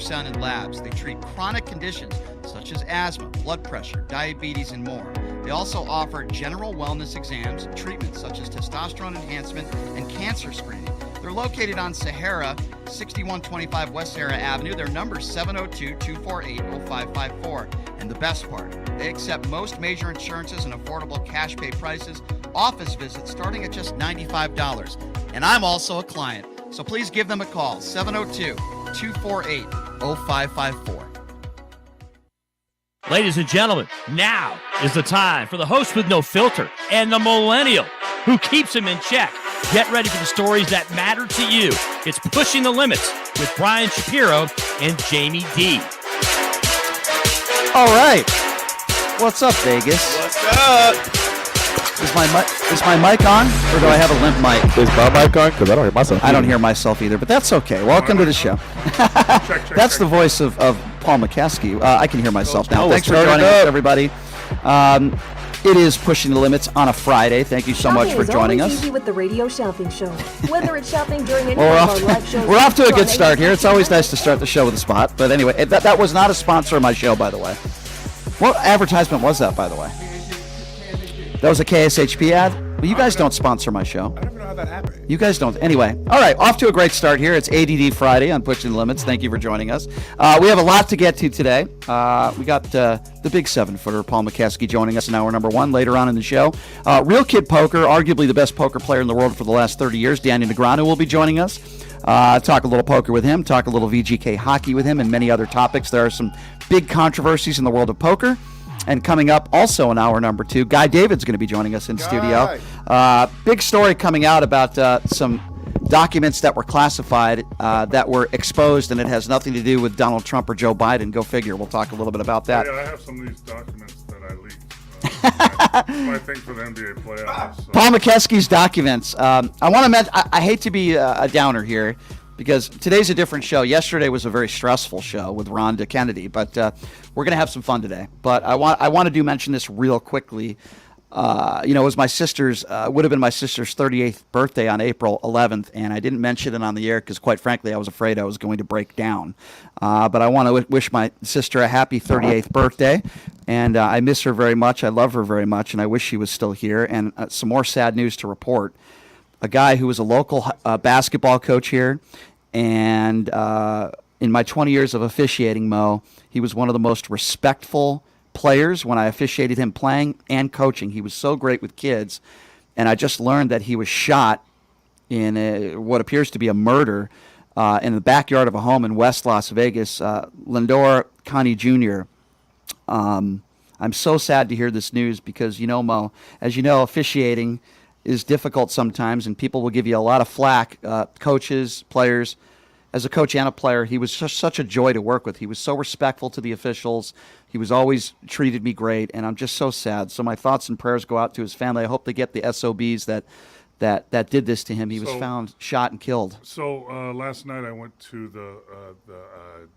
ultrasound, and labs. They treat chronic conditions such as asthma, blood pressure, diabetes, and more. They also offer general wellness exams and treatments such as testosterone enhancement and cancer screening. They're located on Sahara, 6125 West Sahara Avenue. Their number is 702-248-0554. And the best part, they accept most major insurances and affordable cash pay prices. Office visits starting at just $95. And I'm also a client, so please give them a call, 702-248-0554. Ladies and gentlemen, now is the time for the host with no filter and the millennial who keeps him in check. Get ready for the stories that matter to you. It's Pushing the Limits with Brian Shapiro and Jamie D. All right. What's up, Vegas? What's up? Is my mic on, or do I have a limp mic? Is my mic on? Because I don't hear myself. I don't hear myself either, but that's okay. Welcome to the show. That's the voice of Paul McKeskey. I can hear myself now. Thanks for joining us, everybody. It is Pushing the Limits on a Friday. Thank you so much for joining us. Easy with the radio shopping show. Whether it's shopping during any of our live shows. We're off to a good start here. It's always nice to start the show with a spot. But anyway, that was not a sponsor of my show, by the way. What advertisement was that, by the way? That was a KSHP ad? Well, you guys don't sponsor my show. I don't even know how that happened. You guys don't. Anyway, all right, off to a great start here. It's ADD Friday on Pushing the Limits. Thank you for joining us. We have a lot to get to today. We got the big 7-footer, Paul McKeskey, joining us in hour number 1 later on in the show. Real Kid Poker, arguably the best poker player in the world for the last 30 years, Daniel Negreanu, will be joining us. Talk a little poker with him, talk a little VGK hockey with him, and many other topics. There are some big controversies in the world of poker. And coming up also in hour number 2, Guy David's going to be joining us in studio. Big story coming out about some documents that were classified that were exposed, and it has nothing to do with Donald Trump or Joe Biden. Go figure. We'll talk a little bit about that. Yeah, I have some of these documents that I leaked. My thing for the NBA playoffs. So. Paul McKeskey's documents. I want to mention, I hate to be a downer here, because today's a different show. Yesterday was a very stressful show with Rhonda Kennedy, but we're going to have some fun today. But I want to mention this real quickly. It was my sister's, would have been my sister's 38th birthday on April 11th, and I didn't mention it on the air because, quite frankly, I was afraid I was going to break down. But I want to wish my sister a happy 38th birthday, and I miss her very much. I love her very much, and I wish she was still here. And some more sad news to report. A guy who was a local basketball coach here, and in my 20 years of officiating, Mo, he was one of the most respectful players when I officiated him playing and coaching. He was so great with kids, and I just learned that he was shot in what appears to be a murder in the backyard of a home in West Las Vegas. Lindor Connie Jr. I'm so sad to hear this news because, Mo, as you know, officiating is difficult sometimes, and people will give you a lot of flack, coaches, players. As a coach and a player, he was such a joy to work with. He was so respectful to the officials. He was always treated me great, and I'm just so sad. So my thoughts and prayers go out to his family. I hope they get the SOBs that did this to him. He was found shot and killed. So last night I went to the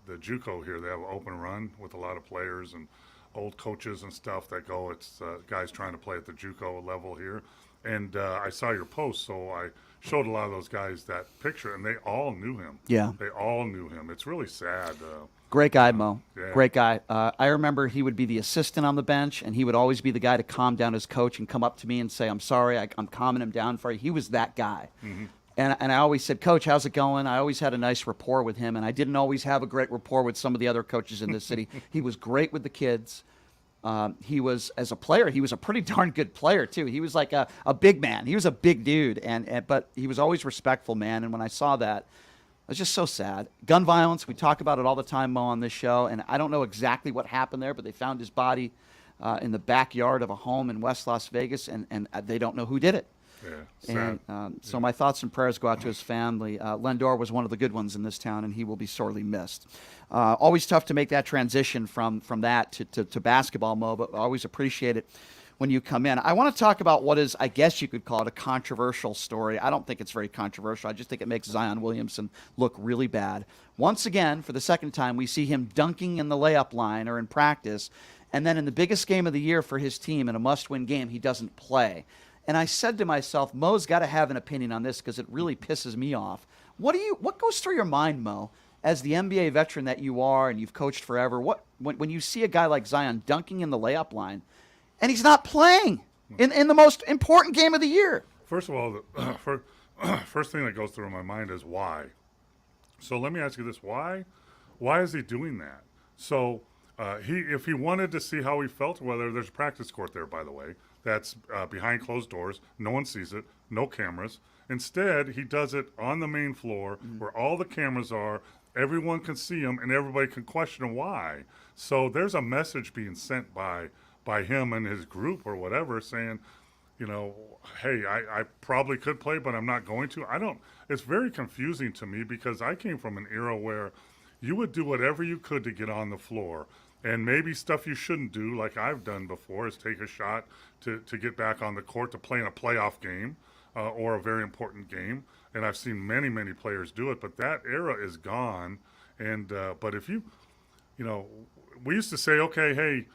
JUCO here. They have an open run with a lot of players and old coaches and stuff that go. It's guys trying to play at the JUCO level here. And I saw your post, so I showed a lot of those guys that picture, and they all knew him. Yeah. They all knew him. It's really sad. Great guy, Mo. Yeah. Great guy. I remember he would be the assistant on the bench, and he would always be the guy to calm down his coach and come up to me and say, I'm sorry, I'm calming him down for you. He was that guy. Mm-hmm. And I always said, Coach, how's it going? I always had a nice rapport with him, and I didn't always have a great rapport with some of the other coaches in this city. He was great with the kids. He was, as a player, he was a pretty darn good player, too. He was like a big man. He was a big dude, but he was always respectful, man. And when I saw that, it was just so sad. Gun violence, we talk about it all the time, Mo, on this show, and I don't know exactly what happened there, but they found his body in the backyard of a home in West Las Vegas, and they don't know who did it. Yeah, sad. And so my thoughts and prayers go out to his family. Lindor was one of the good ones in this town, and he will be sorely missed. Always tough to make that transition from that to basketball, Mo, but I always appreciate it when you come in. I want to talk about what is, I guess you could call it, a controversial story. I don't think it's very controversial. I just think it makes Zion Williamson look really bad. Once again, for the second time, we see him dunking in the layup line or in practice, and then in the biggest game of the year for his team, in a must-win game, he doesn't play. And I said to myself, Mo's got to have an opinion on this because it really pisses me off. What goes through your mind, Mo, as the NBA veteran that you are and you've coached forever, when you see a guy like Zion dunking in the layup line and he's not playing in the most important game of the year? First of all, the first thing that goes through my mind is why. So let me ask you this: why is he doing that? So if he wanted to see how he felt, whether there's a practice court there, by the way, that's behind closed doors, no one sees it, no cameras. Instead, he does it on the main floor where all the cameras are. Everyone can see him, and everybody can question why. So there's a message being sent by him and his group or whatever, saying, hey, I probably could play, but I'm not going to. It's very confusing to me because I came from an era where you would do whatever you could to get on the floor. And maybe stuff you shouldn't do, like I've done before, is take a shot to get back on the court to play in a playoff game or a very important game. And I've seen many, many players do it, but that era is gone. And but if we used to say, okay, hey,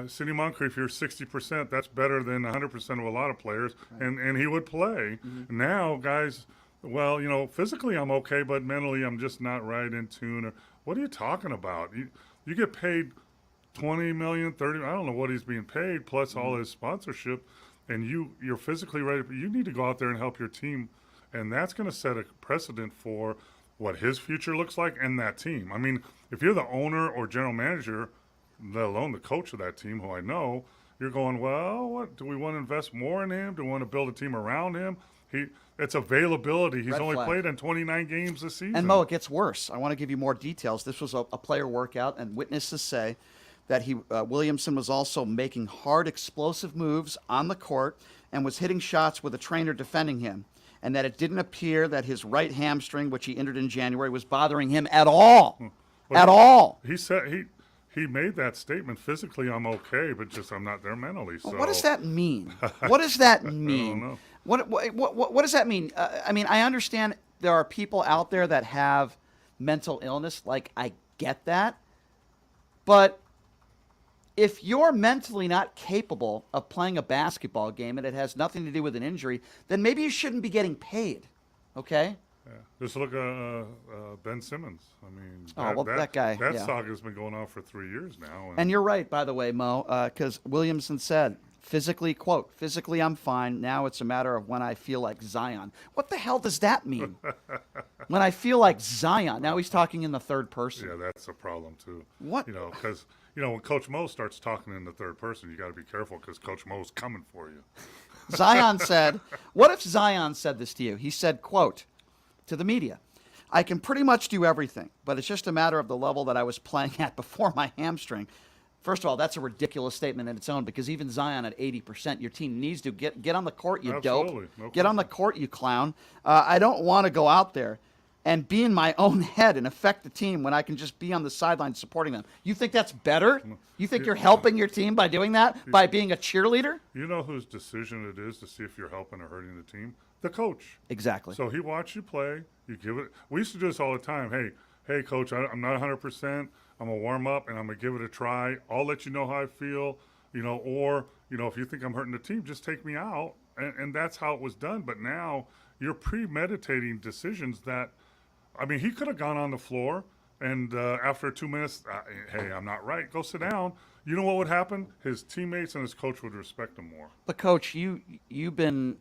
Sidney Moncrief, you're 60%. That's better than 100% of a lot of players, and he would play. Now, guys, well, physically I'm okay, but mentally I'm just not right in tune. Or what are you talking about? You get paid $20 million, $30 million, I don't know what he's being paid, plus all his sponsorship, and you're physically ready. But you need to go out there and help your team, and that's going to set a precedent for what his future looks like and that team. I mean, if you're the owner or general manager, let alone the coach of that team, who I know, you're going, well, what do we want to invest more in him? Do we want to build a team around him? It's availability. He's Red only flag. played in 29 games this season. And Mo, it gets worse. I want to give you more details. This was a player workout, and witnesses say that Williamson was also making hard, explosive moves on the court and was hitting shots with a trainer defending him, and that it didn't appear that his right hamstring, which he injured in January, was bothering him at all. All. He said he made that statement. Physically, I'm okay, but just I'm not there mentally. So What does that mean? What does that mean? I don't know. What does that mean? I mean, I understand there are people out there that have mental illness. Like, I get that. But if you're mentally not capable of playing a basketball game and it has nothing to do with an injury, then maybe you shouldn't be getting paid. Okay? Yeah. Just look at Ben Simmons. I mean, that guy. That yeah. saga has been going on for 3 years now. And you're right, by the way, Mo, because Williamson said, physically I'm fine. Now it's a matter of when I feel like Zion. What the hell does that mean? When I feel like Zion. Now he's talking in the third person. Yeah, that's a problem too. What? Because when Coach Mo starts talking in the third person, you got to be careful because Coach Mo's coming for you. Zion said, what if Zion said this to you? He said, quote, to the media, I can pretty much do everything, but it's just a matter of the level that I was playing at before my hamstring. First of all, that's a ridiculous statement in its own, because even Zion at 80%, your team needs to get on the court, you Absolutely. dope. No Get on the court, you clown. I don't want to go out there and be in my own head and affect the team when I can just be on the sideline supporting them. You think that's better? You think you're helping your team by doing that, by being a cheerleader? You know whose decision it is to see if you're helping or hurting the team? The coach. Exactly. So he watched you play. You give it. We used to do this all the time. Hey, coach, I'm not 100%. I'm gonna warm up and I'm gonna give it a try. I'll let you know how I feel. Or if you think I'm hurting the team, just take me out. And that's how it was done. But now you're premeditating decisions that, I mean, he could have gone on the floor and after 2 minutes, hey, I'm not right. Go sit down. You know what would happen? His teammates and his coach would respect him more. But Coach, you've been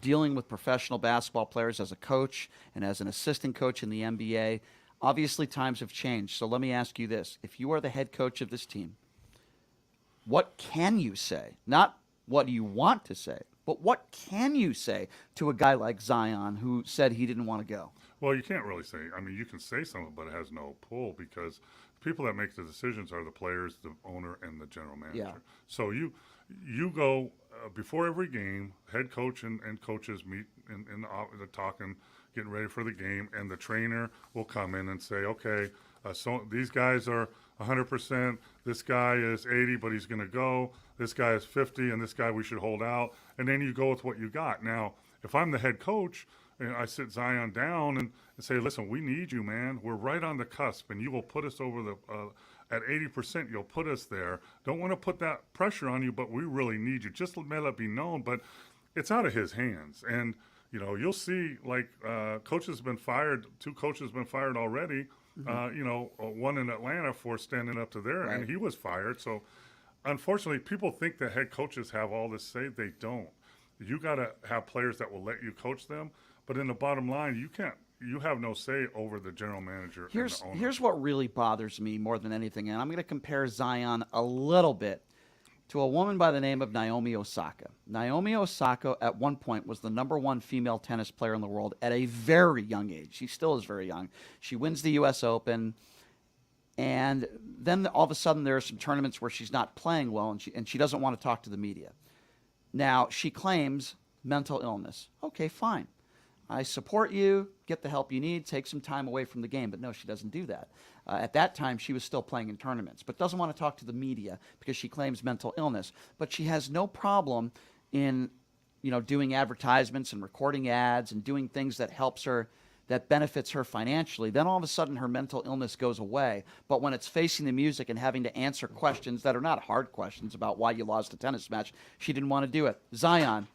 dealing with professional basketball players as a coach and as an assistant coach in the NBA. Obviously, times have changed. So let me ask you this. If you are the head coach of this team, what can you say? Not what you want to say, but what can you say to a guy like Zion who said he didn't want to go? Well, you can't really say. I mean, you can say something, but it has no pull because the people that make the decisions are the players, the owner, and the general manager. Yeah. So you go before every game. Head coach and coaches meet in the talking, getting ready for the game, and the trainer will come in and say, okay, so these guys are 100%. This guy is 80, but he's going to go. This guy is 50, and this guy we should hold out. And then you go with what you got. Now, if I'm the head coach, and I sit Zion down and say, listen, we need you, man. We're right on the cusp, and you will put us over the at 80%, you'll put us there. Don't want to put that pressure on you, but we really need you. Just let it be known, but it's out of his hands. And, you'll see, like, coaches have been fired. 2 coaches have been fired already one in Atlanta for standing up to there, Right. and he was fired. So, unfortunately, people think that head coaches have all this say. They don't. You got to have players that will let you coach them. But in the bottom line, you can't. You have no say over the general manager and the owner. Here's what really bothers me more than anything, and I'm going to compare Zion a little bit to a woman by the name of Naomi Osaka. Naomi Osaka at one point was the #1 female tennis player in the world at a very young age. She still is very young. She wins the U.S. Open, and then all of a sudden there are some tournaments where she's not playing well, and she doesn't want to talk to the media. Now, she claims mental illness. Okay, fine. I support you, get the help you need, take some time away from the game. But no, she doesn't do that. At that time, she was still playing in tournaments, but doesn't want to talk to the media because she claims mental illness. But she has no problem in, doing advertisements and recording ads and doing things that helps her, that benefits her financially. Then all of a sudden, her mental illness goes away. But when it's facing the music and having to answer questions that are not hard questions about why you lost a tennis match, she didn't want to do it. Zion.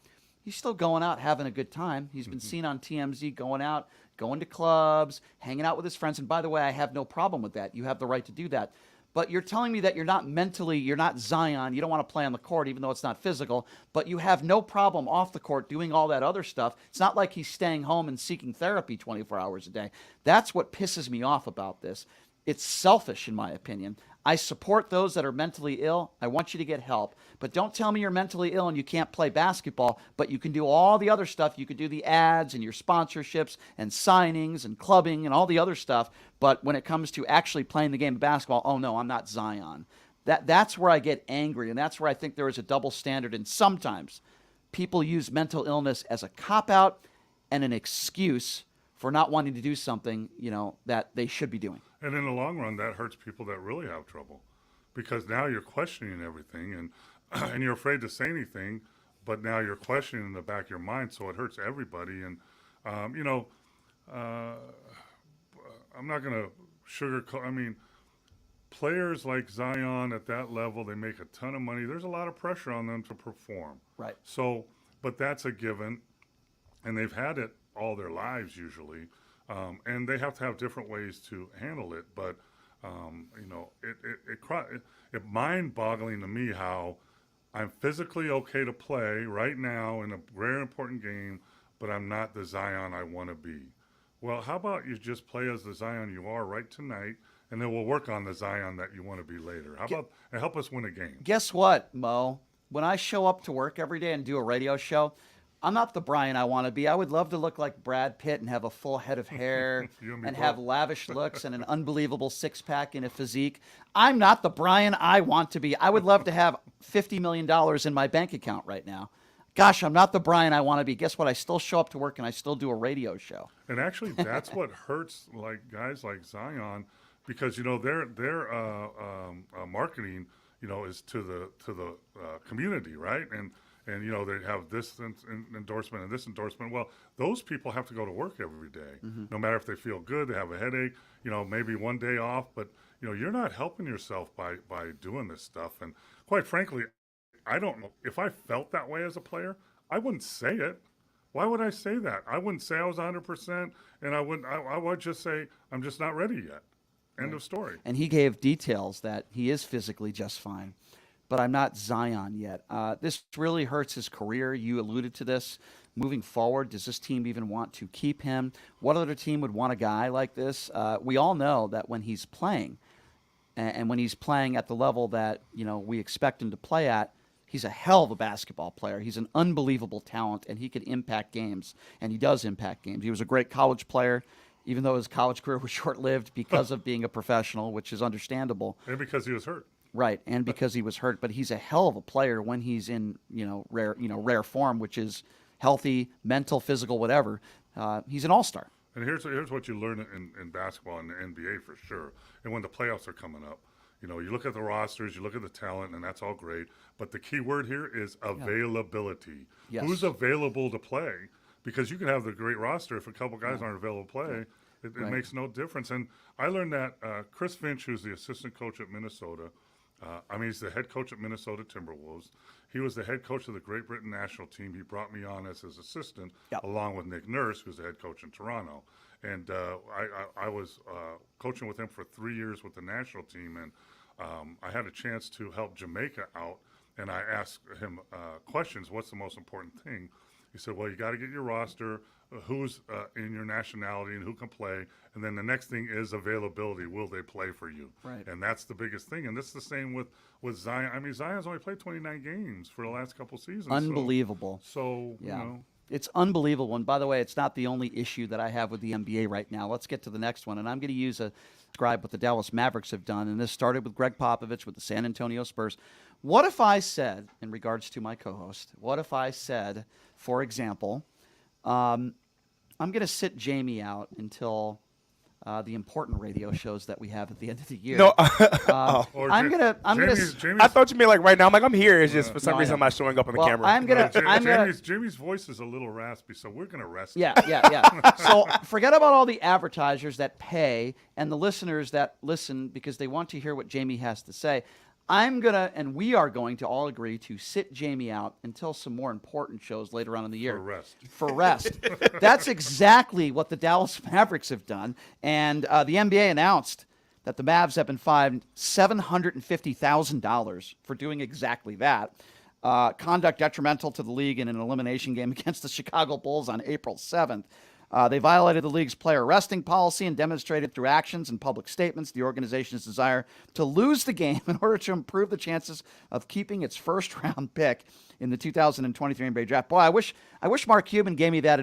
He's still going out having a good time. He's been seen on TMZ going out, going to clubs, hanging out with his friends. And by the way, I have no problem with that. You have the right to do that. But you're telling me that you're not Zion. You don't want to play on the court, even though it's not physical. But you have no problem off the court doing all that other stuff. It's not like he's staying home and seeking therapy 24 hours a day. That's what pisses me off about this. It's selfish, in my opinion. I support those that are mentally ill. I want you to get help. But don't tell me you're mentally ill and you can't play basketball, but you can do all the other stuff. You can do the ads and your sponsorships and signings and clubbing and all the other stuff. But when it comes to actually playing the game of basketball, oh no, I'm not Zion. That's where I get angry, and that's where I think there is a double standard. And sometimes people use mental illness as a cop-out and an excuse for not wanting to do something, that they should be doing. And in the long run, that hurts people that really have trouble, because now you're questioning everything, and you're afraid to say anything, but now you're questioning in the back of your mind, so it hurts everybody. And I'm not going to sugarcoat. I mean, players like Zion at that level, they make a ton of money. There's a lot of pressure on them to perform. Right. So, but that's a given, and they've had it all their lives usually. And they have to have different ways to handle it. But, it's mind-boggling to me how I'm physically okay to play right now in a very important game, but I'm not the Zion I want to be. Well, how about you just play as the Zion you are right tonight, and then we'll work on the Zion that you want to be later. How about and help us win a game? Guess what, Mo? When I show up to work every day and do a radio show, I'm not the Brian I want to be. I would love to look like Brad Pitt and have a full head of hair and have lavish looks and an unbelievable six-pack and a physique. I'm not the Brian I want to be. I would love to have $50 million in my bank account right now. Gosh, I'm not the Brian I want to be. Guess what? I still show up to work and I still do a radio show. And actually, that's what hurts like guys like Zion, because their marketing is to the community, right? And they have this endorsement and this endorsement. Well, those people have to go to work every day, no matter if they feel good, they have a headache, maybe one day off. But, you're not helping yourself by doing this stuff. And quite frankly, I don't know. If I felt that way as a player, I wouldn't say it. Why would I say that? I wouldn't say I was 100%, and I would just say I'm just not ready yet. End of story. And he gave details that he is physically just fine. But I'm not Zion yet. This really hurts his career. You alluded to this. Moving forward, does this team even want to keep him? What other team would want a guy like this? We all know that when he's playing, and when he's playing at the level that we expect him to play at, he's a hell of a basketball player. He's an unbelievable talent, and he could impact games, and he does impact games. He was a great college player, even though his college career was short-lived because of being a professional, which is understandable. And because he was hurt. Right, and because he was hurt, but he's a hell of a player when he's in rare form, which is healthy, mental, physical, whatever. He's an all-star. And here's what you learn in basketball and the NBA for sure. And when the playoffs are coming up, you look at the rosters, you look at the talent, and that's all great. But the key word here is availability. Yes. Who's available to play? Because you can have the great roster if a couple guys aren't available to play. It makes no difference. And I learned that Chris Finch, who's the assistant coach at Minnesota, He's the head coach at Minnesota Timberwolves. He was the head coach of the Great Britain national team. He brought me on as his assistant, along with Nick Nurse, who's the head coach in Toronto. And I was coaching with him for 3 years with the national team, and I had a chance to help Jamaica out. And I asked him questions. What's the most important thing? He said, well, you got to get your roster, who's in your nationality and who can play. And then the next thing is availability. Will they play for you? Right. And that's the biggest thing. And this is the same with Zion. I mean, Zion's only played 29 games for the last couple seasons. Unbelievable. So Yeah. you know. It's unbelievable. And by the way, it's not the only issue that I have with the NBA right now. Let's get to the next one. And I'm going to use a describe what the Dallas Mavericks have done. And this started with Greg Popovich with the San Antonio Spurs. What if I said, in regards to my co-host, what if I said, for example, I'm going to sit Jamie out until the important radio shows that we have at the end of the year. No, I'm gonna. I thought you meant like right now. I'm like, I'm here. It's just for some No, I reason know. I'm not showing up on the Well, camera. I'm gonna. Jamie's voice is a little raspy, so we're gonna rest. Yeah. So forget about all the advertisers that pay and the listeners that listen because they want to hear what Jamie has to say. I'm gonna, and we are going to all agree to sit Jamie out until some more important shows later on in the year. For rest. That's exactly what the Dallas Mavericks have done, and the NBA announced that the Mavs have been fined $750,000 for doing exactly that. Conduct detrimental to the league in an elimination game against the Chicago Bulls on April 7th. They violated the league's player resting policy and demonstrated through actions and public statements the organization's desire to lose the game in order to improve the chances of keeping its first-round pick in the 2023 NBA draft. Boy, I wish Mark Cuban gave me that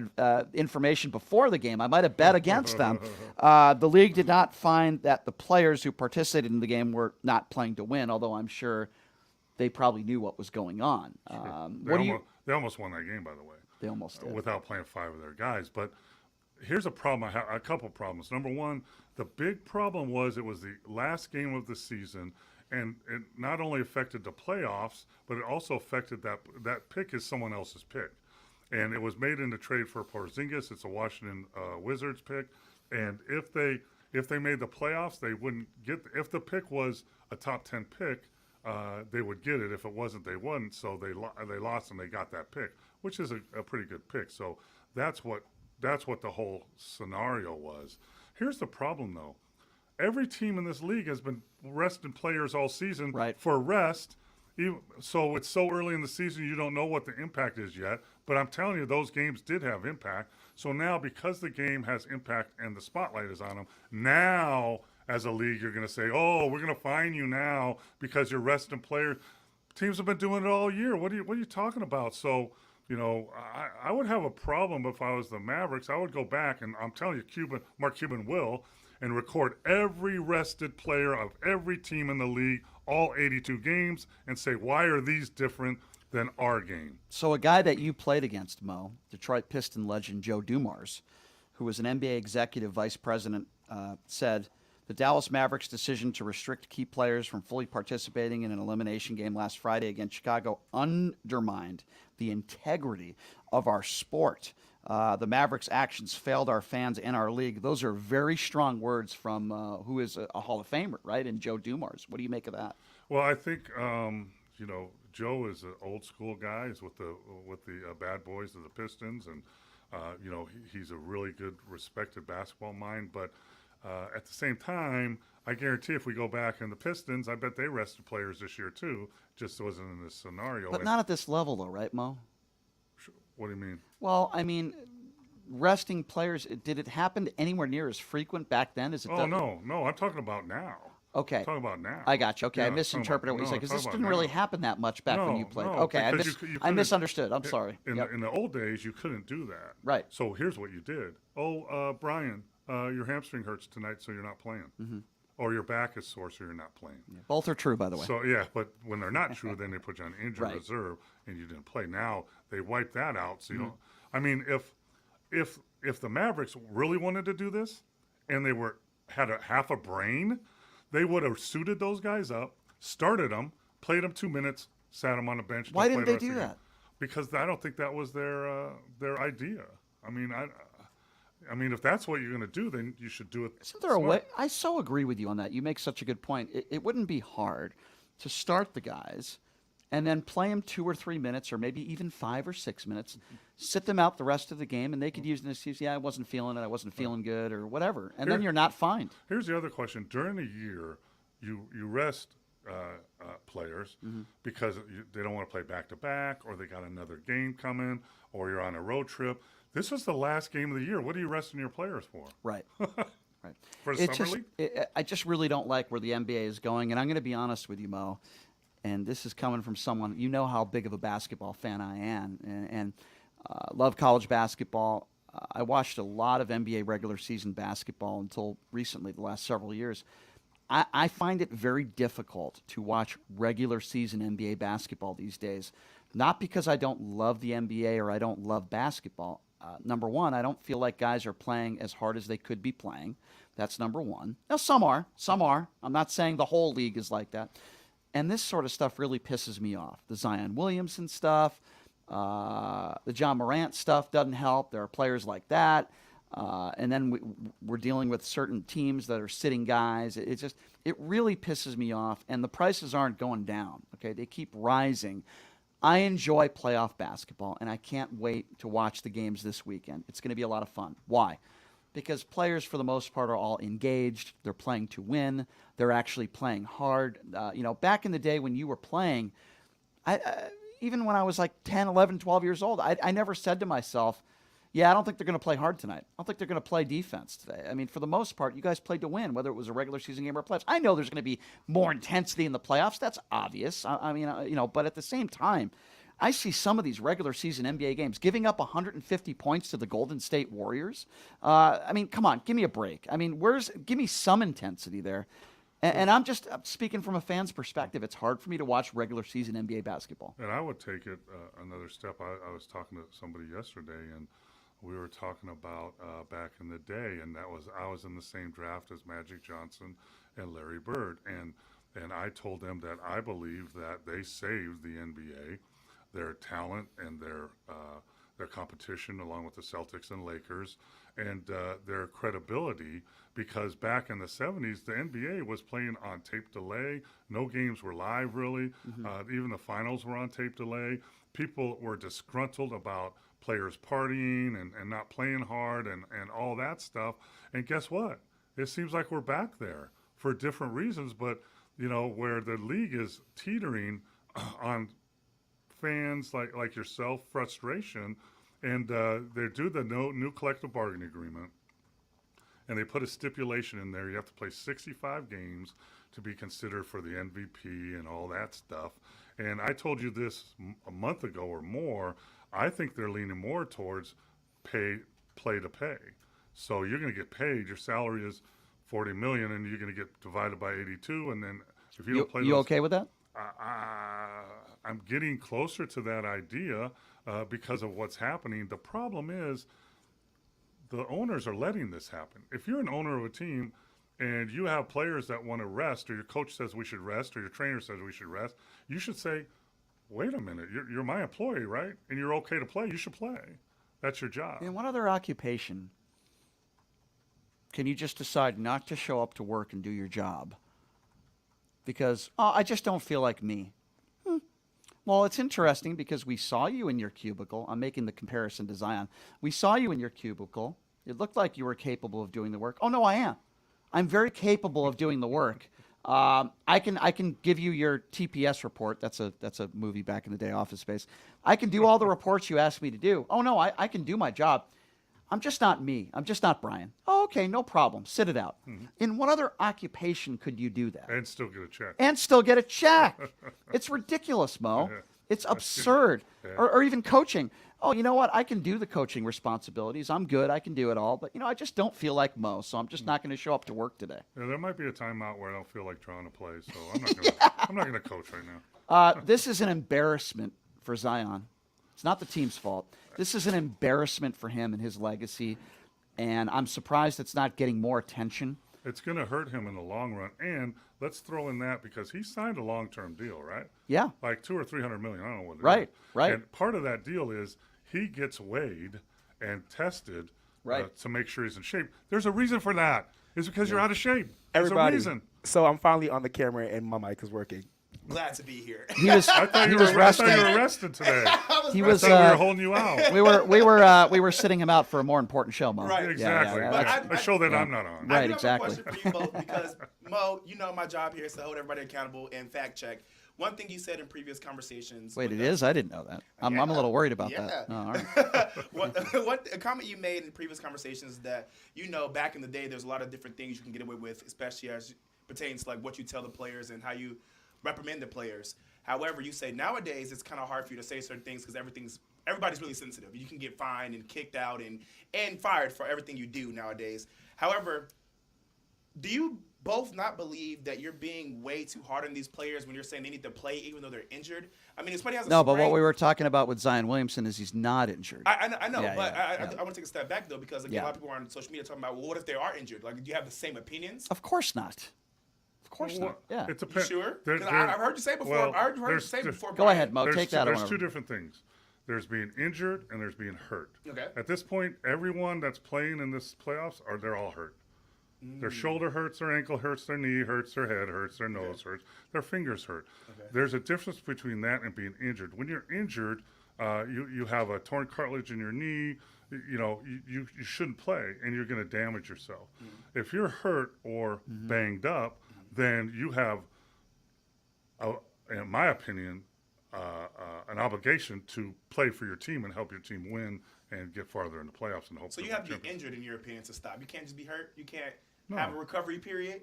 information before the game. I might have bet against them. The league did not find that the players who participated in the game were not playing to win, although I'm sure they probably knew what was going on. They almost won that game, by the way. They almost did. Without playing 5 of their guys. But here's a problem. I have a couple problems. Number one, the big problem was it was the last game of the season, and it not only affected the playoffs, but it also affected that pick is someone else's pick. And it was made in the trade for Porzingis. It's a Washington Wizards pick. And if they made the playoffs, they wouldn't get – if the pick was a top 10 pick, they would get it. If it wasn't, they wouldn't. So they lost and they got that pick, which is a pretty good pick. So that's what the whole scenario was. Here's the problem, though. Every team in this league has been resting players all season for rest. So it's so early in the season, you don't know what the impact is yet. But I'm telling you, those games did have impact. So now, because the game has impact and the spotlight is on them, now as a league, you're going to say, oh, we're going to fine you now because you're resting players. Teams have been doing it all year. What are you talking about? So, you know, I would have a problem if I was the Mavericks. I would go back, and I'm telling you, Mark Cuban will, and record every rested player of every team in the league, all 82 games, and say, why are these different than our game? So a guy that you played against, Mo, Detroit Piston legend Joe Dumars, who was an NBA executive vice president, said, the Dallas Mavericks' decision to restrict key players from fully participating in an elimination game last Friday against Chicago undermined the integrity of our sport. The Mavericks' actions failed our fans and our league. Those are very strong words from who is a Hall of Famer, right? And Joe Dumars. What do you make of that? Well, I think Joe is an old school guy. He's with the bad boys of the Pistons, and he's a really good, respected basketball mind. But at the same time, I guarantee if we go back in the Pistons, I bet they rested players this year too. Just wasn't in this scenario. But not at this level, though, right, Mo? What do you mean? Well, I mean, resting players. Did it happen anywhere near as frequent back then as it does? No. I'm talking about now. Okay. I'm talking about now. I got you. Okay, Yeah, I misinterpreted what you said because this didn't really happen that much back when you played. Okay, I misunderstood. I'm sorry. In the old days, you couldn't do that. Right. So here's what you did. Oh, Brian, your hamstring hurts tonight, so you're not playing. Mm-hmm. Or your back is sore, so you're not playing. Yeah. Both are true, by the way. So, yeah, but when they're not true, then they put you on injured reserve, and you didn't play. Now they wipe that out, so you don't. I mean, if the Mavericks really wanted to do this, and they had half a brain, they would have suited those guys up, started them, played them 2 minutes, sat them on the bench. Why didn't they do that? Because I don't think that was their idea. I mean, if that's what you're going to do, then you should do it. Isn't there a way? I so agree with you on that. You make such a good point. It wouldn't be hard to start the guys and then play them 2 or 3 minutes or maybe even 5 or 6 minutes, sit them out the rest of the game, and they could use an excuse, I wasn't feeling it, I wasn't feeling good or whatever. And then you're not fined. Here's the other question. During the year, you rest players because they don't want to play back-to-back, or they got another game coming, or you're on a road trip. This was the last game of the year. What are you resting your players for? Right. Right. For the summer league? I just really don't like where the NBA is going, and I'm going to be honest with you, Mo, and this is coming from someone, you know how big of a basketball fan I am, and love college basketball. I watched a lot of NBA regular season basketball until recently, the last several years. I find it very difficult to watch regular season NBA basketball these days, not because I don't love the NBA or I don't love basketball. Number one, I don't feel like guys are playing as hard as they could be playing. That's number one. Now, some are. I'm not saying the whole league is like that. And this sort of stuff really pisses me off. The Zion Williamson stuff, the John Morant stuff doesn't help. There are players like that. And then we're dealing with certain teams that are sitting guys. It really pisses me off. And the prices aren't going down. Okay, they keep rising. I enjoy playoff basketball, and I can't wait to watch the games this weekend. It's going to be a lot of fun. Why? Because players, for the most part, are all engaged. They're playing to win. They're actually playing hard. Back in the day when you were playing, even when I was like 10, 11, 12 years old, I never said to myself, I don't think they're going to play hard tonight. I don't think they're going to play defense today. I mean, for the most part, you guys played to win, whether it was a regular season game or playoffs. I know there's going to be more intensity in the playoffs. That's obvious. But at the same time, I see some of these regular season NBA games giving up 150 points to the Golden State Warriors. Come on, give me a break. Give me some intensity there. And I'm just speaking from a fan's perspective. It's hard for me to watch regular season NBA basketball. And I would take it another step. I was talking to somebody yesterday, and we were talking about back in the day, and I was in the same draft as Magic Johnson and Larry Bird, and I told them that I believe that they saved the NBA, their talent and their competition, along with the Celtics and Lakers, and their credibility, because back in the 70s, the NBA was playing on tape delay. No games were live, really. Even the finals were on tape delay. People were disgruntled about players partying and not playing hard and all that stuff. And guess what? It seems like we're back there for different reasons, but, where the league is teetering on fans like yourself, frustration, and they do the new collective bargaining agreement, and they put a stipulation in there. You have to play 65 games to be considered for the MVP and all that stuff. And I told you this a month ago or more. I think they're leaning more towards play to pay. So you're going to get paid. Your salary is $40 million, and you're going to get divided by 82. And then if you don't play, you okay with that? I'm getting closer to that idea because of what's happening. The problem is the owners are letting this happen. If you're an owner of a team and you have players that want to rest, or your coach says we should rest, or your trainer says we should rest, you should say, wait a minute, you're my employee, right? And you're okay to play. You should play. That's your job. In what other occupation can you just decide not to show up to work and do your job? Because, I just don't feel like me. Well, it's interesting because we saw you in your cubicle. I'm making the comparison to Zion. We saw you in your cubicle. It looked like you were capable of doing the work. Oh, no, I am. I'm very capable of doing the work. I can give you your TPS report. That's a movie back in the day, Office Space. I can do all the reports you asked me to do. Oh, no, I can do my job. I'm just not me. I'm just not Brian. Oh, okay, no problem. Sit it out. In what other occupation could you do that? And still get a check. And still get a check. It's ridiculous, Mo. It's absurd. Or even coaching. Oh, you know what? I can do the coaching responsibilities. I'm good. I can do it all. But, I just don't feel like Mo, so I'm just not going to show up to work today. Yeah, there might be a timeout where I don't feel like trying to play, so I'm not going to coach right now. This is an embarrassment for Zion. It's not the team's fault. This is an embarrassment for him and his legacy, and I'm surprised it's not getting more attention. It's going to hurt him in the long run, and let's throw in that because he signed a long-term deal, right? Yeah. Like $200 or $300 million. I don't know what it is. Right. And part of that deal is he gets weighed and tested to make sure he's in shape. There's a reason for that. It's because you're out of shape. There's Everybody. a reason. So I'm finally on the camera and my mic is working. glad to be here. He was I thought he you was were, I thought you resting. were rested today. He I was thought we were holding you out. we were sitting him out for a more important show, Mo. Right. Exactly. Yeah, But that's- A show that I'm not on. Right, I do exactly. have a question for you, Mo, because Mo, you know my job here is to hold everybody accountable and fact check. One thing you said in previous conversations. Wait, with it is? I didn't know that. I'm a little worried about Yeah. that. Oh, all right. A comment you made in previous conversations that back in the day there's a lot of different things you can get away with, especially as pertains to like what you tell the players and how you reprimand the players. However, you say nowadays it's kind of hard for you to say certain things because everybody's really sensitive. You can get fined and kicked out and fired for everything you do nowadays. However, do you both not believe that you're being way too hard on these players when you're saying they need to play even though they're injured? I mean, if somebody has a No, but sprain- what we were talking about with Zion Williamson is he's not injured. I know, Yeah, but yeah, I want to take a step back though because again, Yeah. a lot of people are on social media talking about, well, what if they are injured? Like, do you have the same opinions? Of course not. Of course not. Yeah. It You depends. sure? 'Cause I've heard you say before. well, I heard you there's- say there's- before. Go Brian. ahead, Mo. Take that. There's two different things. There's being injured and there's being hurt. Okay. At this point, everyone that's playing in this playoffs they're all hurt. Their shoulder hurts, their ankle hurts, their knee hurts, their head hurts, their nose hurts, their fingers hurt. Okay. There's a difference between that and being injured. When you're injured, you have a torn cartilage in your knee. You shouldn't play, and you're going to damage yourself. If you're hurt or banged up, then you have, in my opinion, an obligation to play for your team and help your team win and get farther in the playoffs and hope. So for you have the to be injured in your opinion to stop. You can't just be hurt. You can't No. have a recovery period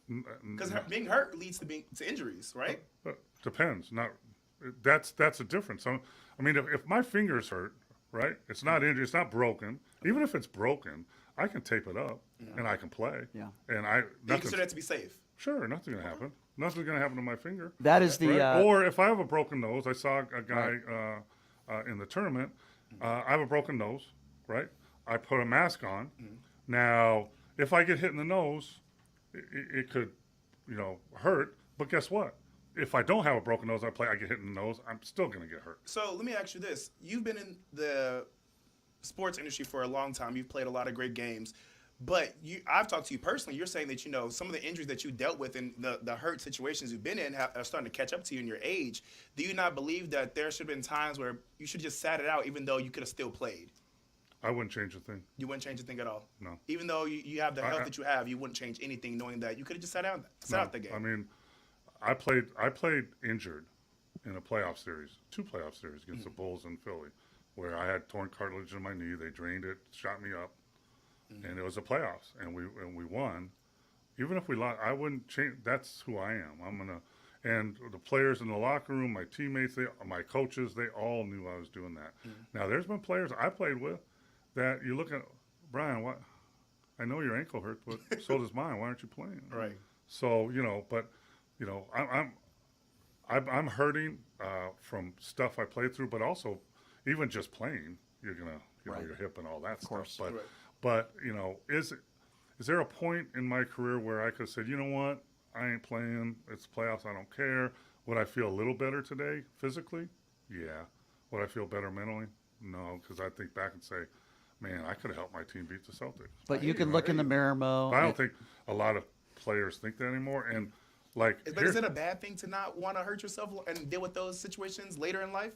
because being hurt leads to injuries, right? Depends. That's a difference. So, I mean, if my fingers hurt, right? It's not injured. It's not broken. Even if it's broken, I can tape it up and I can play. Yeah. And You consider that to be safe. Sure, nothing's gonna happen. Nothing's gonna happen to my finger. That is the. Right? Or if I have a broken nose, I saw a guy in the tournament. I have a broken nose, right? I put a mask on. Now, if I get hit in the nose, it could, hurt. But guess what? If I don't have a broken nose, I get hit in the nose, I'm still going to get hurt. So let me ask you this. You've been in the sports industry for a long time. You've played a lot of great games. But I've talked to you personally. You're saying that, some of the injuries that you dealt with and the hurt situations you've been in are starting to catch up to you in your age. Do you not believe that there should have been times where you should just sat it out even though you could have still played? I wouldn't change a thing. You wouldn't change a thing at all? No. Even though you have the health that you have, you wouldn't change anything knowing that you could have just sat out the game? I mean, I played injured in a playoff series, 2 playoff series against the Bulls in Philly, where I had torn cartilage in my knee. They drained it, shot me up, and it was the playoffs, and we won. Even if we lost, I wouldn't change. That's who I am. And the players in the locker room, my teammates, my coaches, they all knew I was doing that. Now, there's been players I played with that you look at, Brian, what? I know your ankle hurts, but so does mine. Why aren't you playing? Right. So I'm hurting from stuff I played through, but also even just playing, you're gonna your hip and all that stuff. But is there a point in my career where I could have said, you know what, I ain't playing. It's playoffs. I don't care. Would I feel a little better today physically? Yeah. Would I feel better mentally? No, because I think back and say, man, I could have helped my team beat the Celtics. But you can look in the mirror, Mo. But I don't think a lot of players think that anymore. And but is it a bad thing to not want to hurt yourself and deal with those situations later in life?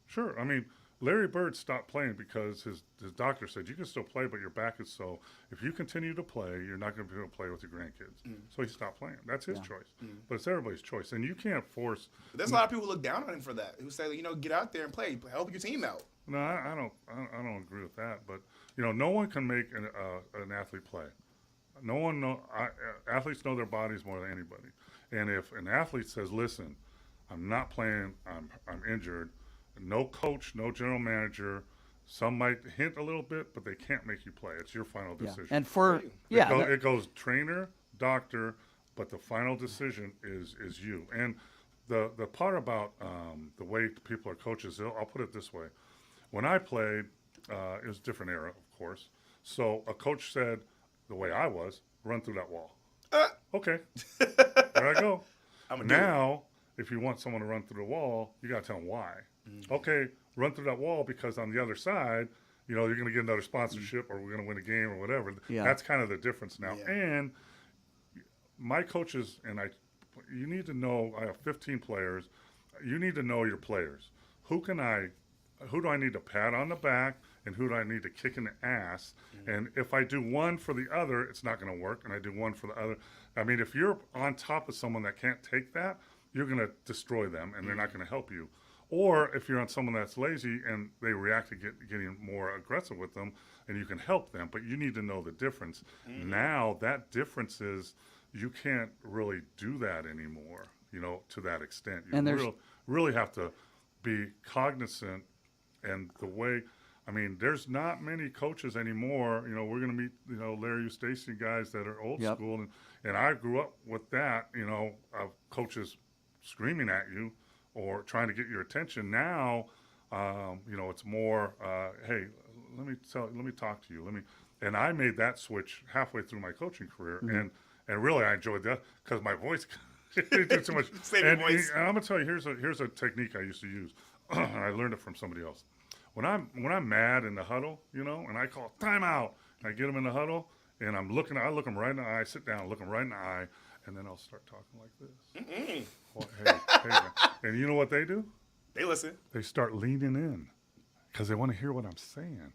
Sure. I mean, Larry Bird stopped playing because his doctor said you can still play, but your back is so. If you continue to play, you're not going to be able to play with your grandkids. So he stopped playing. That's his choice. But it's everybody's choice, and you can't force. There's a lot of people who look down on him for that. Who say, get out there and play, help your team out. No, I don't agree with that. But no one can make an athlete play. No one athletes know their bodies more than anybody. And if an athlete says, "Listen, I'm not playing. I'm injured," no coach, no general manager. Some might hint a little bit, but they can't make you play. It's your final decision. And for it goes trainer, doctor, but the final decision is you. And the part about the way people are coaches, I'll put it this way: when I played, it was a different era, of course. So a coach said, the way I was, run through that wall. Okay, there I go. Now, if you want someone to run through the wall, you got to tell them why. Okay, run through that wall because on the other side, you're going to get another sponsorship or we're going to win a game or whatever. Yeah. That's kind of the difference now. Yeah. And my coaches, and I you need to know. I have 15 players. You need to know your players. Who do I need to pat on the back, and who do I need to kick in the ass? And if I do one for the other, it's not going to work. And I do one for the other. I mean, if you're on top of someone that can't take that, you're going to destroy them, and they're not going to help you. Or if you're on someone that's lazy and they react to getting more aggressive with them, and you can help them, but you need to know the difference. Now that difference is you can't really do that anymore, to that extent. You really have to be cognizant, and the way, there's not many coaches anymore. We're going to meet, Larry Eustace guys that are old school, and I grew up with that, of coaches screaming at you or trying to get your attention. Now, it's more, hey, let me talk to you. And I made that switch halfway through my coaching career, and really I enjoyed that because my voice did too much. And I'm gonna tell you, here's a technique I used to use. I learned it from somebody else. When I'm mad in the huddle, and I call timeout, and I get them in the huddle, and I look them right in the eye, sit down, look them right in the eye, and then I'll start talking like this. Well, hey, and you know what they do? They listen. They start leaning in because they want to hear what I'm saying.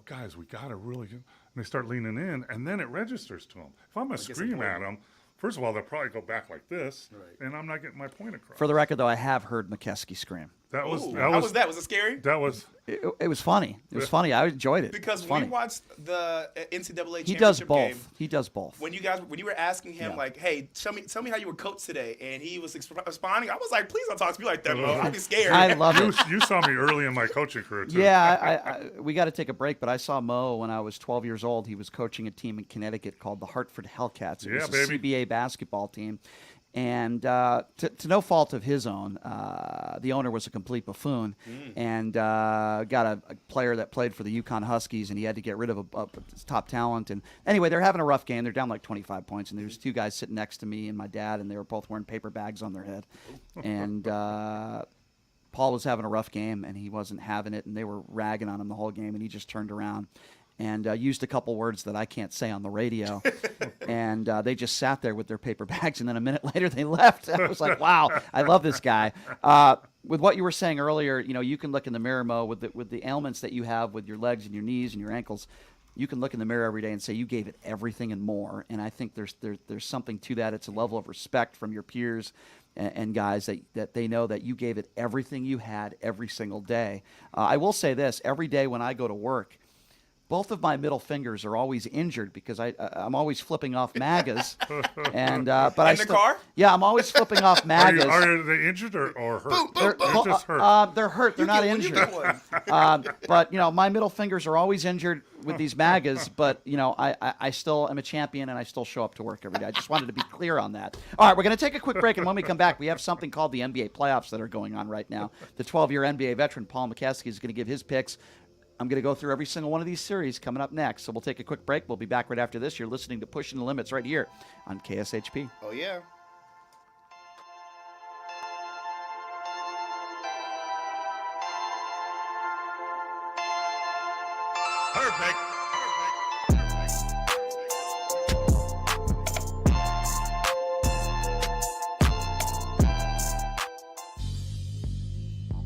Guys, we got to really get, and they start leaning in, and then it registers to them. If I'm going to scream at them, first of all, they'll probably go back like this, and I'm not getting my point across. For the record, though, I have heard McKeskey scream. How was that? Was it scary? That was. It was funny. It was funny. I enjoyed it. Because when we watched the NCAA championship he does both. game, He does both. When you were asking him like, "Hey, tell me how you were coached today," and he was responding, I was like, "Please don't talk to me like that, bro. I'd be scared." I love it. You saw me early in my coaching career too. Yeah, we got to take a break, but I saw Mo when I was 12 years old. He was coaching a team in Connecticut called the Hartford Hellcats. It was a CBA basketball team. And to no fault of his own, the owner was a complete buffoon and got a player that played for the Yukon Huskies, and he had to get rid of a top talent. And anyway, they're having a rough game. They're down like 25 points, and there's two guys sitting next to me and my dad, and they were both wearing paper bags on their head. And Paul was having a rough game, and he wasn't having it, and they were ragging on him the whole game, and he just turned around and used a couple words that I can't say on the radio. And they just sat there with their paper bags, and then a minute later they left. I was like, wow, I love this guy. With what you were saying earlier, you can look in the mirror, Mo, with the ailments that you have with your legs and your knees and your ankles. You can look in the mirror every day and say you gave it everything and more. And I think there's something to that. It's a level of respect from your peers and guys that they know that you gave it everything you had every single day. I will say this, every day when I go to work, both of my middle fingers are always injured because I'm always flipping off MAGAs. And but in the car? Yeah, I'm always flipping off MAGAs. Are they injured or hurt? They're just hurt. They're hurt. They're not injured. But my middle fingers are always injured with these MAGAs. But I still am a champion, and I still show up to work every day. I just wanted to be clear on that. All right, we're going to take a quick break, and when we come back, we have something called the NBA playoffs that are going on right now. The 12-year NBA veteran Paul McKeskey is going to give his picks. I'm going to go through every single one of these series coming up next. So we'll take a quick break. We'll be back right after this. You're listening to Pushing the Limits right here on KSHP. Oh, yeah. Perfect.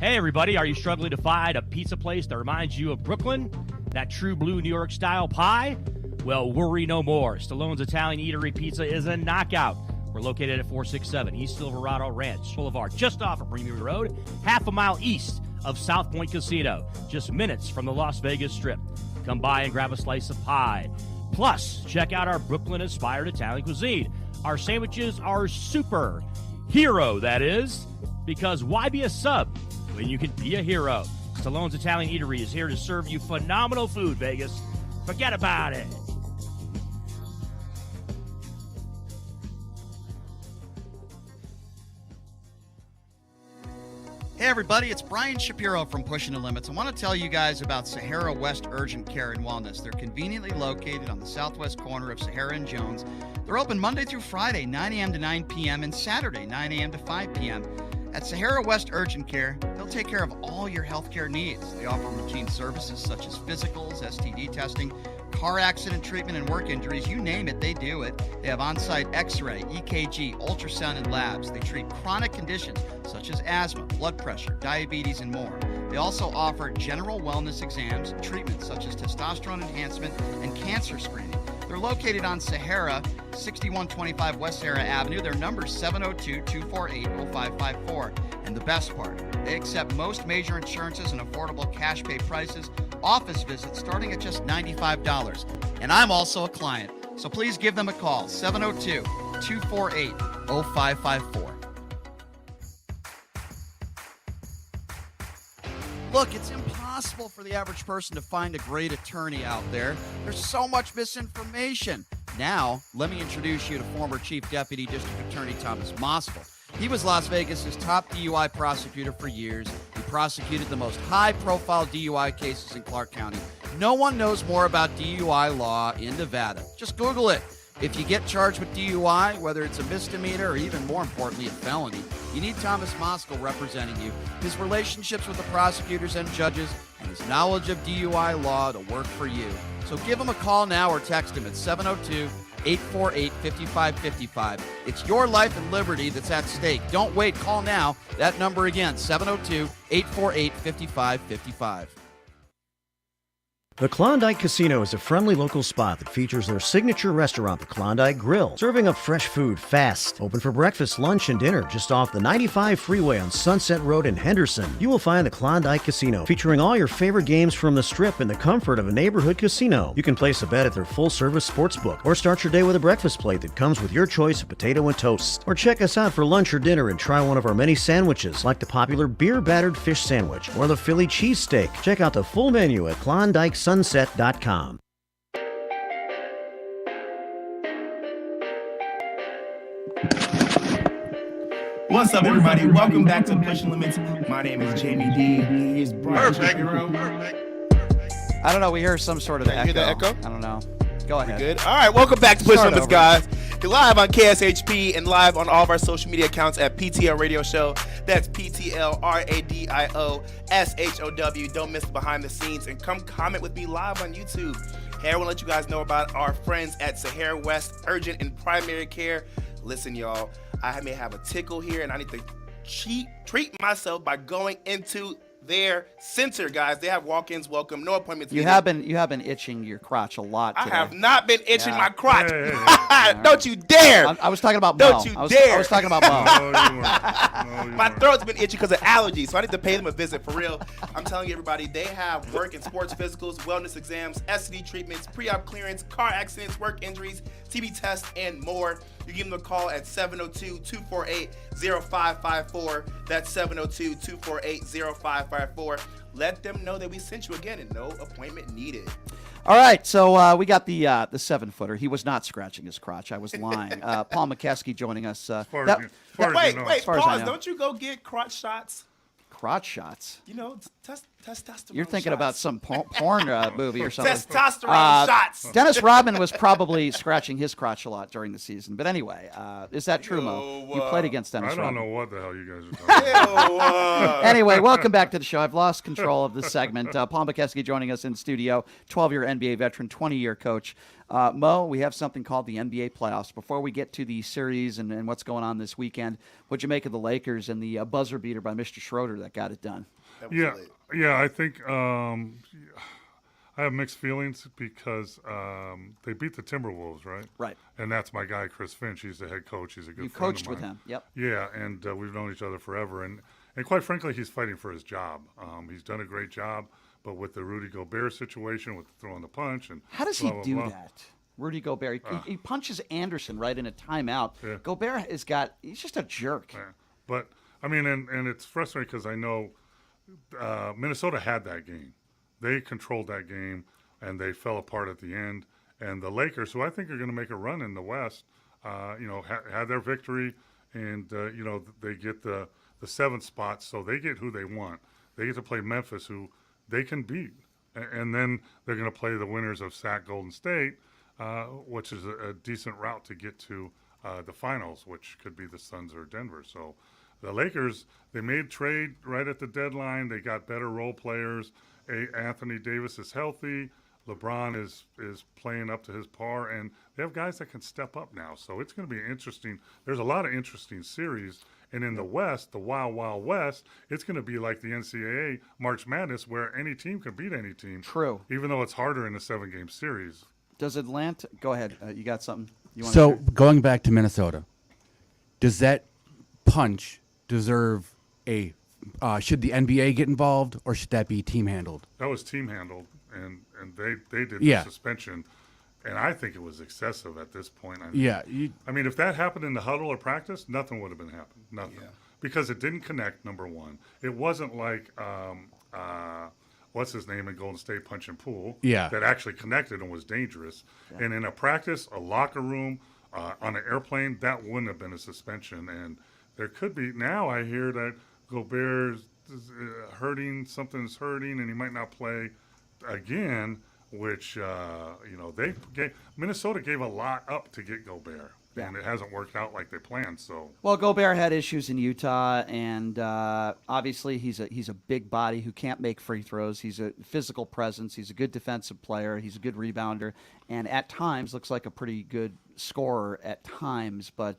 Hey everybody, are you struggling to find a pizza place that reminds you of Brooklyn? That true blue New York style pie? Well, worry no more. Stallone's Italian Eatery Pizza is a knockout. We're located at 467 East Silverado Ranch Boulevard, just off of Premium Road, half a mile east of South Point Casino, just minutes from the Las Vegas Strip. Come by and grab a slice of pie. Plus, check out our Brooklyn-inspired Italian cuisine. Our sandwiches are super. Hero, that is. Because why be a sub when you can be a hero? Stallone's Italian Eatery is here to serve you phenomenal food, Vegas. Forget about it. Hey everybody, it's Brian Shapiro from Pushing the Limits. I want to tell you guys about Sahara West Urgent Care and Wellness. They're conveniently located on the southwest corner of Sahara and Jones. They're open Monday through Friday, 9 a.m. to 9 p.m. and Saturday, 9 a.m. to 5 p.m. At Sahara West Urgent Care, they'll take care of all your healthcare needs. They offer routine services such as physicals, STD testing, car accident treatment and work injuries, you name it, they do it. They have on-site x-ray, EKG, ultrasound, and labs. They treat chronic conditions such as asthma, blood pressure, diabetes, and more. They also offer general wellness exams, treatments such as testosterone enhancement and cancer screening. They're located on Sahara, 6125 West Sahara Avenue. Their number is 702-248-0554. And the best part, they accept most major insurances and affordable cash pay prices, office visits starting at just $95. And I'm also a client, so please give them a call, 702-248-0554. Look, it's impossible for the average person to find a great attorney out there. There's so much misinformation. Now, let me introduce you to former Chief Deputy District Attorney Thomas Moskal. He was Las Vegas's top DUI prosecutor for years. He prosecuted the most high-profile DUI cases in Clark County. No one knows more about DUI law in Nevada. Just Google it. If you get charged with DUI, whether it's a misdemeanor or even more importantly, a felony, you need Thomas Moskal representing you. His relationships with the prosecutors and judges and his knowledge of DUI law to work for you. So give him a call now or text him at 702-848-5555. It's your life and liberty that's at stake. Don't wait. Call now. That number again, 702-848-5555. The Klondike Casino is a friendly local spot that features their signature restaurant, the Klondike Grill, serving up fresh food fast. Open for breakfast, lunch, and dinner just off the 95 freeway on Sunset Road in Henderson. You will find the Klondike Casino, featuring all your favorite games from the Strip in the comfort of a neighborhood casino. You can place a bet at their full-service sports book, or start your day with a breakfast plate that comes with your choice of potato and toast. Or check us out for lunch or dinner and try one of our many sandwiches, like the popular beer-battered fish sandwich or the Philly cheesesteak. Check out the full menu at KlondikeSunset.com. What's up, everybody? Welcome back to Pushing Limits. My name is Jamie D. Here's Brian Shapiro. I don't know. We hear some sort of echo. You hear the echo? I don't know. Go ahead. Good. All right, welcome back to Push Start Limits, over. guys. You're live on KSHP and live on all of our social media accounts at PTL Radio Show. That's PTLRADIOSHOW. Don't miss the behind the scenes and come comment with me live on YouTube. Hey, I want to let you guys know about our friends at Sahara West Urgent and Primary Care. Listen, y'all, I may have a tickle here and I need to treat myself by going into their center, guys. They have walk-ins, welcome, no appointments. You have been itching your crotch a lot today. I have not been itching my crotch. Hey. Don't you dare. I was talking about Mo. Don't you I dare. was talking about Mo. No, you weren't. No, you My weren't. throat's been itchy because of allergies, so I need to pay them a visit for real. I'm telling you, everybody, they have work and sports physicals, wellness exams, STD treatments, pre-op clearance, car accidents, work injuries, TB tests, and more. You give them a call at 702-248-0554. That's 702-248-0554. Let them know that we sent you again and no appointment needed. All right, so we got the 7-footer. He was not scratching his crotch. I was lying. Paul McKeskey joining us. As far as you know. Wait, far as I pause. know. Don't you go get crotch shots? crotch shots. You know, testosterone. You're thinking shots. about some porn movie or something. Testosterone shots. Dennis Rodman was probably scratching his crotch a lot during the season. But anyway, is that true, Mo? You played against Dennis I don't Rodman. know what the hell you guys are talking about. Anyway, welcome back to the show. I've lost control of this segment. Paul McKeskey joining us in studio, 12-year NBA veteran, 20-year coach. Mo, we have something called the NBA playoffs. Before we get to the series and what's going on this weekend, what'd you make of the Lakers and the buzzer beater by Mr. Schroeder that got it done? Yeah, I think I have mixed feelings because they beat the Timberwolves, right? Right. And that's my guy, Chris Finch. He's the head coach. He's a good You friend coached of with mine. him. Yep. Yeah, and we've known each other forever. And quite frankly, he's fighting for his job. He's done a great job, but with the Rudy Gobert situation, with throwing the punch and How does blah, he blah, do blah. that? Rudy Gobert. He punches Anderson right in a timeout. Yeah. Gobert he's just a jerk. Yeah. But, I mean, and it's frustrating because I know Minnesota had that game. They controlled that game, and they fell apart at the end. And the Lakers, who I think are going to make a run in the West, had their victory, and, they get the 7th spot, so they get who they want. They get to play Memphis, who they can beat. And then they're going to play the winners of SAC Golden State, which is a decent route to get to the finals, which could be the Suns or Denver. So the Lakers, they made trade right at the deadline. They got better role players. Anthony Davis is healthy. LeBron is playing up to his par, and they have guys that can step up now. So it's going to be interesting. There's a lot of interesting series. And in the West, the Wild Wild West, it's going to be like the NCAA March Madness, where any team can beat any team. True. Even though it's harder in a 7-game series. Does Atlanta – go ahead. You got something you want So to share? going back to Minnesota, does that punch deserve a should the NBA get involved, or should that be team handled? That was team handled, and they did Yeah. the suspension. And I think it was excessive at this point. I mean, if that happened in the huddle or practice, nothing would have been happening. Nothing. Yeah. Because it didn't connect, number one. It wasn't like, what's his name in Golden State Punch and Pool Yeah. that actually connected and was dangerous. Yeah. And in a practice, a locker room, on an airplane, that wouldn't have been a suspension. And there could be, now I hear that Gobert is hurting, something's hurting, and he might not play again. Which Minnesota gave a lot up to get Gobert, and it hasn't worked out like they planned. So Well, Gobert had issues in Utah, and obviously he's a big body who can't make free throws. He's a physical presence. He's a good defensive player. He's a good rebounder, and at times looks like a pretty good scorer at times. But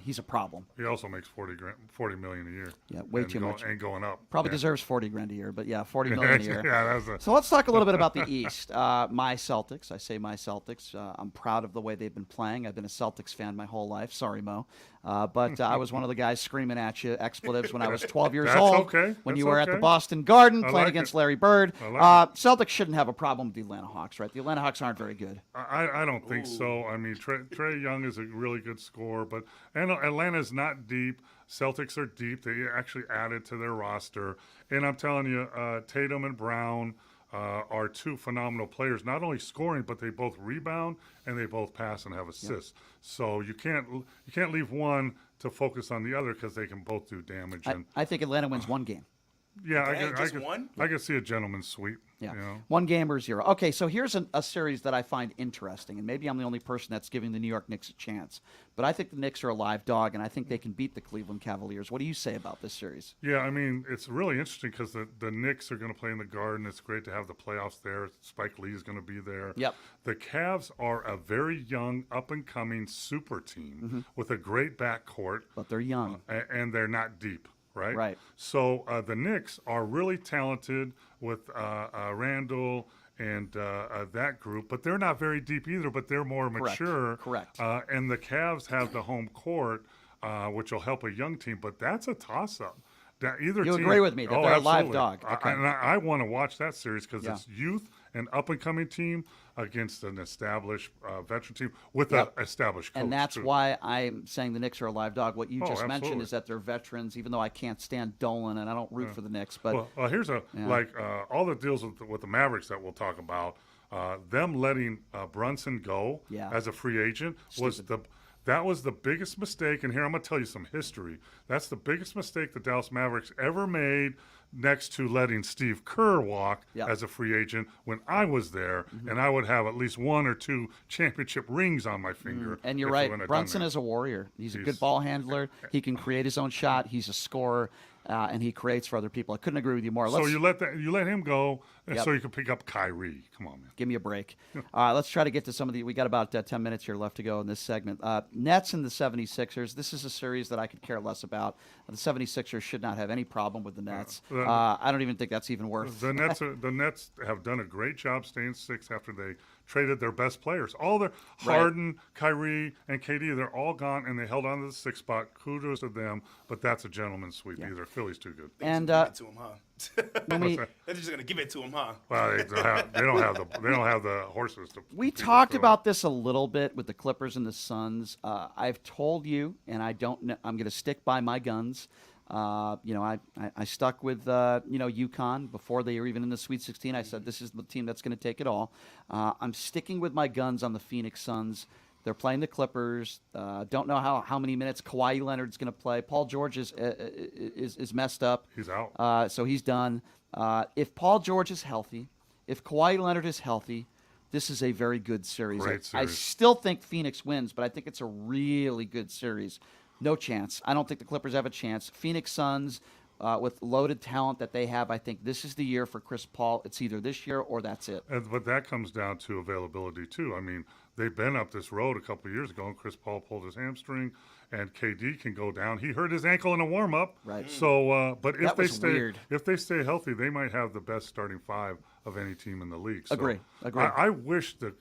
he's a problem. he also makes $40 million a year. Yeah, way too much. And going up. Probably deserves $40 grand a year, but yeah, $40 million a year. Yeah, So let's talk a little bit about the East. My Celtics. I say my Celtics. I'm proud of the way they've been playing. I've been a Celtics fan my whole life. Sorry, Mo. But I was one of the guys screaming at you expletives when I was 12 years That's old. okay. When That's you were at the okay. Boston Garden I playing like against it. Larry Bird. I like Celtics shouldn't have a problem with the Atlanta Hawks, right? The Atlanta Hawks aren't very good. I don't think so. I mean, Trae Young is a really good scorer, but Atlanta's not deep. Celtics are deep. They actually added to their roster. And I'm telling you, Tatum and Brown are two phenomenal players, not only scoring, but they both rebound and they both pass and have assists. Yep. So you can't leave one to focus on the other because they can both do damage. I think Atlanta wins one game. Yeah, one? I could see a gentleman's sweep. Yeah, you know? 1 game or 0. Okay, so here's a series that I find interesting, and maybe I'm the only person that's giving the New York Knicks a chance. But I think the Knicks are a live dog, and I think they can beat the Cleveland Cavaliers. What do you say about this series? Yeah, I mean, it's really interesting because the Knicks are going to play in the Garden. It's great to have the playoffs there. Spike Lee is going to be there. Yep. The Cavs are a very young, up-and-coming super team with a great backcourt. But they're young. And they're not deep. Right. Right. So the Knicks are really talented with Randall and that group, but they're not very deep either. But they're more mature. Correct. And the Cavs have the home court, which will help a young team. But that's a toss-up. Either You team, agree with me that they're a live absolutely. dog. Okay. I want to watch that series because Yeah. it's youth and up-and-coming team against an established veteran team with Yep. an established coach. And that's too. why I'm saying the Knicks are a live dog. What you just mentioned absolutely. is that they're veterans, even though I can't stand Dolan and I don't root for the Knicks. But Well, here's all the deals with the Mavericks that we'll talk about. Them letting Brunson go as a free agent that was the biggest mistake. And here I'm going to tell you some history. That's the biggest mistake the Dallas Mavericks ever made, next to letting Steve Kerr walk as a free agent when I was there, and I would have at least 1 or 2 championship rings on my finger. And you're right. Brunson is a warrior. He's a good ball handler. He can create his own shot. He's a scorer, and he creates for other people. I couldn't agree with you more. So you let him go, Yep. so you can pick up Kyrie. Come on, man. Give me a break. Let's try to get to some of the – we got about 10 minutes here left to go in this segment. Nets and the 76ers. This is a series that I could care less about. The 76ers should not have any problem with the Nets. I don't even think that's even worth – The Nets have done a great job staying 6 after they traded their best players. All their Harden, Kyrie, and KD, they're all gone, and they held on to the 6th spot. Kudos to them, but that's a gentleman's sweep. Either Philly's too good. And give it to him, huh? when They're just gonna give it to him, huh? Well, they don't have the horses to. we talked about this a little bit with the Clippers and the Suns. I've told you, and I don't know, I'm going to stick by my guns. I stuck with UConn before they were even in the Sweet 16. I said this is the team that's going to take it all. I'm sticking with my guns on the Phoenix Suns. They're playing the Clippers. Don't know how many minutes Kawhi Leonard's going to play. Paul George is messed up. He's out. So he's done. If Paul George is healthy, if Kawhi Leonard is healthy, this is a very good series. Great I series. still think Phoenix wins, but I think it's a really good series. No chance. I don't think the Clippers have a chance. Phoenix Suns with loaded talent that they have. I think this is the year for Chris Paul. It's either this year or that's it. But that comes down to availability too. I mean, they've been up this road a couple of years ago, and Chris Paul pulled his hamstring, and KD can go down. He hurt his ankle in a warm up. Right. So, but if That they was stay, weird. if they stay healthy, they might have the best starting five of any team in the league. So Agree. I wish the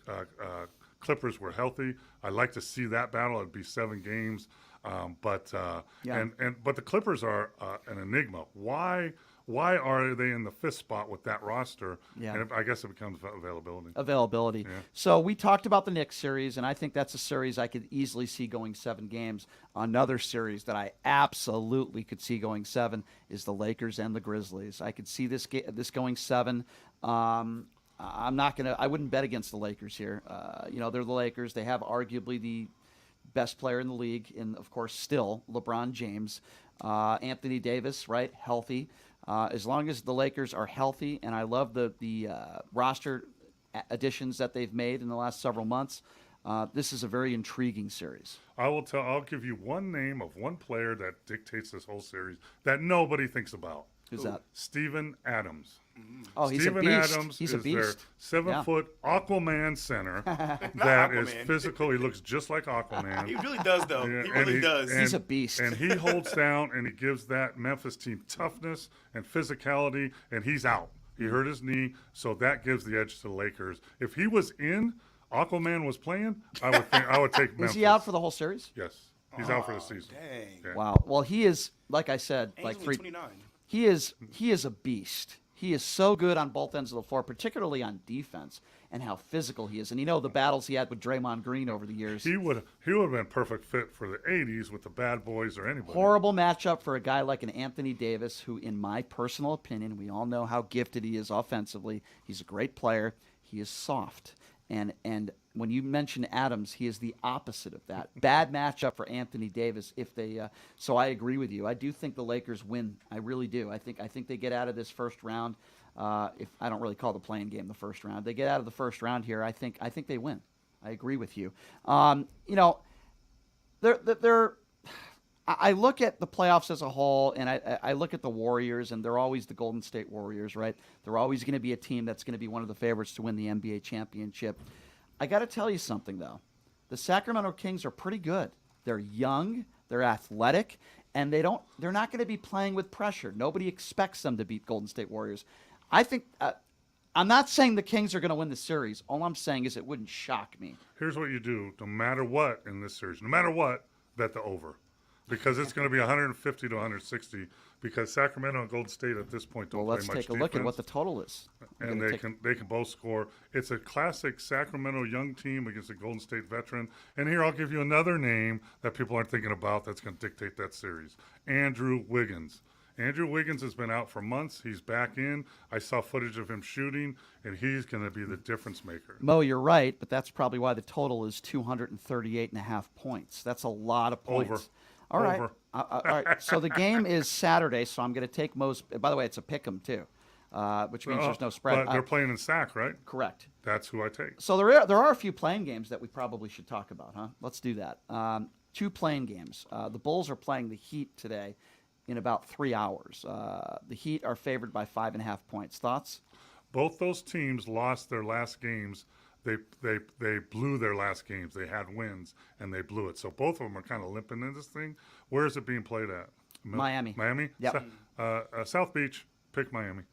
Clippers were healthy. I'd like to see that battle. It'd be 7 games. But the Clippers are an enigma. Why are they in the 5th spot with that roster? Yeah. And I guess it becomes availability. Availability. Yeah. So we talked about the Knicks series, and I think that's a series I could easily see going 7 games. Another series that I absolutely could see going 7 is the Lakers and the Grizzlies. I could see this going 7. I wouldn't bet against the Lakers here. They're the Lakers. They have arguably the best player in the league, of course, still LeBron James. Anthony Davis, right, healthy. As long as the Lakers are healthy, and I love the roster additions that they've made in the last several months, this is a very intriguing series. I'll give you one name of one player that dictates this whole series that nobody thinks about. Who's that? Steven Adams. Oh, he's Steven a beast. Adams He's a is their beast. 7-foot Aquaman center that is Aquaman. physical. He looks just like Aquaman. He really does, though. Yeah, He and really does. He's a beast. And he holds down, and he gives that Memphis team toughness and physicality, and he's out. He hurt his knee, so that gives the edge to the Lakers. If he was in, Aquaman was playing, I would take Memphis. Is he out for the whole series? Yes. He's out for the season. Dang. Yeah. Wow. Well, he is, like I said, And like he's only 3. 29. He is a beast. He is so good on both ends of the floor, particularly on defense, and how physical he is. And the battles he had with Draymond Green over the years. He would have been perfect fit for the 80s with the Bad Boys or anybody. Horrible matchup for a guy like an Anthony Davis, who, in my personal opinion, we all know how gifted he is offensively. He's a great player. He is soft. And when you mention Adams, he is the opposite of that. Bad matchup for Anthony Davis. So I agree with you. I do think the Lakers win. I really do. I think they get out of this first round. If I don't really call the playing game the first round, they get out of the first round here. I think they win. I agree with you. I look at the playoffs as a whole, and I look at the Warriors, and they're always the Golden State Warriors, right? They're always going to be a team that's going to be one of the favorites to win the NBA championship. I got to tell you something, though. The Sacramento Kings are pretty good. They're young, they're athletic, and they're not going to be playing with pressure. Nobody expects them to beat Golden State Warriors. I think I'm not saying the Kings are going to win the series. All I'm saying is it wouldn't shock me. Here's what you do, no matter what in this series, no matter what, bet the over. Because it's going to be 150 to 160. Because Sacramento and Golden State at this point don't Well, play let's much take a look at defense. what the total is. And they can both score. It's a classic Sacramento young team against a Golden State veteran. And here I'll give you another name that people aren't thinking about that's going to dictate that series. Andrew Wiggins. Andrew Wiggins has been out for months. He's back in. I saw footage of him shooting, and he's going to be the difference maker. Mo, you're right, but that's probably why the total is 238.5 points. That's a lot of points. Over. All right. Over. All right. So the game is Saturday, so I'm going to take Mo's. By the way, it's a pick 'em too, which means there's no spread. But they're playing in SAC, right? Correct. That's who I take. So there are a few playing games that we probably should talk about, huh? Let's do that. 2 playing games. The Bulls are playing the Heat today in about 3 hours. The Heat are favored by 5.5 points. Thoughts? Both those teams lost their last games. They blew their last games. They had wins, and they blew it. So both of them are kind of limping in this thing. Where is it being played at? Miami. Miami? Yep. South Beach. Pick Miami.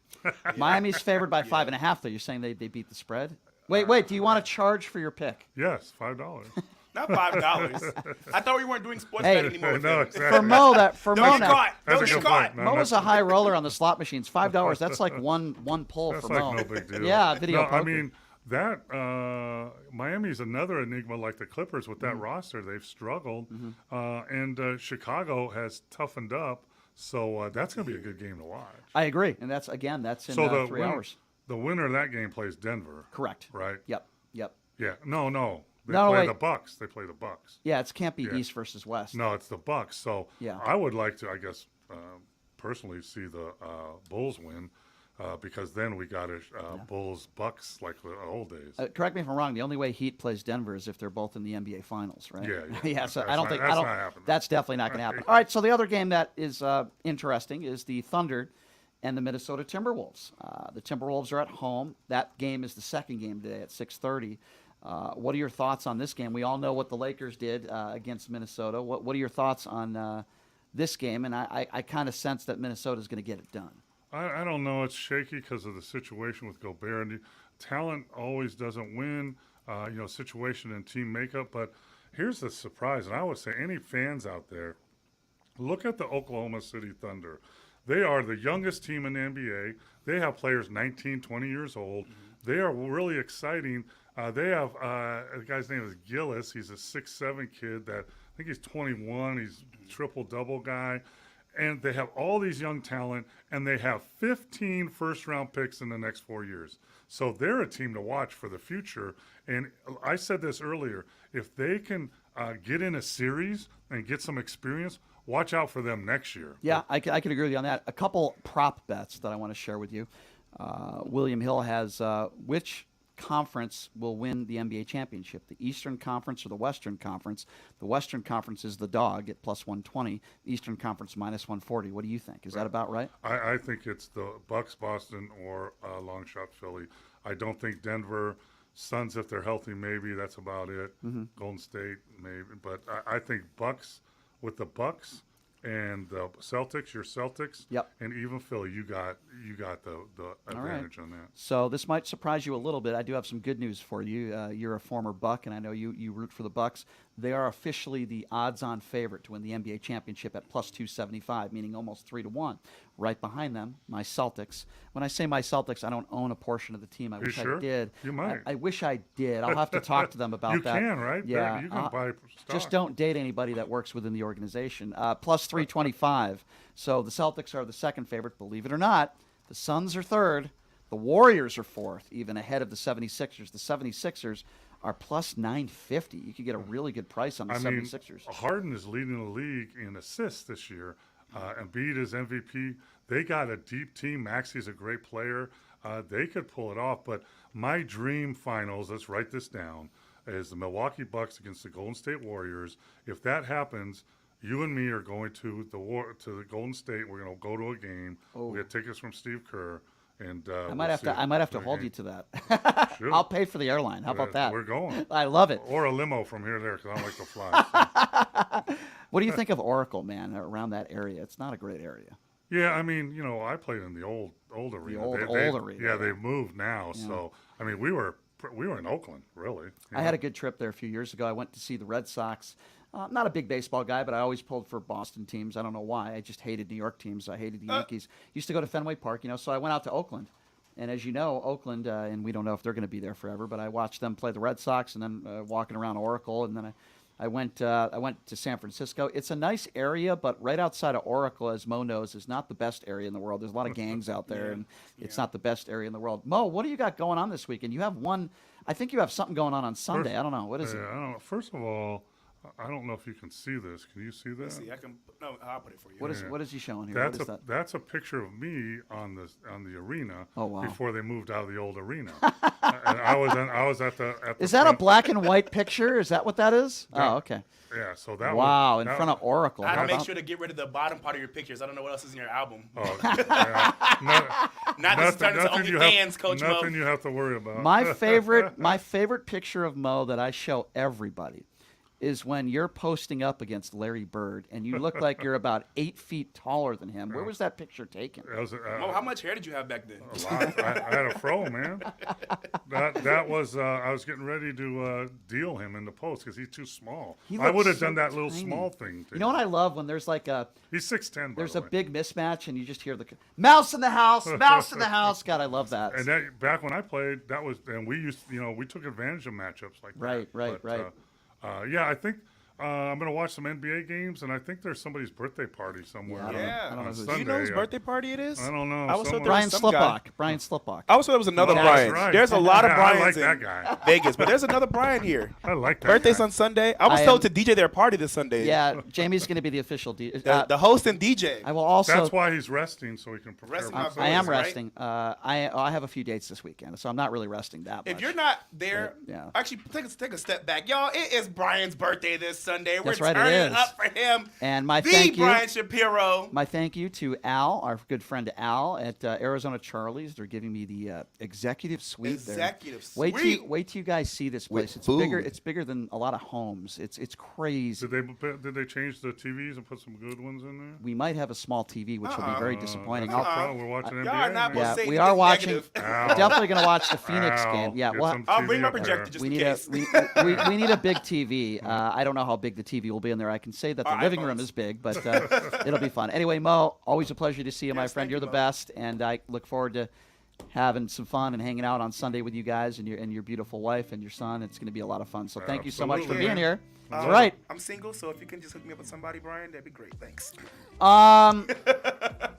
Miami's favored by 5.5, though. You're saying they beat the spread? Wait. Do you want to charge for your pick? Yes, $5. Not $5. I thought we weren't doing sports Hey, bet anymore. No, exactly. For Mo, Don't get now, caught. That's Don't a get good caught. point. No, Mo that's- is a high roller on the slot machines. $5. That's like one pull That's for like Mo. no big deal. Yeah, video No, poker. I mean, that Miami's another enigma like the Clippers with that roster. They've struggled. And Chicago has toughened up. So that's going to be a good game to watch. I agree, and that's in 3 hours. The winner of that game plays Denver. Correct. Right? Yep. Yeah. No. They No, play wait. the Bucks. They play the Bucks. Yeah, it can't be Yeah. East versus West. No, it's the Bucks. So Yeah. I would like to, I guess, personally see the Bulls win. because then we got Bulls Bucks like the old days. Correct me if I'm wrong. The only way Heat plays Denver is if they're both in the NBA Finals, right? Yeah. So That's not happening. That's definitely not going to happen. All right. So the other game that is interesting is the Thunder and the Minnesota Timberwolves. The Timberwolves are at home. That game is the second game today at 6:30. What are your thoughts on this game? We all know what the Lakers did against Minnesota. What are your thoughts on this game? And I kind of sense that Minnesota is going to get it done. I don't know. It's shaky because of the situation with Gobert. And talent always doesn't win, situation and team makeup. But here's the surprise, and I would say any fans out there, look at the Oklahoma City Thunder. They are the youngest team in the NBA. They have players 19, 20 years old. They are really exciting. They have the guy's name is Gillis. He's a 6'7" kid that I think he's 21. He's triple-double guy. And they have all these young talent, and they have 15 first-round picks in the next 4 years. So they're a team to watch for the future. And I said this earlier, if they can get in a series and get some experience, watch out for them next year. Yeah, I can agree with you on that. A couple prop bets that I want to share with you. William Hill has which conference will win the NBA championship, the Eastern Conference or the Western Conference? The Western Conference is the dog at plus 120, Eastern Conference minus 140. What do you think? Is that about right? I think it's the Bucks, Boston, or long shot Philly. I don't think Denver. Suns, if they're healthy, maybe. That's about it. Golden State, maybe. But I think Bucks with the Bucks and the Celtics, your Celtics, Yep. and even Philly, you got the advantage on that. So this might surprise you a little bit. I do have some good news for you. You're a former Buck, and I know you root for the Bucks. They are officially the odds-on favorite to win the NBA championship at plus 275, meaning almost 3-1. Right behind them, my Celtics. When I say my Celtics, I don't own a portion of the team. I wish sure? I did. You might. I wish I did. I'll have to talk to them about You that. can, right? Yeah. You can buy stock. Just don't date anybody that works within the organization. Plus 325. So the Celtics are the second favorite. Believe it or not, the Suns are third. The Warriors are fourth, even ahead of the 76ers. The 76ers are plus 950. You could get a really good price on the 76ers. Harden is leading the league in assists this year. Embiid is MVP. They got a deep team. Maxi's a great player. They could pull it off. But my dream finals, let's write this down, is the Milwaukee Bucks against the Golden State Warriors. If that happens, you and me are going to the Golden State. We're going to go to a game. We get tickets from Steve Kerr. And I might have to hold you to that. Sure. I'll pay for the airline. How about that? We're going. I love it. Or a limo from here to there because I don't like to fly. So. What do you think of Oracle, man, around that area? It's not a great area. Yeah, I mean, I played in the old arena. old arena. Yeah, they've moved now. Yeah. So, I mean, we were in Oakland, really. I had a good trip there a few years ago. I went to see the Red Sox. I'm not a big baseball guy, but I always pulled for Boston teams. I don't know why. I just hated New York teams. I hated the Yankees. Used to go to Fenway Park, so I went out to Oakland. And as you know, Oakland, and we don't know if they're going to be there forever, but I watched them play the Red Sox and then walking around Oracle. And then I went to San Francisco. It's a nice area, but right outside of Oracle, as Mo knows, is not the best area in the world. There's a lot of gangs out there, and it's not the best area in the world. Mo, what do you got going on this weekend? You have I think you have something going on Sunday. I don't know. What is it? I don't know. First of all, I don't know if you can see this. Can you see that? Let's see. No, I'll put it for you. What is he showing here? What is that? That's a picture of me on the arena. Oh, wow. Before they moved out of the old arena. And I was at the. Is that a black and white picture? Is that what that is? Yeah. Oh, okay. Yeah. So that. Wow, in front of Oracle. I had to make sure to get rid of the bottom part of your pictures. I don't know what else is in your album. Oh, yeah. Not just turn into OnlyFans, Coach Mo. Nothing you have to worry about. My favorite picture of Mo that I show everybody is when you're posting up against Larry Bird and you look like you're about 8 feet taller than him. Where was that picture taken? Mo, how much hair did you have back then? A lot. I had a fro, man. That was I was getting ready to deal him in the post because he's too small. I would have done that little small thing. You know what I love when there's like he's 6'10". There's a big mismatch and you just hear the mouse in the house, mouse in the house. God, I love that. And that, back when I played, and we used we took advantage of matchups like that. Right. Yeah, I think I'm going to watch some NBA games, and I think there's somebody's birthday party somewhere. Yeah. I don't know who's- Do you know whose birthday party it is? I don't know. I was told there Brian was some guy. Slipbach. Brian Slipbach. I was told there was another Oh, Brian. that's right. There's a lot of Yeah, I Brians like that in guy. Vegas, but there's another Brian here. I like that Birthday's guy. on Sunday. I was I told am- to DJ their party this Sunday. Yeah, Jamie's going to be the official The host and DJ. I will also. That's why he's resting, so he can prepare. Resting for my himself. I am right? resting. I have a few dates this weekend, so I'm not really resting that much. If you're not there, Yeah. actually take a step back, y'all. It is Brian's birthday this Sunday. That's We're right, it turning is. it up for him. And my the thank you. Brian Shapiro. My thank you to Al, our good friend Al at Arizona Charlie's. They're giving me the executive suite. Executive Wait suite. wait till you guys see this place. With It's bigger. food. It's bigger than a lot of homes. It's crazy. Did they change the TVs and put some good ones in there? We might have a small TV, which will be very disappointing. That's no I'll- problem. We're watching NBA. Y'all are not man. supposed to say we anything are watching. negative. We're definitely going to watch the Phoenix Al, game. Yeah, get well, some I'll bring TV my up there. projector just we in need case. we need a big TV. I don't know how big the TV will be in there. I can say that the Our living room iPhones. is big, but it'll be fun. Anyway, Mo, always a pleasure to see you, my Yes, friend. thank You're you, the Mo. best, and I look forward to having some fun and hanging out on Sunday with you guys and your beautiful wife and your son. It's going to be a lot of fun. So thank you so much for Absolutely, being man. here. All right. I'm single, so if you can just hook me up with somebody, Brian, that'd be great. Thanks.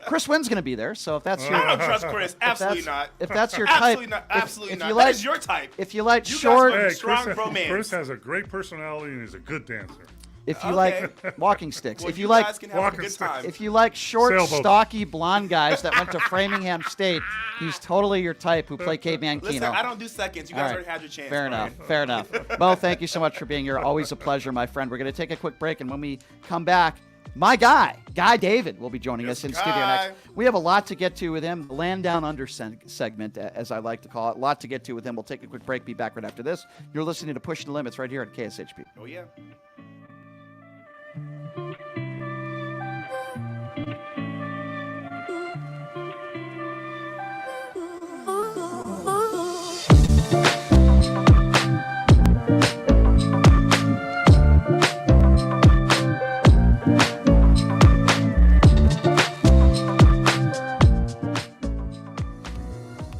Chris Wynn's going to be there, so if that's your I don't trust Chris. Absolutely not. if that's your Absolutely type, not. if- Absolutely if not. you That like- is your type. if you like You guys short, want- Hey, Strong bromance. Chris has a great personality and he's a good dancer. if you Okay. like walking sticks, Well, if you you like guys can have a walking good sticks. time. if you like short, Sailboat. stocky, blonde guys that went to Framingham State, he's totally your type who play caveman Listen, Keno. I don't do seconds. You All guys right. already had your chance. Fair Brian. enough. Fair enough. Mo, thank you so much for being here. Always a pleasure, my friend. We're going to take a quick break, and when we come back, my guy, Guy David, will be joining us in studio Guy. next. We have a lot to get to with him. The Land Down Under segment, as I like to call it. A lot to get to with him. We'll take a quick break. Be back right after this. You're listening to Pushing the Limits right here at KSHP. Oh, yeah.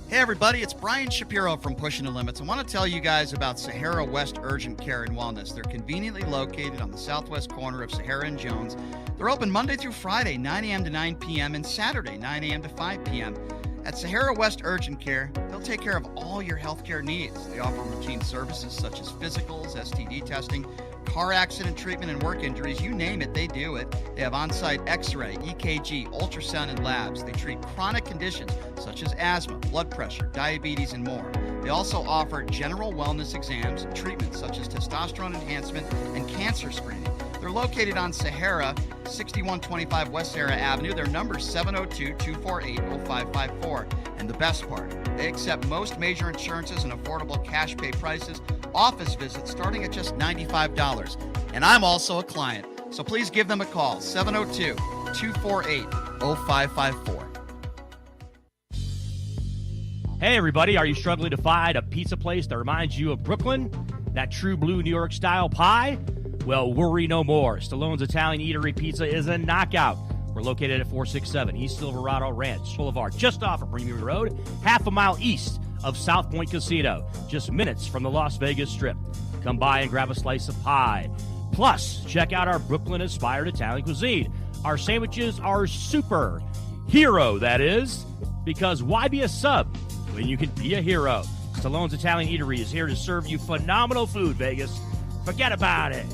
Hey everybody, it's Brian Shapiro from Pushing the Limits. I want to tell you guys about Sahara West Urgent Care and Wellness. They're conveniently located on the southwest corner of Sahara and Jones. They're open Monday through Friday, 9 a.m. to 9 p.m. and Saturday, 9 a.m. to 5 p.m. At Sahara West Urgent Care, they'll take care of all your healthcare needs. They offer routine services such as physicals, STD testing, car accident treatment, and work injuries. You name it, they do it. They have on-site x-ray, EKG, ultrasound, and labs. They treat chronic conditions such as asthma, blood pressure, diabetes, and more. They also offer general wellness exams, treatments such as testosterone enhancement and cancer screening. They're located on Sahara, 6125 West Sahara Avenue. Their number is 702-248-0554. And the best part, they accept most major insurances and affordable cash pay prices. Office visits starting at just $95. And I'm also a client. So please give them a call, 702-248-0554. Hey, everybody, are you struggling to find a pizza place that reminds you of Brooklyn? That true blue New York style pie? Well, worry no more. Stallone's Italian Eatery Pizza is a knockout. We're located at 467 East Silverado Ranch Boulevard, just off of Premium Road, half a mile east of South Point Casino, just minutes from the Las Vegas Strip. Come by and grab a slice of pie. Plus, check out our Brooklyn-inspired Italian cuisine. Our sandwiches are super. Hero, that is. Because why be a sub when you can be a hero? Stallone's Italian Eatery is here to serve you phenomenal food, Vegas. Forget about it.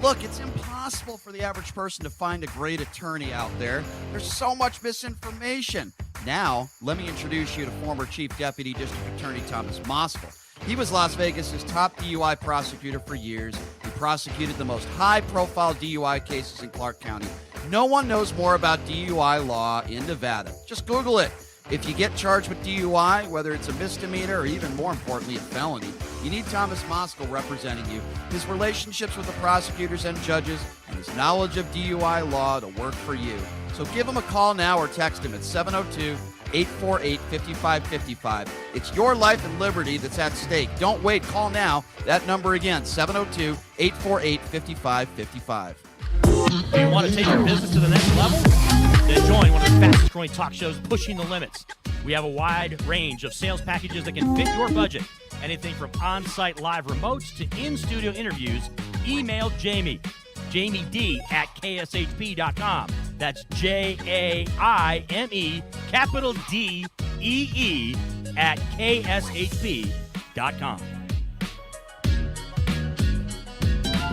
Look, it's impossible for the average person to find a great attorney out there. There's so much misinformation. Now, let me introduce you to former Chief Deputy District Attorney Thomas Moskal. He was Las Vegas's top DUI prosecutor for years. He prosecuted the most high-profile DUI cases in Clark County. No one knows more about DUI law in Nevada. Just Google it. If you get charged with DUI, whether it's a misdemeanor or even more importantly, a felony, you need Thomas Moskal representing you. His relationships with the prosecutors and judges and his knowledge of DUI law to work for you. So give him a call now or text him at 702-848-5555. It's your life and liberty that's at stake. Don't wait. Call now. That number again, 702-848-5555. Do you want to take your business to the next level? Then join one of the fastest growing talk shows, Pushing the Limits. We have a wide range of sales packages that can fit your budget. Anything from on-site live remotes to in-studio interviews. Email Jamie, JamieD@KSHP.com. That's JAIME, capital DEE, at KSHP.com.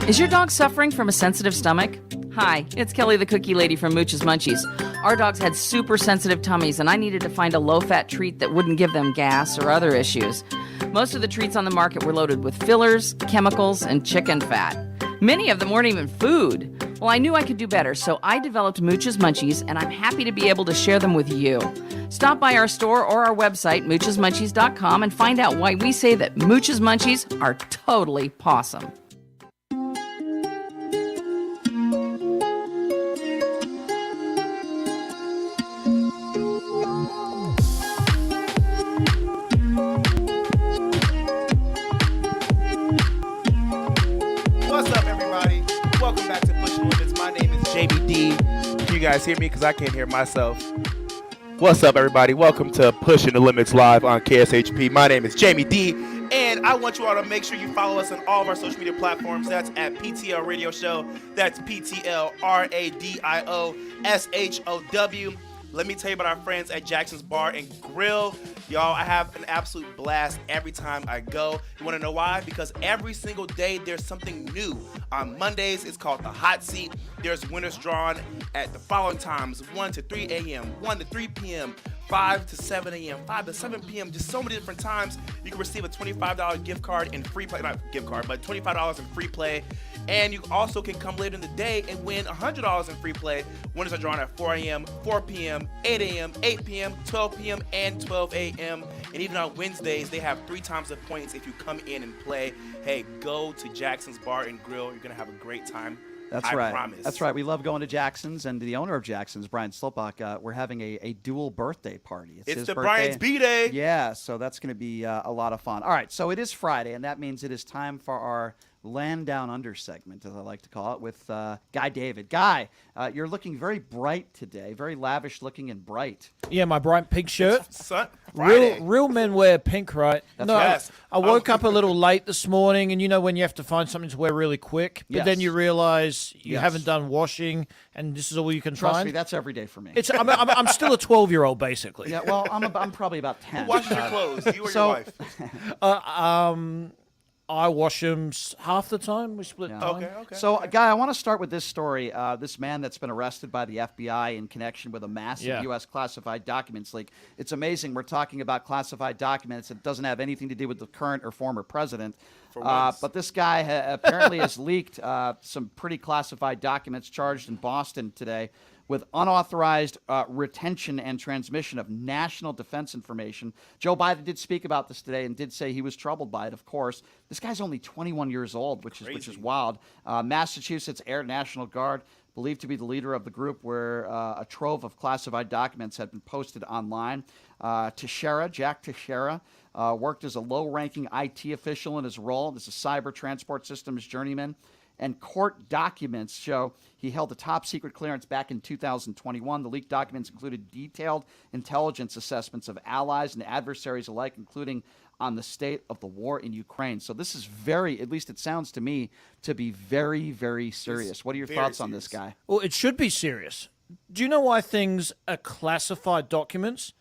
Is your dog suffering from a sensitive stomach? Hi, it's Kelly the Cookie Lady from Mooch's Munchies. Our dogs had super sensitive tummies, and I needed to find a low-fat treat that wouldn't give them gas or other issues. Most of the treats on the market were loaded with fillers, chemicals, and chicken fat. Many of them weren't even food. Well, I knew I could do better, so I developed Mooch's Munchies, and I'm happy to be able to share them with you. Stop by our store or our website, moochesmunchies.com, and find out why we say that Mooch's Munchies are totally pawsome. What's up, everybody? Welcome back to Pushing Limits. My name is Jamie D. Can you guys hear me? Because I can't hear myself. What's up, everybody? Welcome to Pushing the Limits live on KSHP. My name is Jamie D. And I want you all to make sure you follow us on all of our social media platforms. That's at PTL Radio Show. That's PTLRADIOSHOW. Let me tell you about our friends at Jackson's Bar and Grill. Y'all, I have an absolute blast every time I go. You want to know why? Because every single day there's something new. On Mondays, it's called the Hot Seat. There's winners drawn at the following times: 1 to 3 a.m., 1 to 3 p.m., 5 to 7 a.m., 5 to 7 p.m., just so many different times. You can receive a $25 gift card and free play, not gift card, but $25 in free play. And you also can come later in the day and win $100 in free play. Winners are drawn at 4 a.m., 4 p.m., 8 a.m., 8 p.m., 12 p.m., and 12 a.m. And even on Wednesdays, they have 3 times the points if you come in and play. Hey, go to Jackson's Bar and Grill. You're going to have a great time. That's right. I promise. That's right. We love going to Jackson's, and the owner of Jackson's, Brian Slopok, we're having a dual birthday party. It's his the birthday. Brian's B-Day. Yeah, so that's going to be a lot of fun. All right, so it is Friday, and that means it is time for our Land Down Under segment, as I like to call it, with Guy David. Guy, you're looking very bright today, very lavish looking and bright. Yeah, my bright pink shirt. Friday. Real men wear pink, right? That's right. Yes. I woke up a little late this morning, and you know when you have to find something to wear really quick, but then Yes. you realize you Yes. haven't done washing, and this is all you can Trust find. me, that's every day for me. I'm still a 12-year-old, basically. Yeah, well, I'm probably about 10. Who washes your clothes? You or so- your wife? I wash them half the time. We split Yeah. time. Okay. So, Guy, I want to start with this story. This man that's been arrested by the FBI in connection with a massive Yeah. U.S. classified documents leak. It's amazing. We're talking about classified documents that doesn't have anything to do with the current or former president. But this guy apparently has leaked some pretty classified documents, charged in Boston today with unauthorized retention and transmission of national defense information. Joe Biden did speak about this today and did say he was troubled by it, of course. This guy's only 21 years old, which is wild. Massachusetts Air National Guard, believed to be the leader of the group, where a trove of classified documents had been posted online. Jack Teixeira, worked as a low-ranking IT official in his role as a cyber transport systems journeyman. And court documents show he held a top-secret clearance back in 2021. The leaked documents included detailed intelligence assessments of allies and adversaries alike, including on the state of the war in Ukraine. So this is at least it sounds to me, to be very, very serious. What are your thoughts on this, Guy? Well, it should be serious. Do you know why things are classified documents?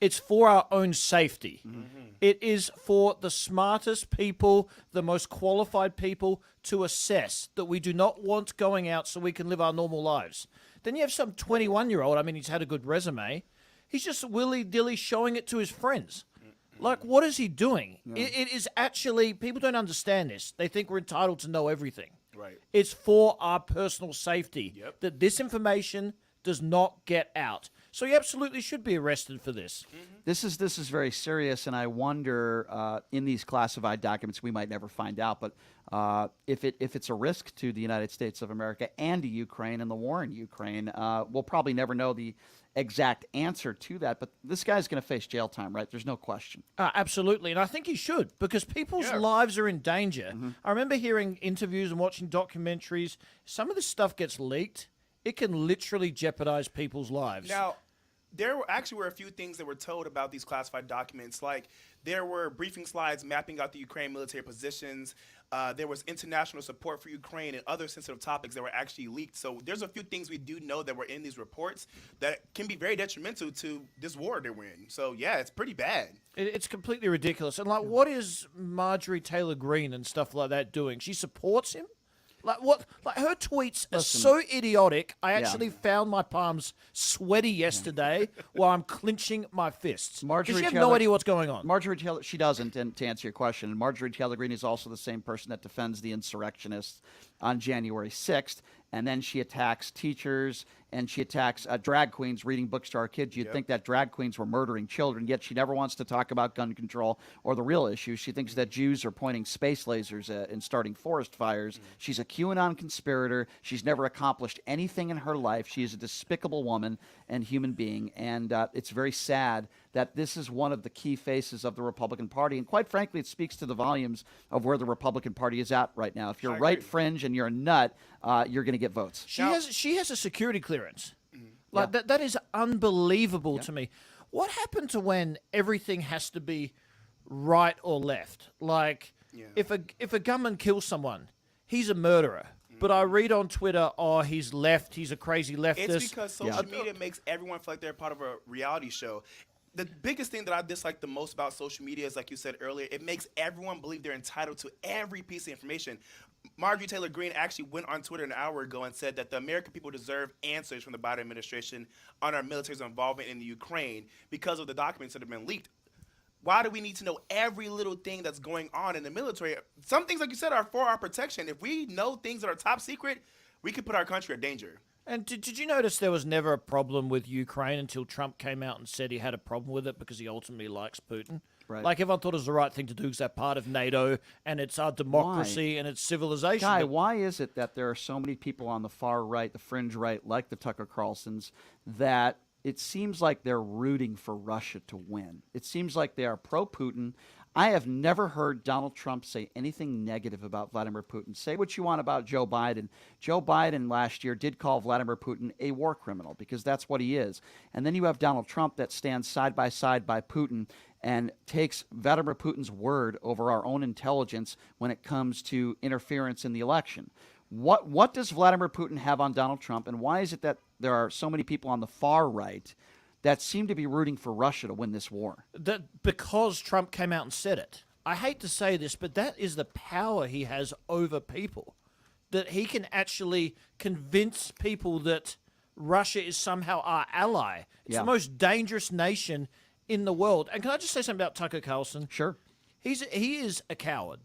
It's for our own safety. Mm-hmm. It is for the smartest people, the most qualified people to assess that we do not want going out so we can live our normal lives. Then you have some 21-year-old, I mean, he's had a good resume. He's just willy-dilly showing it to his friends. Like, what is he doing? Yeah. It is actually, people don't understand this. They think we're entitled to know everything. Right. It's for our personal safety that this information does not get out. So he absolutely should be arrested for this. Mm-hmm. This is very serious, and I wonder in these classified documents we might never find out, but if it's a risk to the United States of America and to Ukraine and the war in Ukraine, we'll probably never know the exact answer to that. But this guy's going to face jail time, right? There's no question. Absolutely, and I think he should, because people's lives are in danger. Mm-hmm. I remember hearing interviews and watching documentaries. Some of this stuff gets leaked. It can literally jeopardize people's lives. Now, there were a few things that were told about these classified documents. Like there were briefing slides mapping out the Ukraine military positions. There was international support for Ukraine and other sensitive topics that were actually leaked. So there's a few things we do know that were in these reports that can be very detrimental to this war that we're in. So yeah, it's pretty bad. It's completely ridiculous. And like, what is Marjorie Taylor Greene and stuff like that doing? She supports him. Like what? Like her tweets are so idiotic. I actually found my palms sweaty yesterday while I'm clenching my fists. Marjorie she has Taylor, no idea what's going on. Marjorie Taylor, she doesn't. And to answer your question, Marjorie Taylor Greene is also the same person that defends the insurrectionists on January 6th. And then she attacks teachers and she attacks drag queens reading books to our kids. You'd think that drag queens were murdering children, yet she never wants to talk about gun control or the real issue. She thinks that Jews are pointing space lasers and starting forest fires. She's a QAnon conspirator. She's never accomplished anything in her life. She is a despicable woman and human being. And it's very sad that this is one of the key faces of the Republican Party. And quite frankly, it speaks to the volumes of where the Republican Party is at right now. If you're right fringe and you're a nut, you're going to get votes. She has a security clearance. Like that is unbelievable to me. What happened to when everything has to be right or left? Like if a gunman kills someone, he's a murderer. But I read on Twitter, oh, he's left, he's a crazy leftist. It's because social media makes everyone feel like they're part of a reality show. The biggest thing that I dislike the most about social media is, like you said earlier, it makes everyone believe they're entitled to every piece of information. Marjorie Taylor Greene actually went on Twitter an hour ago and said that the American people deserve answers from the Biden administration on our military's involvement in the Ukraine because of the documents that have been leaked. Why do we need to know every little thing that's going on in the military? Some things, like you said, are for our protection. If we know things that are top secret, we could put our country at danger. And did you notice there was never a problem with Ukraine until Trump came out and said he had a problem with it because he ultimately likes Putin? Right. Like everyone thought it was the right thing to do because they're part of NATO and it's our democracy and it's civilization. Guy, why is it that there are so many people on the far right, the fringe right, like the Tucker Carlsons, that it seems like they're rooting for Russia to win? It seems like they are pro-Putin. I have never heard Donald Trump say anything negative about Vladimir Putin. Say what you want about Joe Biden. Joe Biden last year did call Vladimir Putin a war criminal because that's what he is. And then you have Donald Trump that stands side by Putin and takes Vladimir Putin's word over our own intelligence when it comes to interference in the election. What does Vladimir Putin have on Donald Trump, and why is it that there are so many people on the far right that seem to be rooting for Russia to win this war? Because Trump came out and said it. I hate to say this, but that is the power he has over people. That he can actually convince people that Russia is somehow our ally. It's the most dangerous nation in the world. And can I just say something about Tucker Carlson? Sure. He is a coward.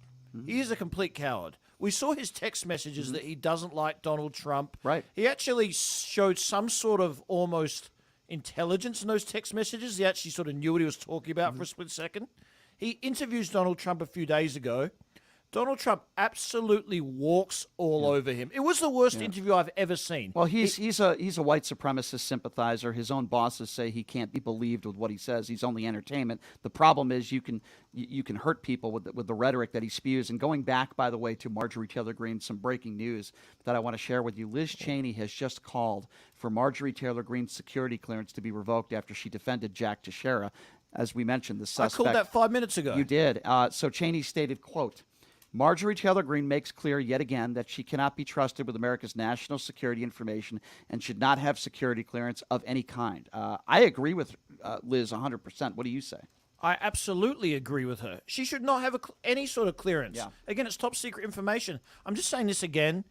He is a complete coward. We saw his text messages that he doesn't like Donald Trump. Right. He actually showed some sort of almost intelligence in those text messages. He actually sort of knew what he was talking about for a split second. He interviews Donald Trump a few days ago. Donald Trump absolutely walks all over him. It was the worst interview I've ever seen. Well, he's a white supremacist sympathizer. His own bosses say he can't be believed with what he says. He's only entertainment. The problem is you can hurt people with the rhetoric that he spews. And going back, by the way, to Marjorie Taylor Greene, some breaking news that I want to share with you. Liz Cheney has just called for Marjorie Taylor Greene's security clearance to be revoked after she defended Jack Teixeira. As we mentioned, the suspect. I called that 5 minutes ago. You did. So Cheney stated, quote, Marjorie Taylor Greene makes clear yet again that she cannot be trusted with America's national security information and should not have security clearance of any kind. I agree with Liz 100%. What do you say? I absolutely agree with her. She should not have any sort of clearance. Yeah. Again, it's top secret information. I'm just saying this again.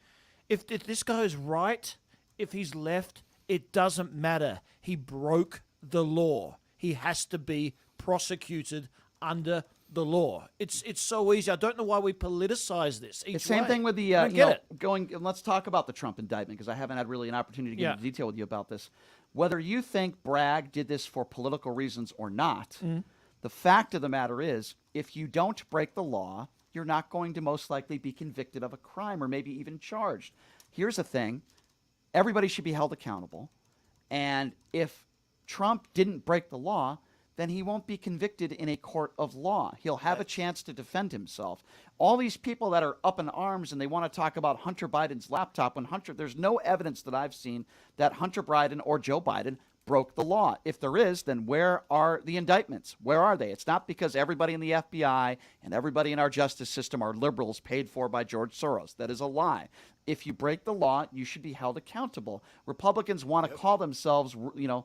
If this guy is right, if he's left, it doesn't matter. He broke the law. He has to be prosecuted under the law. It's so easy. I don't know why we politicize this. The same thing with the going. Let's talk about the Trump indictment because I haven't had really an opportunity to get into detail with you about this. Whether you think Bragg did this for political reasons or not, the fact of the matter is, if you don't break the law, you're not going to most likely be convicted of a crime or maybe even charged. Here's the thing: everybody should be held accountable, and if Trump didn't break the law, then he won't be convicted in a court of law. He'll have a chance to defend himself. All these people that are up in arms and they want to talk about Hunter Biden's laptop, there's no evidence that I've seen that Hunter Biden or Joe Biden broke the law? If there is, then where are the indictments? Where are they? It's not because everybody in the FBI and everybody in our justice system are liberals paid for by George Soros. That is a lie. If you break the law, you should be held accountable. Republicans want to call themselves, rule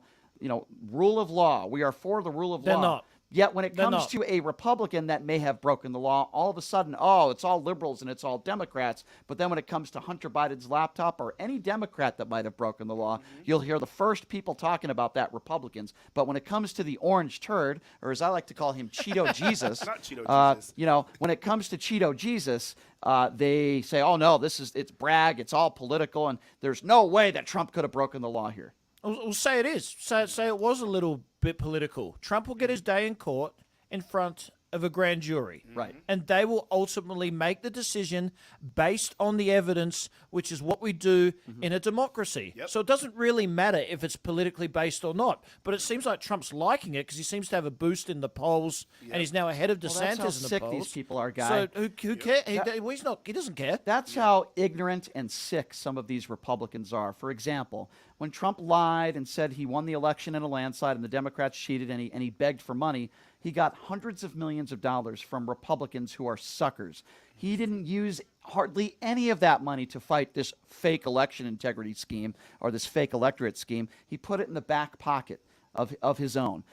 of law. We are for the rule of They're law. not. Yet when it They're comes not. to a Republican that may have broken the law, all of a sudden, it's all liberals and it's all Democrats. But then when it comes to Hunter Biden's laptop or any Democrat that might have broken the law, you'll hear the first people talking about that Republicans. But when it comes to the orange turd, or as I like to call him, Cheeto Jesus, Not Cheeto Jesus. when it comes to Cheeto Jesus, they say, oh no, it's brag, it's all political, and there's no way that Trump could have broken the law here. We'll say it is. Say it was a little bit political. Trump will get his day in court in front of a grand jury. Right. And they will ultimately make the decision based on the evidence, which is what we do in a democracy. Yep. So it doesn't really matter if it's politically based or not. But it seems like Trump's liking it because he seems to have a boost in the polls, and he's now ahead of DeSantis That's how in the sick polls. these people are, guy. So who cares? He's not. He doesn't care. That's how ignorant and sick some of these Republicans are. For example, when Trump lied and said he won the election in a landslide and the Democrats cheated and he begged for money, he got hundreds of millions of dollars from Republicans who are suckers. He didn't use hardly any of that money to fight this fake election integrity scheme or this fake electorate scheme. He put it in the back pocket of his own.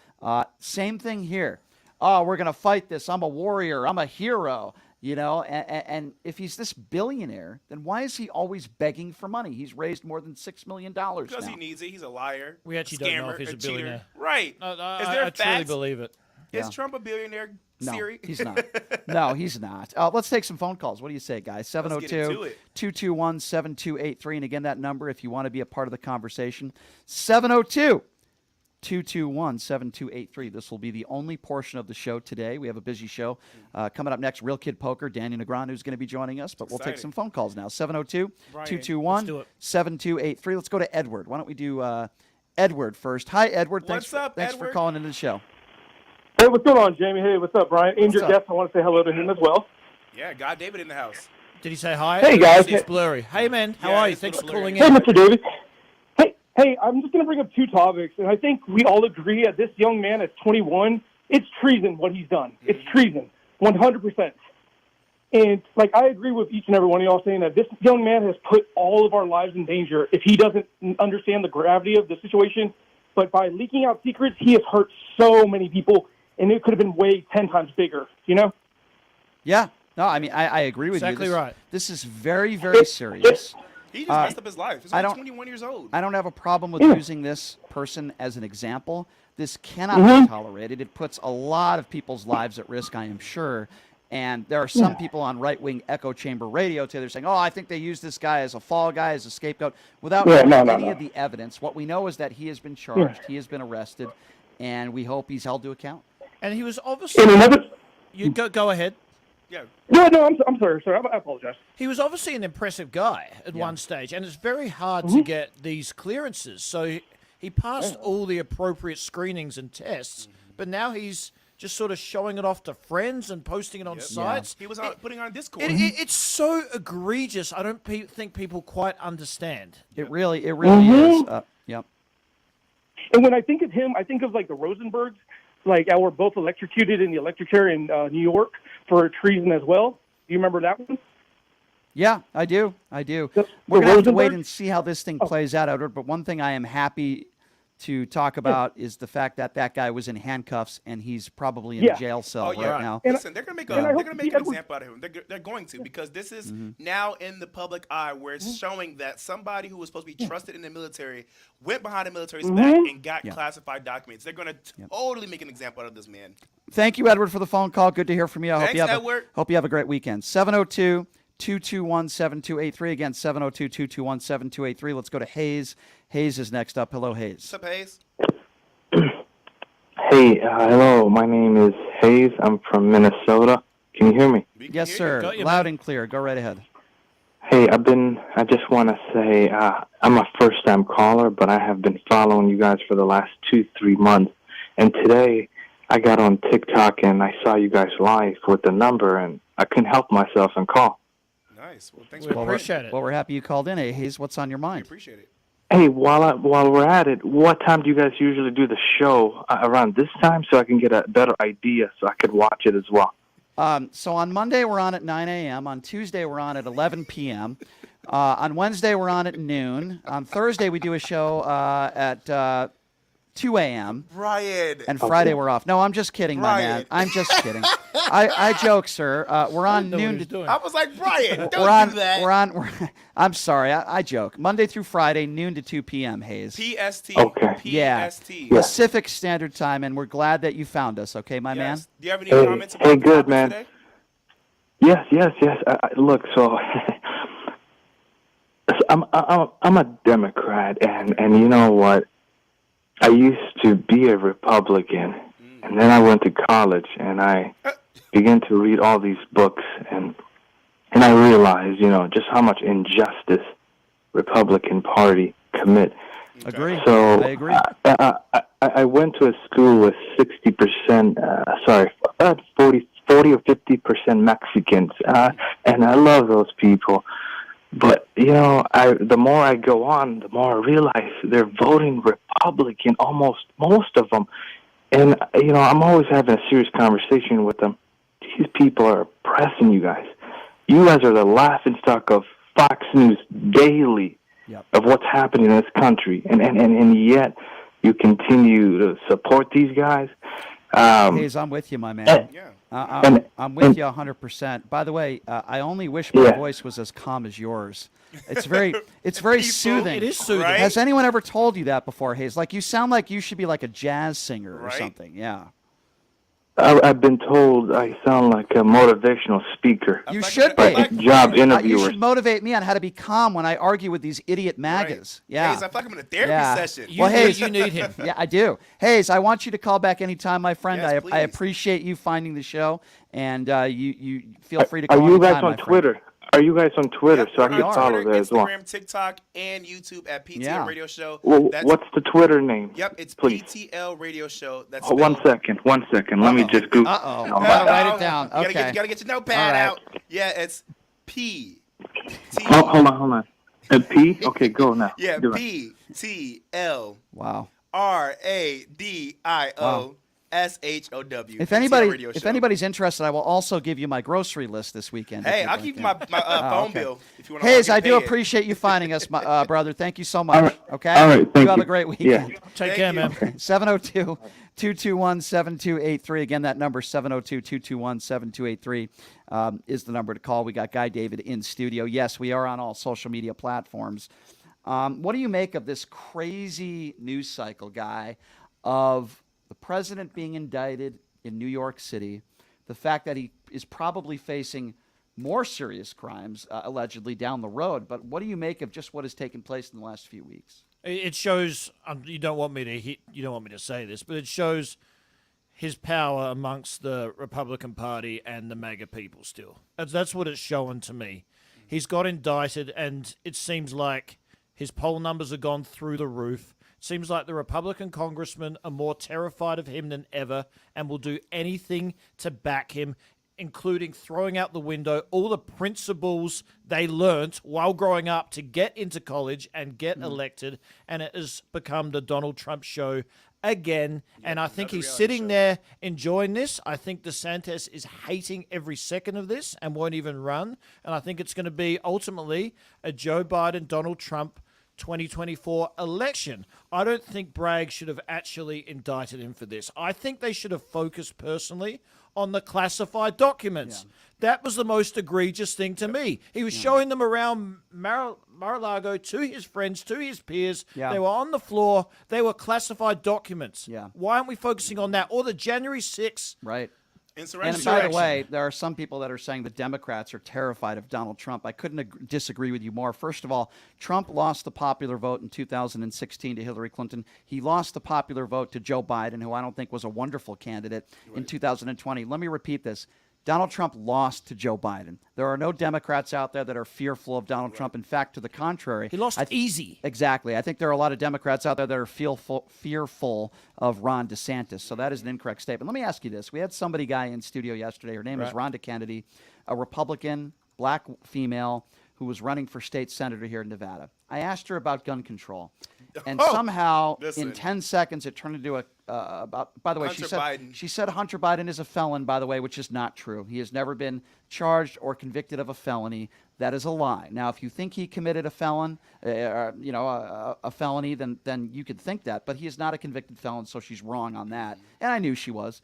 Same thing here. Oh, we're going to fight this. I'm a warrior. I'm a hero. And if he's this billionaire, then why is he always begging for money? He's raised more than $6 million Because now. he needs it. He's a liar. We actually scammer, don't know if he's a cheater. billionaire. Right. I, Is there I truly facts? believe it. Is Yeah. Trump a billionaire? No, Siri? he's not. No, he's not. Let's take some phone calls. What do you say, guys? get into it. 702-221-7283. And again, that number, if you want to be a part of the conversation, 702-221-7283. This will be the only portion of the show today. We have a busy show. Coming up next, Real Kid Poker. Daniel Negreanu is going to be joining us, but we'll take some phone calls now. 702-221-7283. Let's go to Edward. Why don't we do Edward first? Hi, Edward. What's up, Thanks for Edward? calling into the show. Hey, what's going on, Jamie? Hey, what's up, Brian? And your up? guest, I want to say hello to him as well. Yeah, God David in the house. Did he say hi? Hey, guys. It's blurry. Hey, man. How Yeah, are you? it's Thanks for blurry. calling Hey, in. Mr. David. Hey, I'm just going to bring up two topics, and I think we all agree that this young man at 21, it's treason what he's done. It's treason, 100%. And, I agree with each and every one of y'all saying that this young man has put all of our lives in danger if he doesn't understand the gravity of the situation. But by leaking out secrets, he has hurt so many people, and it could have been way 10 times bigger, Yeah. No, I mean, I agree with Exactly you. right. This is very, very serious. He just messed up his life. He's I only don't- 21 years old. I don't have a problem with using this person as an example. This cannot be tolerated. It puts a lot of people's lives at risk, I am sure. And there are some people on right-wing echo chamber radio today. They're saying, I think they use this guy as a fall guy, as a scapegoat, without knowing any of the evidence. What we know is that he has been charged, he has been arrested, and we hope he's held to account. And he was obviously. And another... You go ahead. Yeah. No, I'm sorry. I apologize. He was obviously an impressive guy at one stage, and it's very hard to get these clearances. So he passed all the appropriate screenings and tests, but now he's just sort of showing it off to friends and posting it on sites. He was putting on Discord. It's so egregious. I don't think people quite understand. It really is. Yep. And when I think of him, I think of, the Rosenbergs, were both electrocuted in the electric chair in New York for treason as well. Do you remember that one? Yeah, I do. We're the going to have to wait Rosenberg? and see how this thing plays out, Edward. But one thing I am happy to talk about is the fact that that guy was in handcuffs and he's probably in a jail cell right now. Listen, they're gonna make And I hope an he- example out of him. They're going to, because this is now in the public eye, where it's showing that somebody who was supposed to be trusted in the military went behind the military's back and got classified documents. They're gonna totally make an example out of this man. Thank you, Edward, for the phone call. Good to hear from you. I Thanks, Edward. hope you have a great weekend. 702-221-7283. Again, 702-221-7283. Let's go to Hayes. Hayes is next up. Hello, Hayes. What's up, Hayes? Hey, hello. My name is Hayes. I'm from Minnesota. Can you hear me? Yes, sir. Got you, Loud man. and clear. Go right ahead. Hey, I just want to say I'm a first-time caller, but I have been following you guys for the last 2-3 months. And today I got on TikTok and I saw you guys live with the number, and I couldn't help myself and call. Nice. Well, thanks We for appreciate it. Well, we're happy you called in. Hey, Hayes, what's on your We mind? appreciate it. Hey, while we're at it, what time do you guys usually do the show? Around this time, so I can get a better idea, so I could watch it as well. So on Monday, we're on at 9 a.m. On Tuesday, we're on at 11 p.m. On Wednesday, we're on at noon. On Thursday, we do a show at 2 a.m. Brian. And Friday, we're off. No, I'm just kidding, my man. I'm just kidding. I joke, sir. We're on noon to. I was like, Brian, don't do that. I'm sorry. I joke. Monday through Friday, noon to 2 p.m. Hayes. PST. Okay. Yeah. PST. Pacific Standard Time, and we're glad that you found us. Okay, my man. Do you have any comments about Hey, the good, topic man. today? Yes. Look, so I'm a Democrat, and you know what? I used to be a Republican, and then I went to college, and I began to read all these books, and I realized, just how much injustice Republican Party commit. Agree. So I agree. I went to a school with 60%, 40 or 50% Mexicans, and I love those people. But, the more I go on, the more I realize they're voting Republican, most of them. And, I'm always having a serious conversation with them. These people are oppressing you guys. You guys are the laughingstock of Fox News daily of what's happening in this country. And yet you continue to support these guys. Hayes, I'm with you, my man. I'm with you 100%. By the way, I only wish my voice was as calm as yours. It's very soothing. It is soothing. Right? Has anyone ever told you that before, Hayes? Like, you sound like you should be like a jazz singer or something. Yeah. I've been told I sound like a motivational speaker. You should be. Job You interviewers. should motivate me on how to be calm when I argue with these idiot MAGAs. Right. Yeah. Hayes, I feel like I'm in a therapy session. Hayes, you need him. Yeah, I do. Hayes, I want you to call back anytime, my friend. Yes, I please. appreciate you finding the show, and you feel free to Are call you anytime, guys my on friend. Twitter? Are you guys on Twitter so I We're can on follow Twitter, there as well? Instagram, TikTok, and YouTube at PTL Yeah. Radio Show. Well, That's, what's the Twitter name? Yep, it's Please. PTL Radio Show. That's Oh, one second. Let me just Google. Uh-oh. Gotta write it down. You Okay. gotta get your notepad All out. Yeah, it's P. T. Hold on. P? Okay, go now. Yeah, Do it. P T L Wow. RADIO SHOW. If PTL Radio Show. anybody's interested, I will also give you my grocery list this weekend. Hey, if I'll you'd give you like my that. phone Okay. bill if you want. Hayes, I do appreciate you finding us, my brother. Thank you so much. All right. Okay. All right, thank you have you. a great weekend. Yeah. Take care, man. 702-221-7283. Again, that number 702-221-7283 is the number to call. We got Guy David in studio. Yes, we are on all social media platforms. What do you make of this crazy news cycle, Guy, of the president being indicted in New York City, the fact that he is probably facing more serious crimes, allegedly, down the road? But what do you make of just what has taken place in the last few weeks? It shows. You don't want me to say this, but it shows his power amongst the Republican Party and the MAGA people. Still, that's what it's showing to me. He's got indicted, and it seems like his poll numbers have gone through the roof. It seems like the Republican congressmen are more terrified of him than ever and will do anything to back him, including throwing out the window all the principles they learnt while growing up to get into college and get elected. And it has become the Donald Trump show again. And I think he's sitting there enjoying this. I think DeSantis is hating every second of this and won't even run. And I think it's going to be ultimately a Joe Biden, Donald Trump 2024 election. I don't think Bragg should have actually indicted him for this. I think they should have focused personally on the classified documents. Yeah. That was the most egregious thing to me. He was showing them around Mar-a-Lago to his friends, to his peers. Yeah. They were on the floor. They were classified documents. Yeah. Why aren't we focusing on that? Or the January 6th. Right. And Insurrection. by the way, there are some people that are saying the Democrats are terrified of Donald Trump. I couldn't disagree with you more. First of all, Trump lost the popular vote in 2016 to Hillary Clinton. He lost the popular vote to Joe Biden, who I don't think was a wonderful candidate in 2020. Let me repeat this. Donald Trump lost to Joe Biden. There are no Democrats out there that are fearful of Donald Trump. In fact, to the contrary. He lost easy. Exactly. I think there are a lot of Democrats out there that are fearful of Ron DeSantis. So that is an incorrect statement. Let me ask you this. We had guy in studio yesterday. Her name is Rhonda Kennedy, a Republican, black female, who was running for state senator here in Nevada. I asked her about gun control, and Oh, somehow listen. in 10 seconds it turned into a about. By the way, Hunter Biden. she said Hunter Biden is a felon. By the way, which is not true. He has never been charged or convicted of a felony. That is a lie. Now, if you think he committed a felony, then you could think that. But he is not a convicted felon, so she's wrong on that. And I knew she was.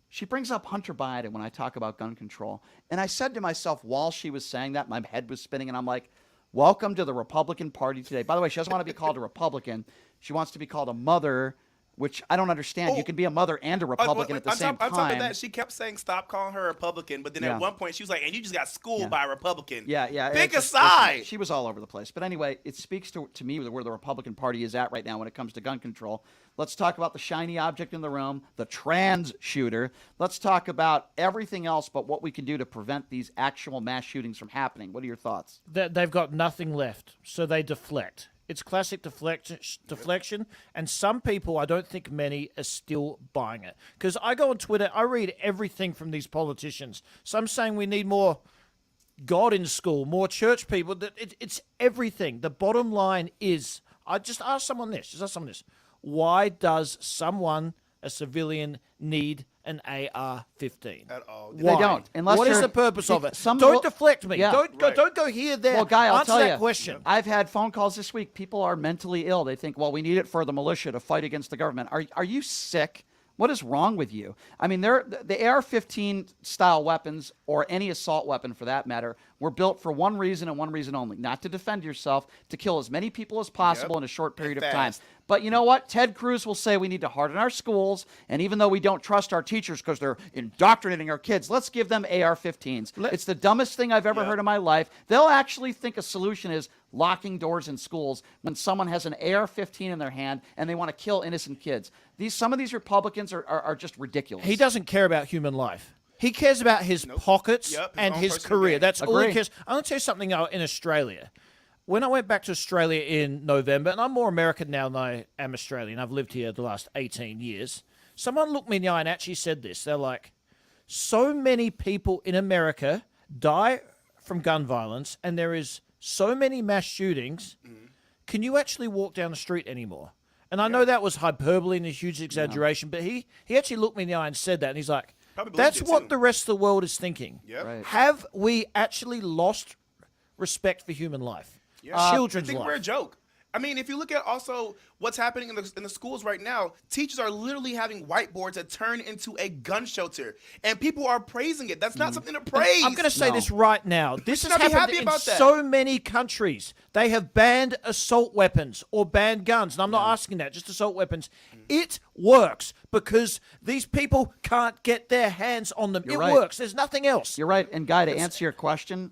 She brings up Hunter Biden when I talk about gun control. And I said to myself while she was saying that, my head was spinning, and I'm like, welcome to the Republican Party today. By the way, she doesn't want to be called a Republican. She wants to be called a mother, which I don't understand. You can be a mother and a Republican at the same time. On top of that, she kept saying stop calling her a Republican, but then Yeah. at one point she was like, and you just got schooled by a Republican. Yeah. Pick a Listen, side. she was all over the place. But anyway, it speaks to me where the Republican Party is at right now when it comes to gun control. Let's talk about the shiny object in the room, the trans shooter. Let's talk about everything else but what we can do to prevent these actual mass shootings from happening. What are your thoughts? They've got nothing left, so they deflect. It's classic deflection, and some people, I don't think many, are still buying it. Because I go on Twitter, I read everything from these politicians. Some saying we need more God in school, more church people. It's everything. The bottom line is, I just ask someone this. Why does someone, a civilian, need an AR-15? At all. They don't. Unless What is you're- the purpose of it? some Don't will- deflect me. Yeah. Don't go here, there. Well, Guy, I'll Answer tell that you. question. I've had phone calls this week. People are mentally ill. They think, well, we need it for the militia to fight against the government. Are you sick? What is wrong with you? I mean, the AR-15 style weapons, or any assault weapon for that matter, were built for one reason and one reason only: not to defend yourself, to kill as many people as possible in a short period of time. fast. But you know what? Ted Cruz will say we need to harden our schools, and even though we don't trust our teachers because they're indoctrinating our kids, let's give them AR-15s. It's the dumbest thing I've ever heard in my life. They'll actually think a solution is locking doors in schools when someone has an AR-15 in their hand and they want to kill innocent kids. Some of these Republicans are just ridiculous. He doesn't care about human life. He cares about his pockets Yep, his and own his personal career. gain. That's all Agree. he cares. I'm going to tell you something in Australia. When I went back to Australia in November, and I'm more American now than I am Australian, I've lived here the last 18 years, someone looked me in the eye and actually said this. They're like, so many people in America die from gun violence, and there is so many mass shootings, can you actually walk down the street anymore? And I know that was hyperbole and a huge exaggeration, but he actually looked me in the eye and said that, and he's like, Probably that's believed it, what too. the rest of the world is thinking. Yep. Right. Have we actually lost respect for human life? Children's I think life. we're a joke. I mean, if you look at also what's happening in the schools right now, teachers are literally having whiteboards that turn into a gun shelter, and people are praising it. That's not something to praise. I'm going to say this right now. This should has not be happened happy in about that. so many countries. They have banned assault weapons or banned guns. And I'm not asking that, just assault weapons. It works because these people can't get their hands on them. You're It right. works. There's nothing else. You're right. And Guy, to answer your question,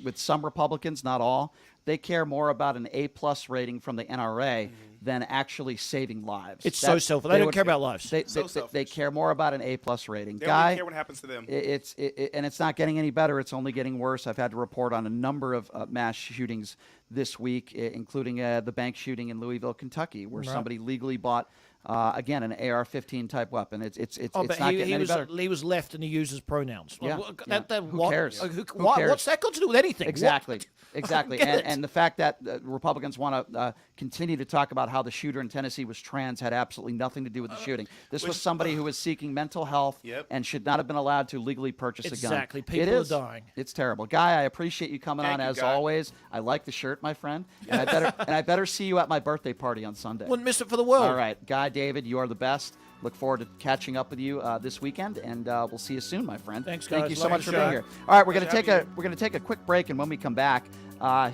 with some Republicans, not all, they care more about an A+ rating from the NRA than actually saving lives. It's so selfish. They don't care about lives. They selfish. care more about an A+ rating. They Guy, don't care what happens to them. and it's not getting any better. It's only getting worse. I've had to report on a number of mass shootings this week, including the bank shooting in Louisville, Kentucky, where somebody legally bought again an AR-15 type weapon. It's not getting any better. He was left and he uses pronouns. Yeah, Well, yeah. Who what? cares? Who Who cares? What's that got to do with anything? Exactly. What? Exactly. I don't get it. And the fact that Republicans want to continue to talk about how the shooter in Tennessee was trans had absolutely nothing to do with the shooting. This was somebody who was seeking mental health and should not have been allowed to legally purchase a gun. Exactly. It People are is. dying. It's terrible. Guy, I appreciate you coming on Thank you, as Guy. always. I like the shirt, my friend. And I better see you at my birthday party on Sunday. Wouldn't miss it for the world. All right. Guy, David, you are the best. Look forward to catching up with you this weekend, and we'll see you soon, my friend. Thanks, Thank guys. you so Love much for your being show. here. All right, we're gonna Pleasure having take a quick break, and when we come back,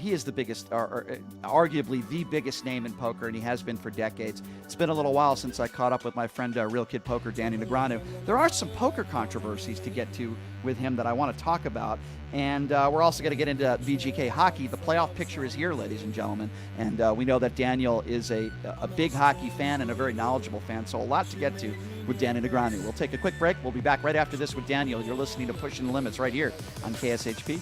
he is the biggest, or arguably the biggest name in poker, and he has been for decades. It's been a little while since I caught up with my friend, Real Kid Poker, Danny Negreanu. There are some poker controversies to get to with him that I want to talk about. And we're also going to get into VGK hockey. The playoff picture is here, ladies and gentlemen. And we know that Daniel is a big hockey fan and a very knowledgeable fan. So a lot to get to with Danny Negreanu. We'll take a quick break. We'll be back right after this with Daniel. You're listening to Pushing the Limits right here on KSHP.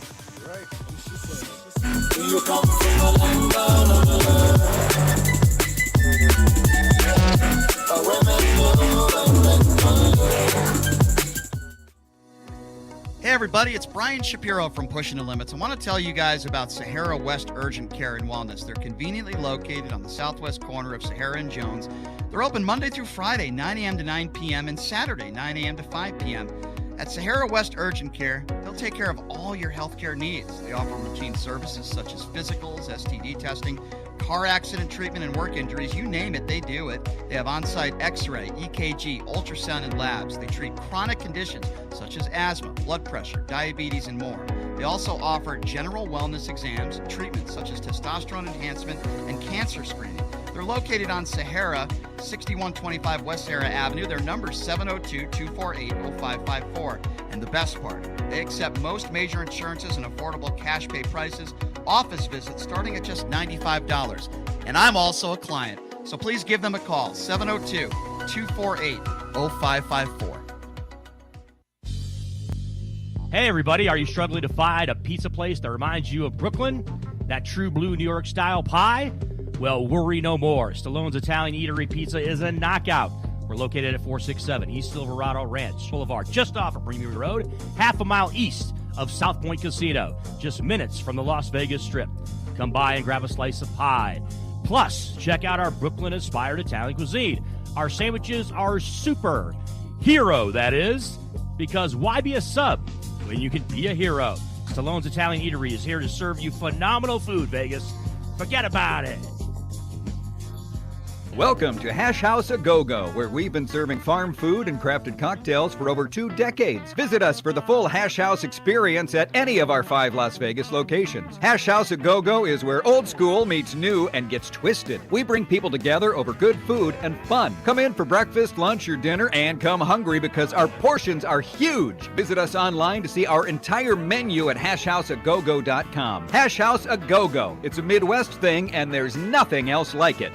Hey everybody. everybody. It's Brian Shapiro from Pushing the Limits. I want to tell you guys about Sahara West Urgent Care and Wellness. They're conveniently located on the southwest corner of Sahara and Jones. They're open Monday through Friday, 9 a.m. to 9 p.m., and Saturday, 9 a.m. to 5 p.m. At Sahara West Urgent Care, they'll take care of all your healthcare needs. They offer routine services such as physicals, STD testing, car accident treatment, and work injuries. You name it, they do it. They have on-site x-ray, EKG, ultrasound, and labs. They treat chronic conditions such as asthma, blood pressure, diabetes, and more. They also offer general wellness exams, treatments such as testosterone enhancement, and cancer screening. They're located on Sahara, 6125 West Sahara Avenue. Their number is 702-248-0554. And the best part, they accept most major insurances and affordable cash pay prices, office visits starting at just $95. And I'm also a client, so please give them a call, 702-248-0554. Hey, everybody, are you struggling to find a pizza place that reminds you of Brooklyn? That true blue New York style pie? Well, worry no more. Stallone's Italian Eatery Pizza is a knockout. We're located at 467 East Silverado Ranch Boulevard, just off of Premier Road, half a mile east of South Point Casino, just minutes from the Las Vegas Strip. Come by and grab a slice of pie. Plus, check out our Brooklyn-inspired Italian cuisine. Our sandwiches are super. Hero, that is. Because why be a sub when you can be a hero? Stallone's Italian Eatery is here to serve you phenomenal food, Vegas. Forget about it. Welcome to Hash House A Go-Go, where we've been serving farm food and crafted cocktails for over 2 decades. Visit us for the full Hash House experience at any of our 5 Las Vegas locations. Hash House A Go-Go is where old school meets new and gets twisted. We bring people together over good food and fun. Come in for breakfast, lunch, or dinner, and come hungry because our portions are huge. Visit us online to see our entire menu at hashhouseagogo.com. Hash House A Go-Go. It's a Midwest thing, and there's nothing else like it.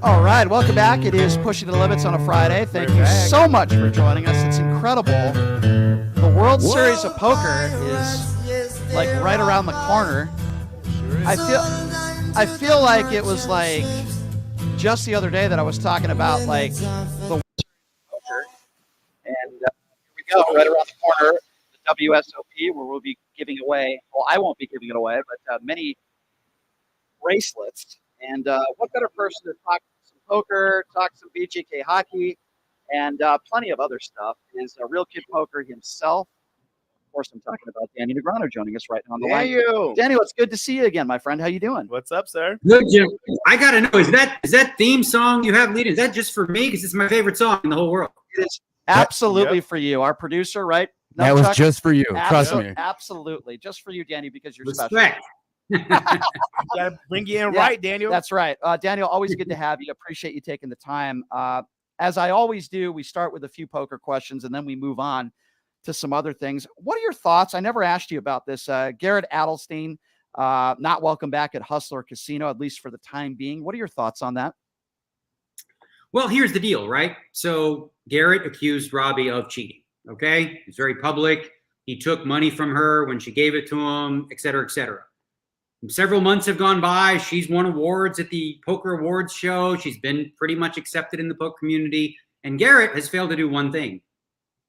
All right, welcome back. It is Pushing the Limits on a Friday. Thank you so much for joining us. It's incredible. The World Series of Poker is like right around the corner. I feel like it was like just the other day that I was talking about like the World Series of Poker, and here we go, right around the corner, the WSOP, where we'll be giving away. Well, I won't be giving it away, but many bracelets. And what better person to talk some poker, talk some BJK hockey, and plenty of other stuff is Real Kid Poker himself. Of course, I'm talking about Danny Negreanu joining us right now on the line. Daniel, it's good to see you again, my friend. How you doing? What's up, sir? Good, Jim. I gotta know, is that theme song you have leading? Is that just for me? Because it's my favorite song in the whole world. It is absolutely for you, our producer, right? No, that was Chuck? just for you. Trust me. Absolutely, just for you, Danny, because you're Respect. special. Gotta bring you in right, Daniel. That's right. Daniel, always good to have you. Appreciate you taking the time. As I always do, we start with a few poker questions and then we move on to some other things. What are your thoughts? I never asked you about this. Garrett Adelstein, not welcome back at Hustler Casino, at least for the time being. What are your thoughts on that? Well, here's the deal, right? So Garrett accused Robbie of cheating. Okay. It's very public. He took money from her when she gave it to him, et cetera, et cetera. Several months have gone by. She's won awards at the Poker Awards show. She's been pretty much accepted in the poker community. And Garrett has failed to do one thing: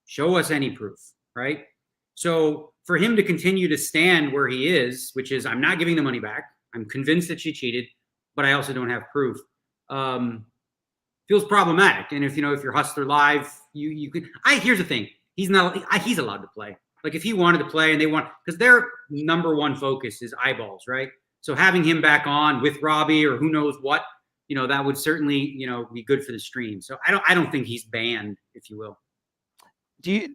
show us any proof, right? So for him to continue to stand where he is, which is, I'm not giving the money back. I'm convinced that she cheated, but I also don't have proof. Feels problematic. And if you're Hustler Live, you could. Here's the thing: he's allowed to play. Like if he wanted to play and they want, because their number one focus is eyeballs, right? So having him back on with Robbie or who knows what, that would certainly, be good for the stream. So I don't think he's banned, if you will.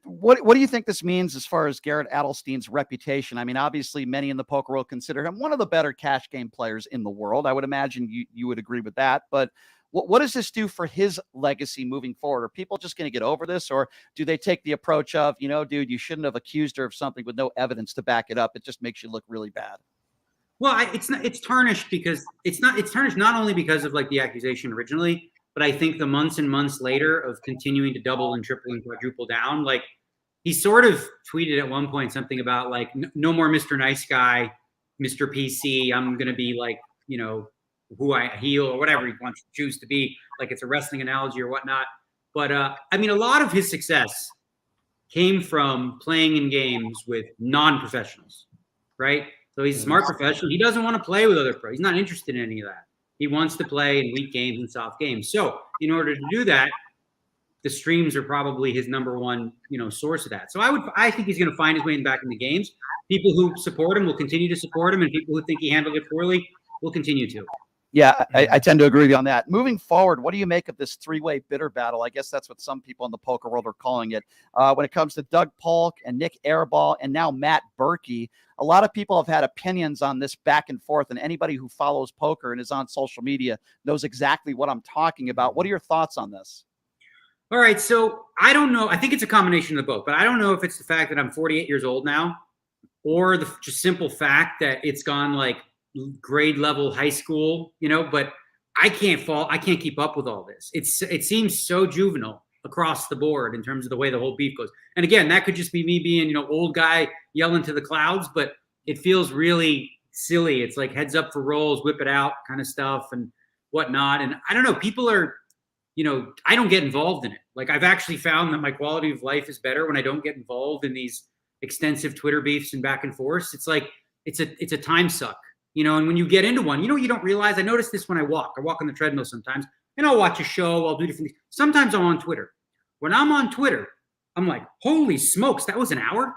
What do you think this means as far as Garrett Adelstein's reputation? I mean, obviously many in the poker world consider him one of the better cash game players in the world. I would imagine you would agree with that, but what does this do for his legacy moving forward? Are people just going to get over this, or do they take the approach of, dude, you shouldn't have accused her of something with no evidence to back it up? It just makes you look really bad. Well, it's tarnished because it's tarnished not only because of like the accusation originally, but I think the months and months later of continuing to double and triple and quadruple down, like he sort of tweeted at one point something about like, no more Mr. Nice Guy, Mr. PC. I'm going to be like, who I heel or whatever he wants to choose to be, like it's a wrestling analogy or whatnot. But I mean, a lot of his success came from playing in games with non-professionals, right? So he's a smart professional. He doesn't want to play with other pros. He's not interested in any of that. He wants to play in weak games and soft games. So in order to do that, the streams are probably his number one, source of that. So I think he's going to find his way back in the games. People who support him will continue to support him, and people who think he handled it poorly will continue to. Yeah, I tend to agree with you on that. Moving forward, what do you make of this three-way bitter battle? I guess that's what some people in the poker world are calling it. When it comes to Doug Polk and Nick Airball and now Matt Berkey, a lot of people have had opinions on this back and forth, and anybody who follows poker and is on social media knows exactly what I'm talking about. What are your thoughts on this? All right, so I don't know. I think it's a combination of both, but I don't know if it's the fact that I'm 48 years old now or the just simple fact that it's gone like grade level high school, but I can't keep up with all this. It seems so juvenile across the board in terms of the way the whole beef goes. And again, that could just be me being, old guy yelling to the clouds, but it feels really silly. It's like heads up for rolls, whip it out kind of stuff and whatnot. And I don't know, people are, I don't get involved in it. Like I've actually found that my quality of life is better when I don't get involved in these extensive Twitter beefs and back and forth. It's like, it's a time suck. And when you get into one, you don't realize, I notice this when I walk on the treadmill sometimes, and I'll watch a show, I'll do different things. Sometimes I'm on Twitter. When I'm on Twitter, I'm like, holy smokes, that was an hour,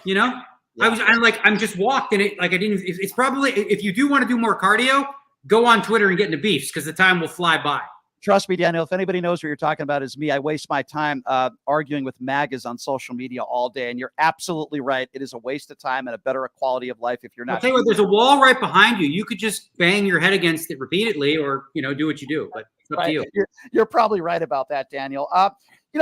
Yeah. I'm just walked and it's probably, if you do want to do more cardio, go on Twitter and get into beefs because the time will fly by. Trust me, Daniel, if anybody knows what you're talking about is me. I waste my time arguing with MAGAs on social media all day, and you're absolutely right. It is a waste of time and a better quality of life if you're not. I'll tell you what, there's a wall right behind you. You could just bang your head against it repeatedly or, do what you do, but it's up to you. You're probably right about that, Daniel.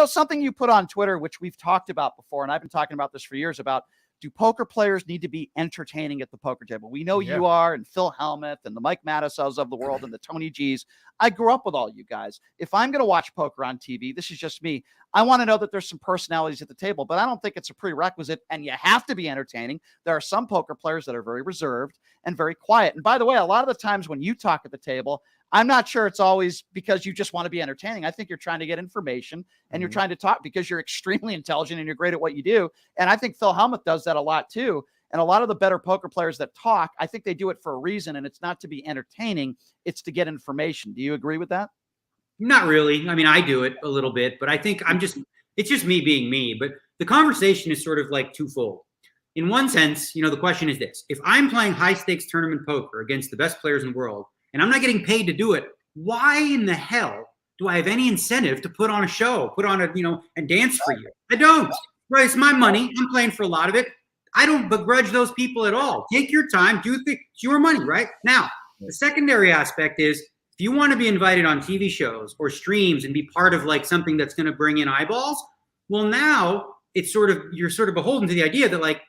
Something you put on Twitter, which we've talked about before, and I've been talking about this for years about, do poker players need to be entertaining at the poker table? We know you are, and Phil Hellmuth and the Mike Mattisels of the world and the Tony G's. I grew up with all you guys. If I'm going to watch poker on TV, this is just me. I want to know that there's some personalities at the table, but I don't think it's a prerequisite, and you have to be entertaining. There are some poker players that are very reserved and very quiet. And by the way, a lot of the times when you talk at the table, I'm not sure it's always because you just want to be entertaining. I think you're trying to get information and you're trying to talk because you're extremely intelligent and you're great at what you do. And I think Phil Hellmuth does that a lot too. And a lot of the better poker players that talk, I think they do it for a reason, and it's not to be entertaining. It's to get information. Do you agree with that? Not really. I mean, I do it a little bit, but I think it's just me being me. But the conversation is sort of like twofold. In one sense, the question is this. If I'm playing high stakes tournament poker against the best players in the world, and I'm not getting paid to do it, why in the hell do I have any incentive to put on a show, and dance for you? I don't. Right? It's my money. I'm playing for a lot of it. I don't begrudge those people at all. Take your time. It's your money, right? Now, the secondary aspect is if you want to be invited on TV shows or streams and be part of like something that's going to bring in eyeballs, well, now you're sort of beholden to the idea that like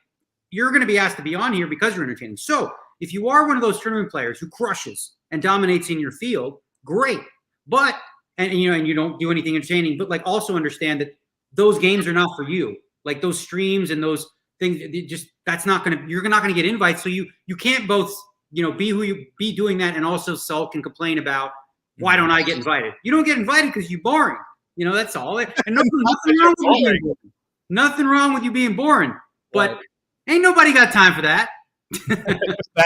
you're going to be asked to be on here because you're entertaining. So if you are one of those tournament players who crushes and dominates in your field, great. But and you don't do anything entertaining, but like also understand that those games are not for you. Like those streams and those things, you're not gonna get invites. So you can't both be who you be doing that and also sulk and complain about why don't I get invited? You don't get invited because you're boring. That's all. And nothing wrong with you being boring. But ain't nobody got time for that.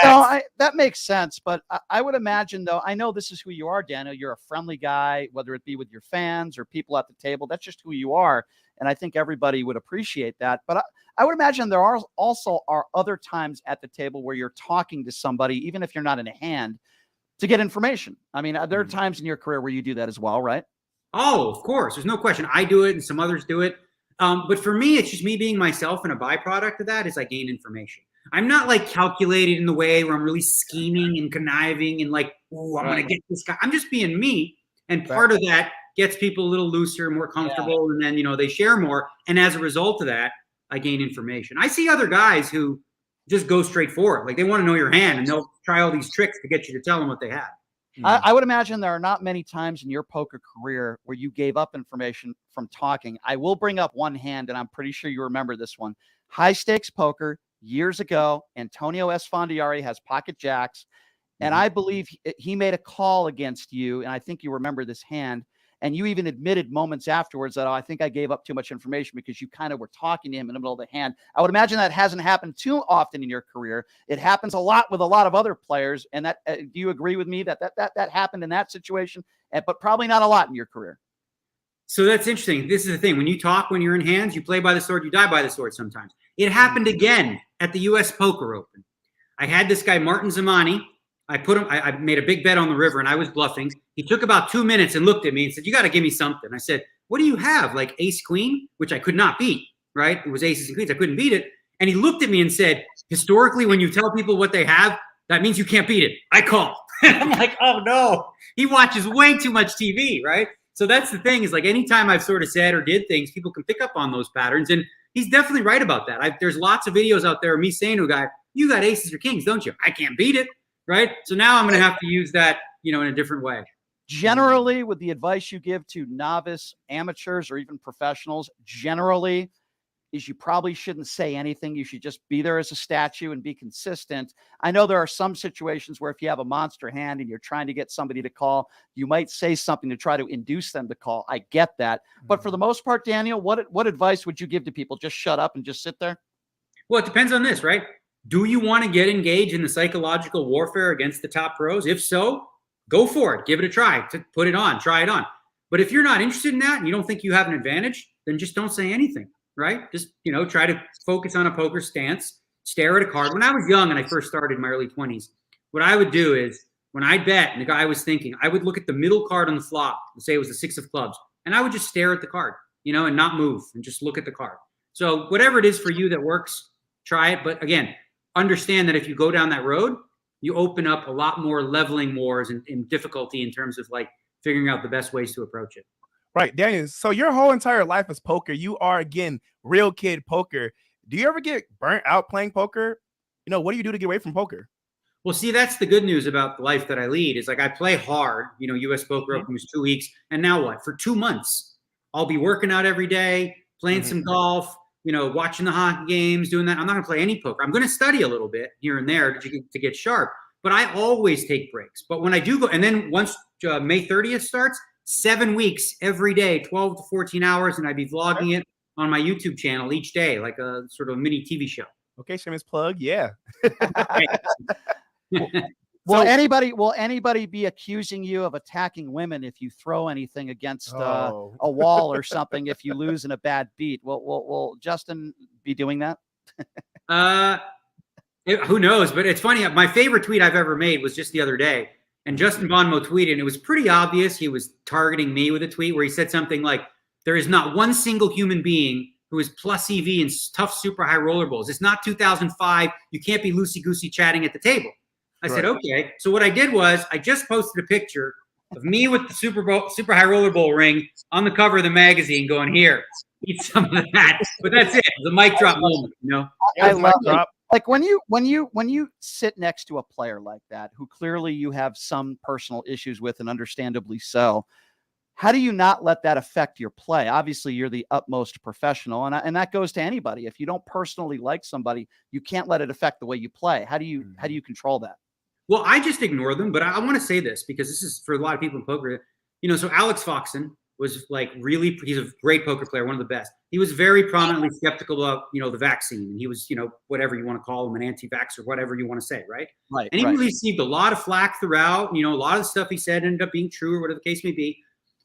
No, that makes sense. But I would imagine, though, I know this is who you are, Daniel. You're a friendly guy, whether it be with your fans or people at the table. That's just who you are. And I think everybody would appreciate that. But I would imagine there are other times at the table where you're talking to somebody, even if you're not in a hand, to get information. I mean, there are times in your career where you do that as well, right? Oh, of course. There's no question. I do it and some others do it. But for me, it's just me being myself, and a byproduct of that is I gain information. I'm not like calculated in the way where I'm really scheming and conniving and like, oh, I'm going to get this guy. I'm just being me. And part of that gets people a little looser, more comfortable. And then, they share more. And as a result of that, I gain information. I see other guys who just go straight for it. Like they want to know your hand and they'll try all these tricks to get you to tell them what they have. I would imagine there are not many times in your poker career where you gave up information from talking. I will bring up one hand, and I'm pretty sure you remember this one. High stakes poker years ago. Antonio Esfandiari has pocket jacks, and I believe he made a call against you, and I think you remember this hand. And you even admitted moments afterwards that, I think I gave up too much information because you kind of were talking to him in the middle of the hand. I would imagine that hasn't happened too often in your career. It happens a lot with a lot of other players. And that, do you agree with me that happened in that situation, but probably not a lot in your career? So that's interesting. This is the thing. When you talk, when you're in hands, you play by the sword, you die by the sword sometimes. It happened again at the U.S. Poker Open. I had this guy, Martin Zamani. I made a big bet on the river and I was bluffing. He took about 2 minutes and looked at me and said, "You got to give me something." I said, "What do you have? Like ace queen?" Which I could not beat, right? It was aces and queens. I couldn't beat it. And he looked at me and said, "Historically, when you tell people what they have, that means you can't beat it. I call." I'm like, oh no. He watches way too much TV, right? So that's the thing, is like anytime I've sort of said or did things, people can pick up on those patterns. And he's definitely right about that. There's lots of videos out there of me saying to a guy, "You got aces or kings, don't you?" "I can't beat it." Right? So now I'm going to have to use that, in a different way. Generally, with the advice you give to novice amateurs or even professionals, generally is you probably shouldn't say anything. You should just be there as a statue and be consistent. I know there are some situations where if you have a monster hand and you're trying to get somebody to call, you might say something to try to induce them to call. I get that. But for the most part, Daniel, what advice would you give to people? Just shut up and just sit there? Well, it depends on this, right? Do you want to get engaged in the psychological warfare against the top pros? If so, go for it. Give it a try. Put it on. Try it on. But if you're not interested in that and you don't think you have an advantage, then just don't say anything, right? Just, try to focus on a poker stance, stare at a card. When I was young and I first started in my early 20s, what I would do is when I bet and the guy was thinking, I would look at the middle card on the flop, let's say it was the 6 of clubs, and I would just stare at the card, and not move and just look at the card. So whatever it is for you that works, try it. But again, understand that if you go down that road, you open up a lot more leveling wars and difficulty in terms of like figuring out the best ways to approach it. Right, Daniel. So your whole entire life is poker. You are, again, real kid poker. Do you ever get burnt out playing poker? What do you do to get away from poker? Well, see, that's the good news about the life that I lead is like I play hard. U.S. Poker Open was 2 weeks. And now what? For 2 months, I'll be working out every day, playing some golf, watching the hockey games, doing that. I'm not going to play any poker. I'm going to study a little bit here and there to get sharp. But I always take breaks. But when I do go, and then once May 30th starts, 7 weeks every day, 12 to 14 hours, and I'd be vlogging it on my YouTube channel each day, like a sort of a mini TV show. Okay, shameless plug. Yeah. Will anybody be accusing you of attacking women if you throw anything against a wall or something if you lose in a bad beat? Will Justin be doing that? Who knows? But it's funny. My favorite tweet I've ever made was just the other day. And Justin Bonmo tweeted, and it was pretty obvious he was targeting me with a tweet where he said something like, "There is not one single human being who is plus EV in tough super high roller bowls. It's not 2005. You can't be loosey-goosey chatting at the table." I said, okay. So what I did was I just posted a picture of me with the super high roller bowl ring on the cover of the magazine going, "Here, eat some of that." But that's it. The mic drop moment, I love it. Like when you sit next to a player like that, who clearly you have some personal issues with, and understandably so, how do you not let that affect your play? Obviously, you're the utmost professional, and that goes to anybody. If you don't personally like somebody, you can't let it affect the way you play. How do you control that? Well, I just ignore them, but I want to say this because this is for a lot of people in poker. So Alex Foxen was like he's a great poker player, one of the best. He was very prominently skeptical of, the vaccine. And he was, whatever you want to call him, an anti-vax or whatever you want to say, right? Right. And he received a lot of flack throughout. A lot of the stuff he said ended up being true or whatever the case may be.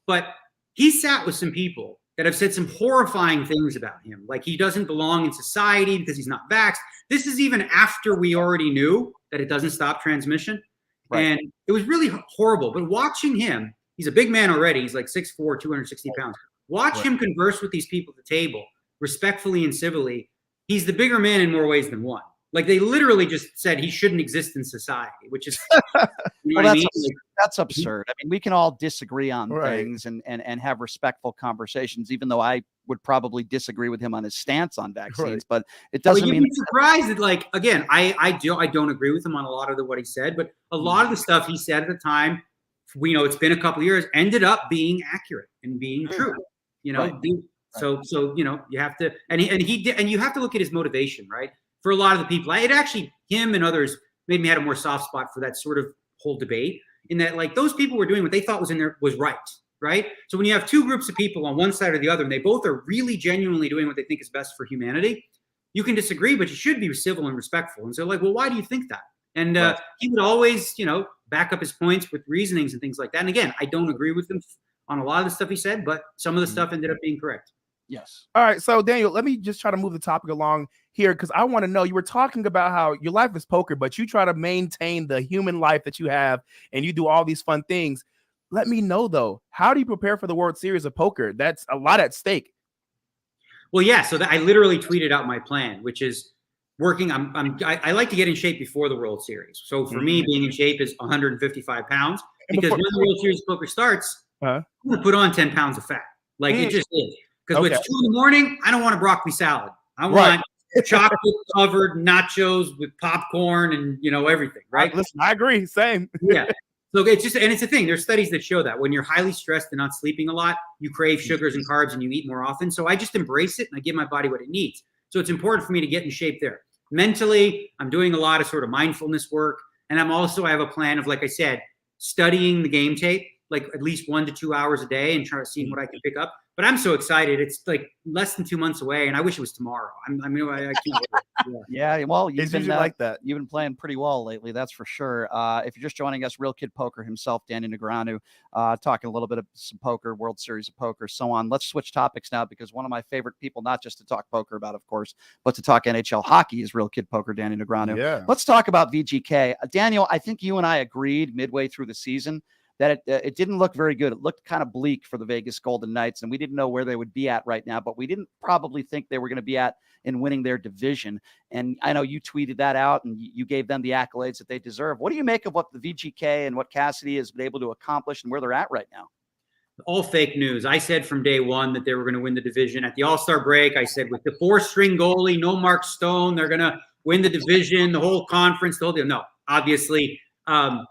But he sat with some people that have said some horrifying things about him. Like he doesn't belong in society because he's not vaxxed. This is even after we already knew that it doesn't stop transmission. Right. And it was really horrible. But watching him, he's a big man already. He's like 6'4", 260 pounds. Watch him converse with these people at the table, respectfully and civilly. He's the bigger man in more ways than one. Like they literally just said he shouldn't exist in society, which is that's absurd. I mean, we can all disagree on things and have respectful conversations, even though I would probably disagree with him on his stance on vaccines. But it doesn't mean you'd be surprised that, like, again, I don't agree with him on a lot of what he said, but a lot of the stuff he said at the time we know it's been a couple of years, ended up being accurate and being true. Right. So you have to, and he did, and you have to look at his motivation, right? For a lot of the people, it actually, him and others made me had a more soft spot for that sort of whole debate, in that like those people were doing what they thought was in there was right? So when you have two groups of people on one side or the other, and they both are really genuinely doing what they think is best for humanity, you can disagree, but you should be civil and respectful. And so like, well, why do you think that? And he would always, back up his points with reasonings and things like that. And again, I don't agree with him on a lot of the stuff he said, but some of the stuff ended up being correct. Yes. All right. So, Daniel, let me just try to move the topic along here, because I want to know, you were talking about how your life is poker, but you try to maintain the human life that you have and you do all these fun things. Let me know, though, how do you prepare for the World Series of Poker? That's a lot at stake. Well, yeah. So I literally tweeted out my plan, which is working. I like to get in shape before the World Series. So for me, being in shape is 155 pounds, because when the World Series of Poker starts, I'm going to put on 10 pounds of fat. Like it just is. Because when it's 2 a.m, I don't want a broccoli salad. I want chocolate covered nachos with popcorn and everything, right? Listen, I agree. Same. Yeah. So it's just, and it's a thing. There's studies that show that when you're highly stressed and not sleeping a lot, you crave sugars and carbs and you eat more often. So I just embrace it and I give my body what it needs. So it's important for me to get in shape there. Mentally, I'm doing a lot of sort of mindfulness work. And I have a plan of, like I said, studying the game tape, like at least 1 to 2 hours a day, and try to see what I can pick up. But I'm so excited. It's like less than 2 months away, and I wish it was tomorrow. I can't wait. Yeah, well, you've been like that. You've been playing pretty well lately, that's for sure. If you're just joining us, Real Kid Poker himself, Danny Negreanu, talking a little bit of some poker, World Series of Poker, so on. Let's switch topics now, because one of my favorite people, not just to talk poker about, of course, but to talk NHL hockey, is Real Kid Poker, Danny Negreanu. Yeah. Let's talk about VGK. Daniel, I think you and I agreed midway through the season that it didn't look very good. It looked kind of bleak for the Vegas Golden Knights, and we didn't know where they would be at right now, but we didn't probably think they were going to be at in winning their division. And I know you tweeted that out, and you gave them the accolades that they deserve. What do you make of what the VGK and what Cassidy has been able to accomplish and where they're at right now? All fake news. I said from day one that they were going to win the division. At the All-Star break, I said with the 4-string goalie, no Mark Stone, they're going to win the division, the whole conference, the whole deal. No, obviously,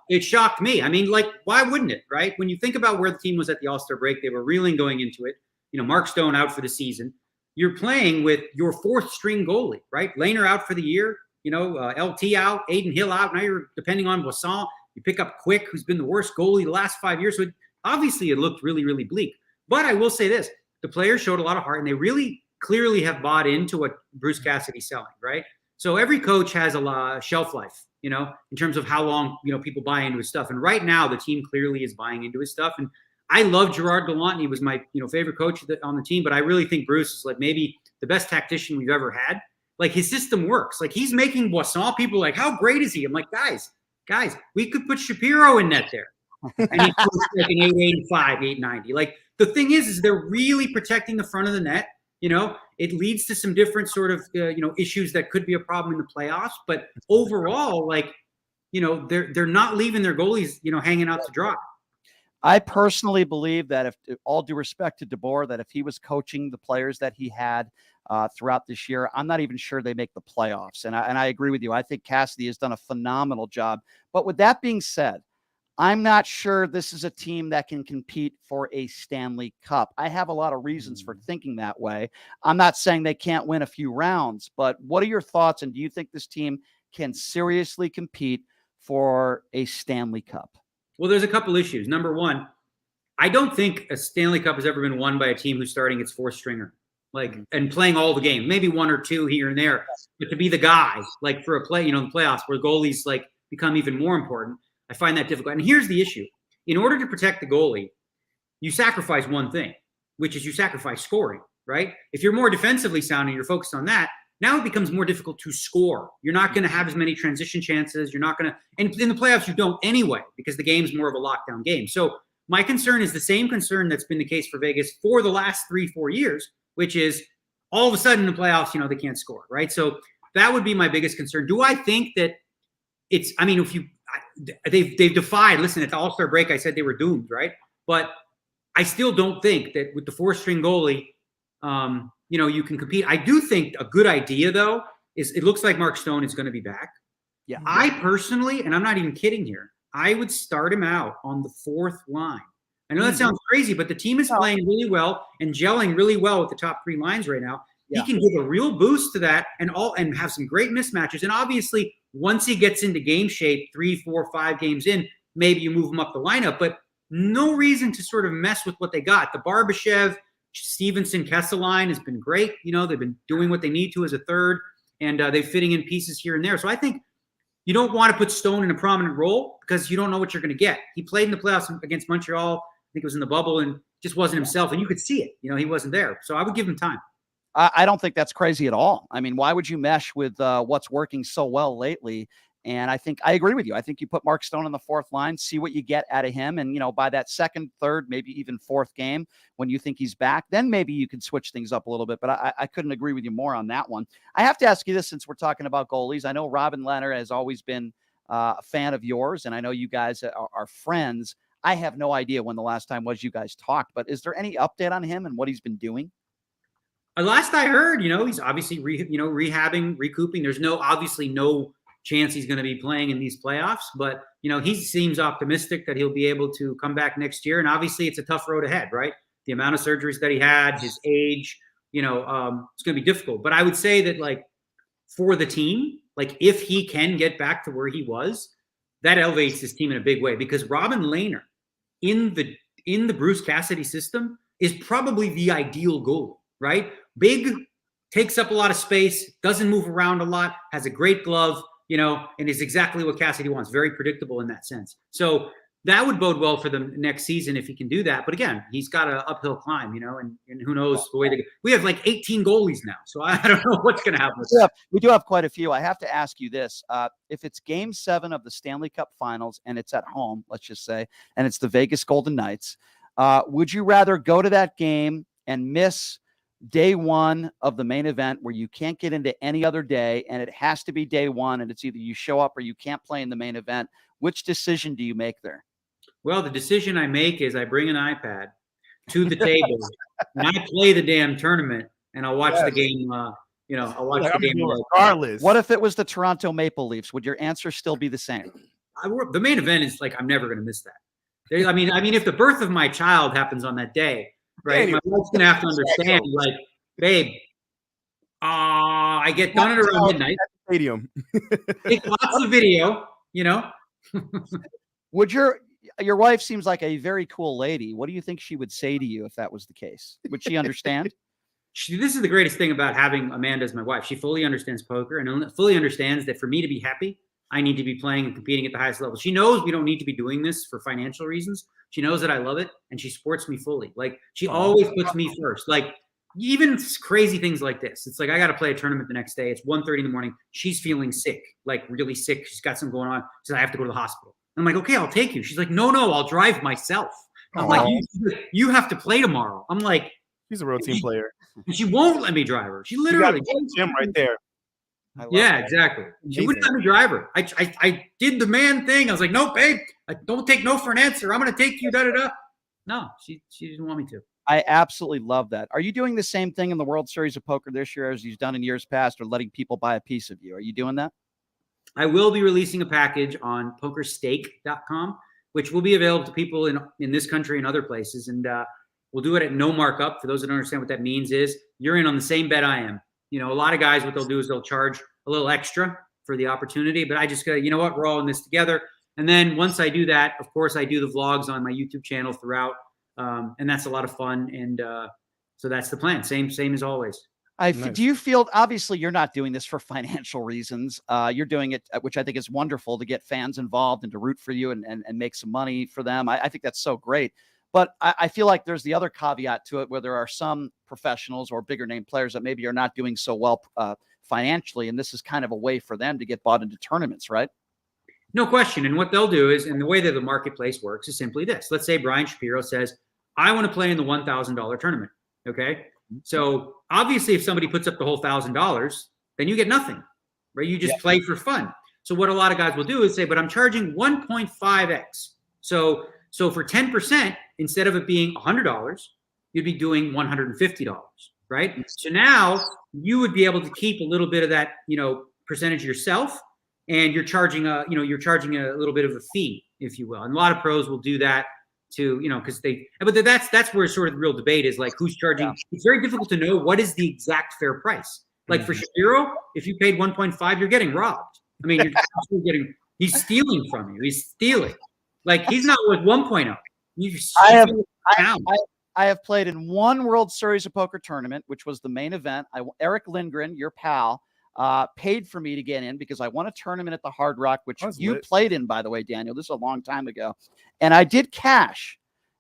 it shocked me. I mean, like, why wouldn't it, right? When you think about where the team was at the All-Star break, they were reeling going into it. Mark Stone out for the season. You're playing with your 4th-string goalie, right? Lehner out for the year. LT out, Aiden Hill out. Now you're depending on Boisson. You pick up Quick, who's been the worst goalie the last 5 years. So obviously it looked really, really bleak. But I will say this. The players showed a lot of heart, and they really clearly have bought into what Bruce Cassidy's selling, right? So every coach has a shelf life, in terms of how long, people buy into his stuff. And right now the team clearly is buying into his stuff. And I love Gerard Gallant. He was my, favorite coach on the team, but I really think Bruce is like maybe the best tactician we've ever had. Like his system works. Like he's making Boisson, people like, how great is he? I'm like, guys, we could put Shapiro in net there. And he's like an 885, 890. Like the thing is they're really protecting the front of the net. It leads to some different sort of, issues that could be a problem in the playoffs. But overall, they're not leaving their goalies, hanging out to dry. I personally believe that if all due respect to DeBoer, that if he was coaching the players that he had throughout this year, I'm not even sure they make the playoffs. And I agree with you. I think Cassidy has done a phenomenal job. But with that being said, I'm not sure this is a team that can compete for a Stanley Cup. I have a lot of reasons for thinking that way. I'm not saying they can't win a few rounds, but what are your thoughts? And do you think this team can seriously compete for a Stanley Cup? Well, there's a couple issues. Number one, I don't think a Stanley Cup has ever been won by a team who's starting its 4th stringer, and playing all the game, maybe 1 or 2 here and there, but to be the guy, like for a play, the playoffs where goalies become even more important. I find that difficult. And here's the issue. In order to protect the goalie, you sacrifice one thing, which is you sacrifice scoring, right? If you're more defensively sound and you're focused on that, now it becomes more difficult to score. You're not going to have as many transition chances. You're not going to, and in the playoffs, you don't anyway, because the game's more of a lockdown game. So my concern is the same concern that's been the case for Vegas for the last 3-4 years, which is all of a sudden in the playoffs, they can't score, right? So that would be my biggest concern. Do I think that they've defied, listen, at the All-Star break, I said they were doomed, right? But I still don't think that with the 4th-string goalie, you can compete. I do think a good idea, though, is it looks like Mark Stone is going to be back. Yeah. I personally, and I'm not even kidding here, I would start him out on the fourth line. I know that sounds crazy, but the team is playing really well and gelling really well with the top three lines right now. Yeah. He can give a real boost to that and have some great mismatches. And obviously, once he gets into game shape, 3, 4, 5 games in, maybe you move him up the lineup. But no reason to sort of mess with what they got. The Barbashev, Stevenson, Kessel line has been great. You know, they've been doing what they need to as a third, and they're fitting in pieces here and there. So I think you don't want to put Stone in a prominent role because you don't know what you're going to get. He played in the playoffs against Montreal. I think it was in the bubble, and just wasn't himself. And you could see it. You know, he wasn't there. So I would give him time. I don't think that's crazy at all. I mean, why would you mesh with what's working so well lately? And I think I agree with you. I think you put Mark Stone on the fourth line, see what you get out of him. And, you know, by that second, third, maybe even fourth game, when you think he's back, then maybe you can switch things up a little bit. But I couldn't agree with you more on that one. I have to ask you this, since we're talking about goalies. I know Robin Leonard has always been a fan of yours, and I know you guys are friends. I have no idea when the last time was you guys talked, but is there any update on him and what he's been doing? Last I heard, you know, he's obviously rehabbing, recouping. There's obviously no chance he's going to be playing in these playoffs, but you know, he seems optimistic that he'll be able to come back next year. And obviously, it's a tough road ahead, right? The amount of surgeries that he had, his age, you know, it's going to be difficult. But I would say that, like, for the team, like, if he can get back to where he was, that elevates his team in a big way, because Robin Lehner in the Bruce Cassidy system is probably the ideal goalie, right? Big, takes up a lot of space, doesn't move around a lot, has a great glove, you know, and is exactly what Cassidy wants. Very predictable in that sense. So that would bode well for them next season if he can do that. But again, he's got an uphill climb, you know, and who knows the way they go. We have like 18 goalies now, so I don't know what's going to happen with that. We do have quite a few. I have to ask you this. If it's Game 7 of the Stanley Cup Finals and it's at home, let's just say, and it's the Vegas Golden Knights, would you rather go to that game and miss day one of the main event where you can't get into any other day and it has to be day one and it's either you show up or you can't play in the main event? Which decision do you make there? Well, the decision I make is I bring an iPad to the table and I play the damn tournament and I'll watch the game. You know, I'll watch the game regardless. What if it was the Toronto Maple Leafs? Would your answer still be the same? The main event is like, I'm never going to miss that. I mean, if the birth of my child happens on that day, right? My wife's going to have to understand, like, babe, I get done at around midnight. Stadium. Take lots of video, you know. Would your wife seems like a very cool lady. What do you think she would say to you if that was the case? Would she understand? This is the greatest thing about having Amanda as my wife. She fully understands poker and fully understands that for me to be happy, I need to be playing and competing at the highest level. She knows we don't need to be doing this for financial reasons. She knows that I love it, and she supports me fully. Like, she always puts me first. Like, even crazy things like this. It's like, I got to play a tournament the next day. It's 1:30 in the morning. She's feeling sick, like really sick. She's got something going on. She says, I have to go to the hospital. I'm like, okay, I'll take you. She's like, no, I'll drive myself. I'm like, you have to play tomorrow. I'm like, she's a real team player. And she won't let me drive her. She literally Jim right there. Yeah, exactly. She wouldn't let me drive her. I did the man thing. I was like, no, babe, I don't take no for an answer. I'm going to take you, da-da-da. No, she didn't want me to. I absolutely love that. Are you doing the same thing in the World Series of Poker this year as you've done in years past, or letting people buy a piece of you? Are you doing that? I will be releasing a package on pokerstake.com, which will be available to people in this country and other places. And we'll do it at no markup. For those that don't understand what that means, is you're in on the same bet I am. You know, a lot of guys, what they'll do is they'll charge a little extra for the opportunity, but I just go, you know what, we're all in this together. And then once I do that, of course, I do the vlogs on my YouTube channel throughout, and that's a lot of fun. And so that's the plan. Same as always. Do you feel, obviously you're not doing this for financial reasons. You're doing it, which I think is wonderful, to get fans involved and to root for you and make some money for them. I think that's so great. But I feel like there's the other caveat to it, where there are some professionals or bigger name players that maybe are not doing so well financially, and this is kind of a way for them to get bought into tournaments, right? No question. And what they'll do is, and the way that the marketplace works is simply this. Let's say Brian Shapiro says, I want to play in the $1,000 tournament. Okay. So obviously, if somebody puts up the whole $1,000, then you get nothing, right? You just play for fun. So what a lot of guys will do is say, but I'm charging 1.5x. So for 10%, instead of it being $100, you'd be doing $150, right? So now you would be able to keep a little bit of that, you know, percentage yourself, and you're charging a little bit of a fee, if you will. And a lot of pros will do that to, because but that's where sort of the real debate is, like, who's charging. Yeah. It's very difficult to know what is the exact fair price. Like for Shapiro, if you paid 1.5, you're getting robbed. I mean, you're absolutely he's stealing from you. He's stealing. Like, he's not worth 1.0. I have played in one World Series of Poker tournament, which was the main event. Eric Lindgren, your pal, paid for me to get in because I won a tournament at the Hard Rock, which you played in, by the way, Daniel. This is a long time ago. And I did cash.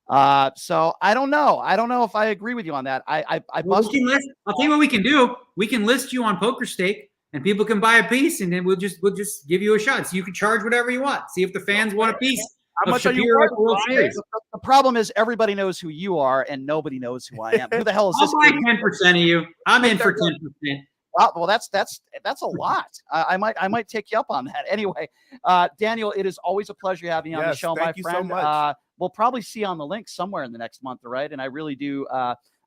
So I don't know. I don't know if I agree with you on that. I'll tell you what we can do. We can list you on PokerStake, and people can buy a piece, and then we'll just give you a shot. So you can charge whatever you want. See if the fans want a piece. How much are you worth? The problem is everybody knows who you are, and nobody knows who I am. Who the hell is this? I'll buy 10% of you. I'm in for 10%. Well, that's a lot. I might take you up on that. Anyway, Daniel, it is always a pleasure having you on the show, my friend. Thank you so much. We'll probably see you on the link somewhere in the next month, right? And I really do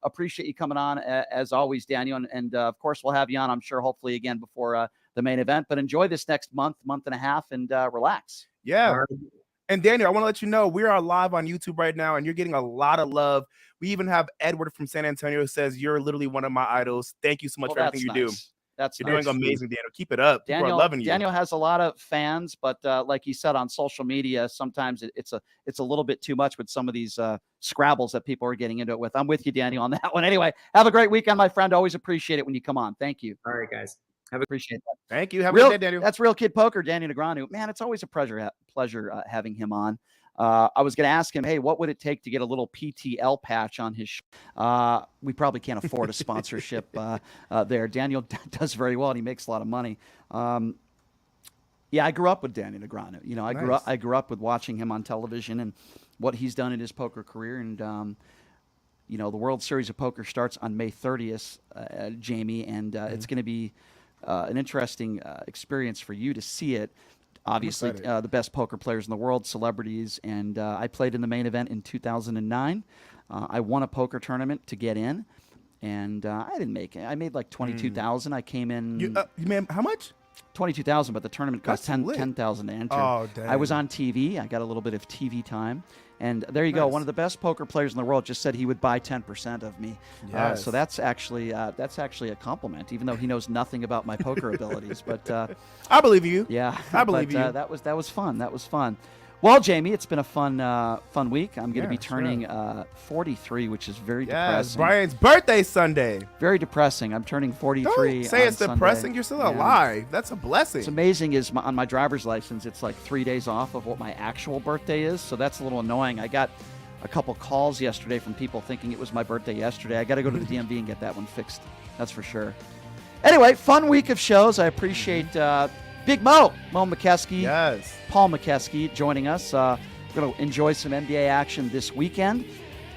appreciate you coming on, as always, Daniel. And of course, we'll have you on, I'm sure, hopefully again before the main event. But enjoy this next month and a half, and relax. Yeah. And Daniel, I want to let you know we are live on YouTube right now, and you're getting a lot of love. We even have Edward from San Antonio who says you're literally one of my idols. Thank you so much for everything you do. You're doing amazing, Daniel. Keep it up. People are loving you. Daniel has a lot of fans, but like he said, on social media, sometimes it's a little bit too much with some of these Scrabbles that people are getting into it with. I'm with you, Daniel, on that one. Anyway, have a great weekend, my friend. Always appreciate it when you come on. Thank you. All right, guys. Appreciate that. Thank you. Have a good day, Daniel. That's Real Kid Poker, Daniel Negreanu. Man, it's always a pleasure having him on. I was going to ask him, hey, what would it take to get a little PTL patch on his show? We probably can't afford a sponsorship there. Daniel does very well, and he makes a lot of money. Yeah, I grew up with Daniel Negreanu. I grew up with watching him on television and what he's done in his poker career. And the World Series of Poker starts on May 30th, Jamie, and it's going to be an interesting experience for you to see it. Obviously, the best poker players in the world, celebrities, and I played in the main event in 2009. I won a poker tournament to get in, and I didn't make it. I made like $22,000. I came in. You made how much? $22,000, but the tournament cost $10,000 to enter. Oh, dang. I was on TV. I got a little bit of TV time. And there you go. One of the best poker players in the world just said he would buy 10% of me. Yes. So that's actually a compliment, even though he knows nothing about my poker abilities. But I believe you. Yeah, I believe you. That was fun. That was fun. Well, Jamie, it's been a fun week. I'm going to be turning 43, which is very depressing. Brian's birthday Sunday. Very depressing. I'm turning 43. Don't say it's depressing. Sunday. You're still alive. That's a blessing. What's amazing is on my driver's license, it's like 3 days off of what my actual birthday is. So that's a little annoying. I got a couple calls yesterday from people thinking it was my birthday yesterday. I got to go to the DMV and get that one fixed. That's for sure. Anyway, fun week of shows. I appreciate Big Mo McKeskey, Paul McKeskey joining us. We're going to enjoy some NBA action this weekend.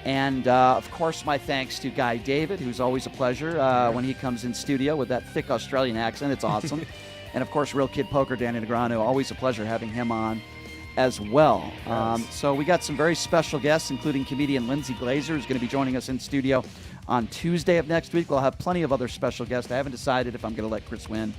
And, of course, my thanks to Guy David, who's always a pleasure when he comes in studio with that thick Australian accent. It's awesome. And, of course, Real Kid Poker, Danny Negreanu, always a pleasure having him on as well. So we got some very special guests, including comedian Lindsay Glazer, who's going to be joining us in studio on Tuesday of next week. We'll have plenty of other special guests. I haven't decided if I'm going to let Chris Wynn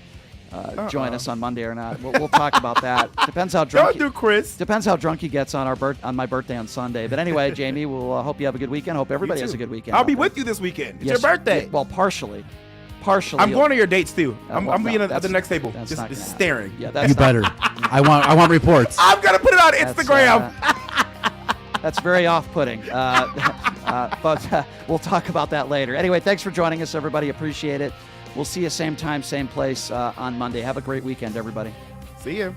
join us on Monday or not. We'll talk about that. Depends how drunk. Don't do Chris. Depends how drunk he gets on my birthday on Sunday. But anyway, Jamie, we'll hope you have a good weekend. Hope everybody has a good weekend. I'll be with you this weekend. It's your birthday. Well, partially. I'm going to your dates too. I'm being at the next table, just staring. Yeah, that's you better. I want reports. I'm gonna put it on Instagram. That's very off-putting. But we'll talk about that later. Anyway, thanks for joining us, everybody. Appreciate it. We'll see you same time, same place on Monday. Have a great weekend, everybody. See you.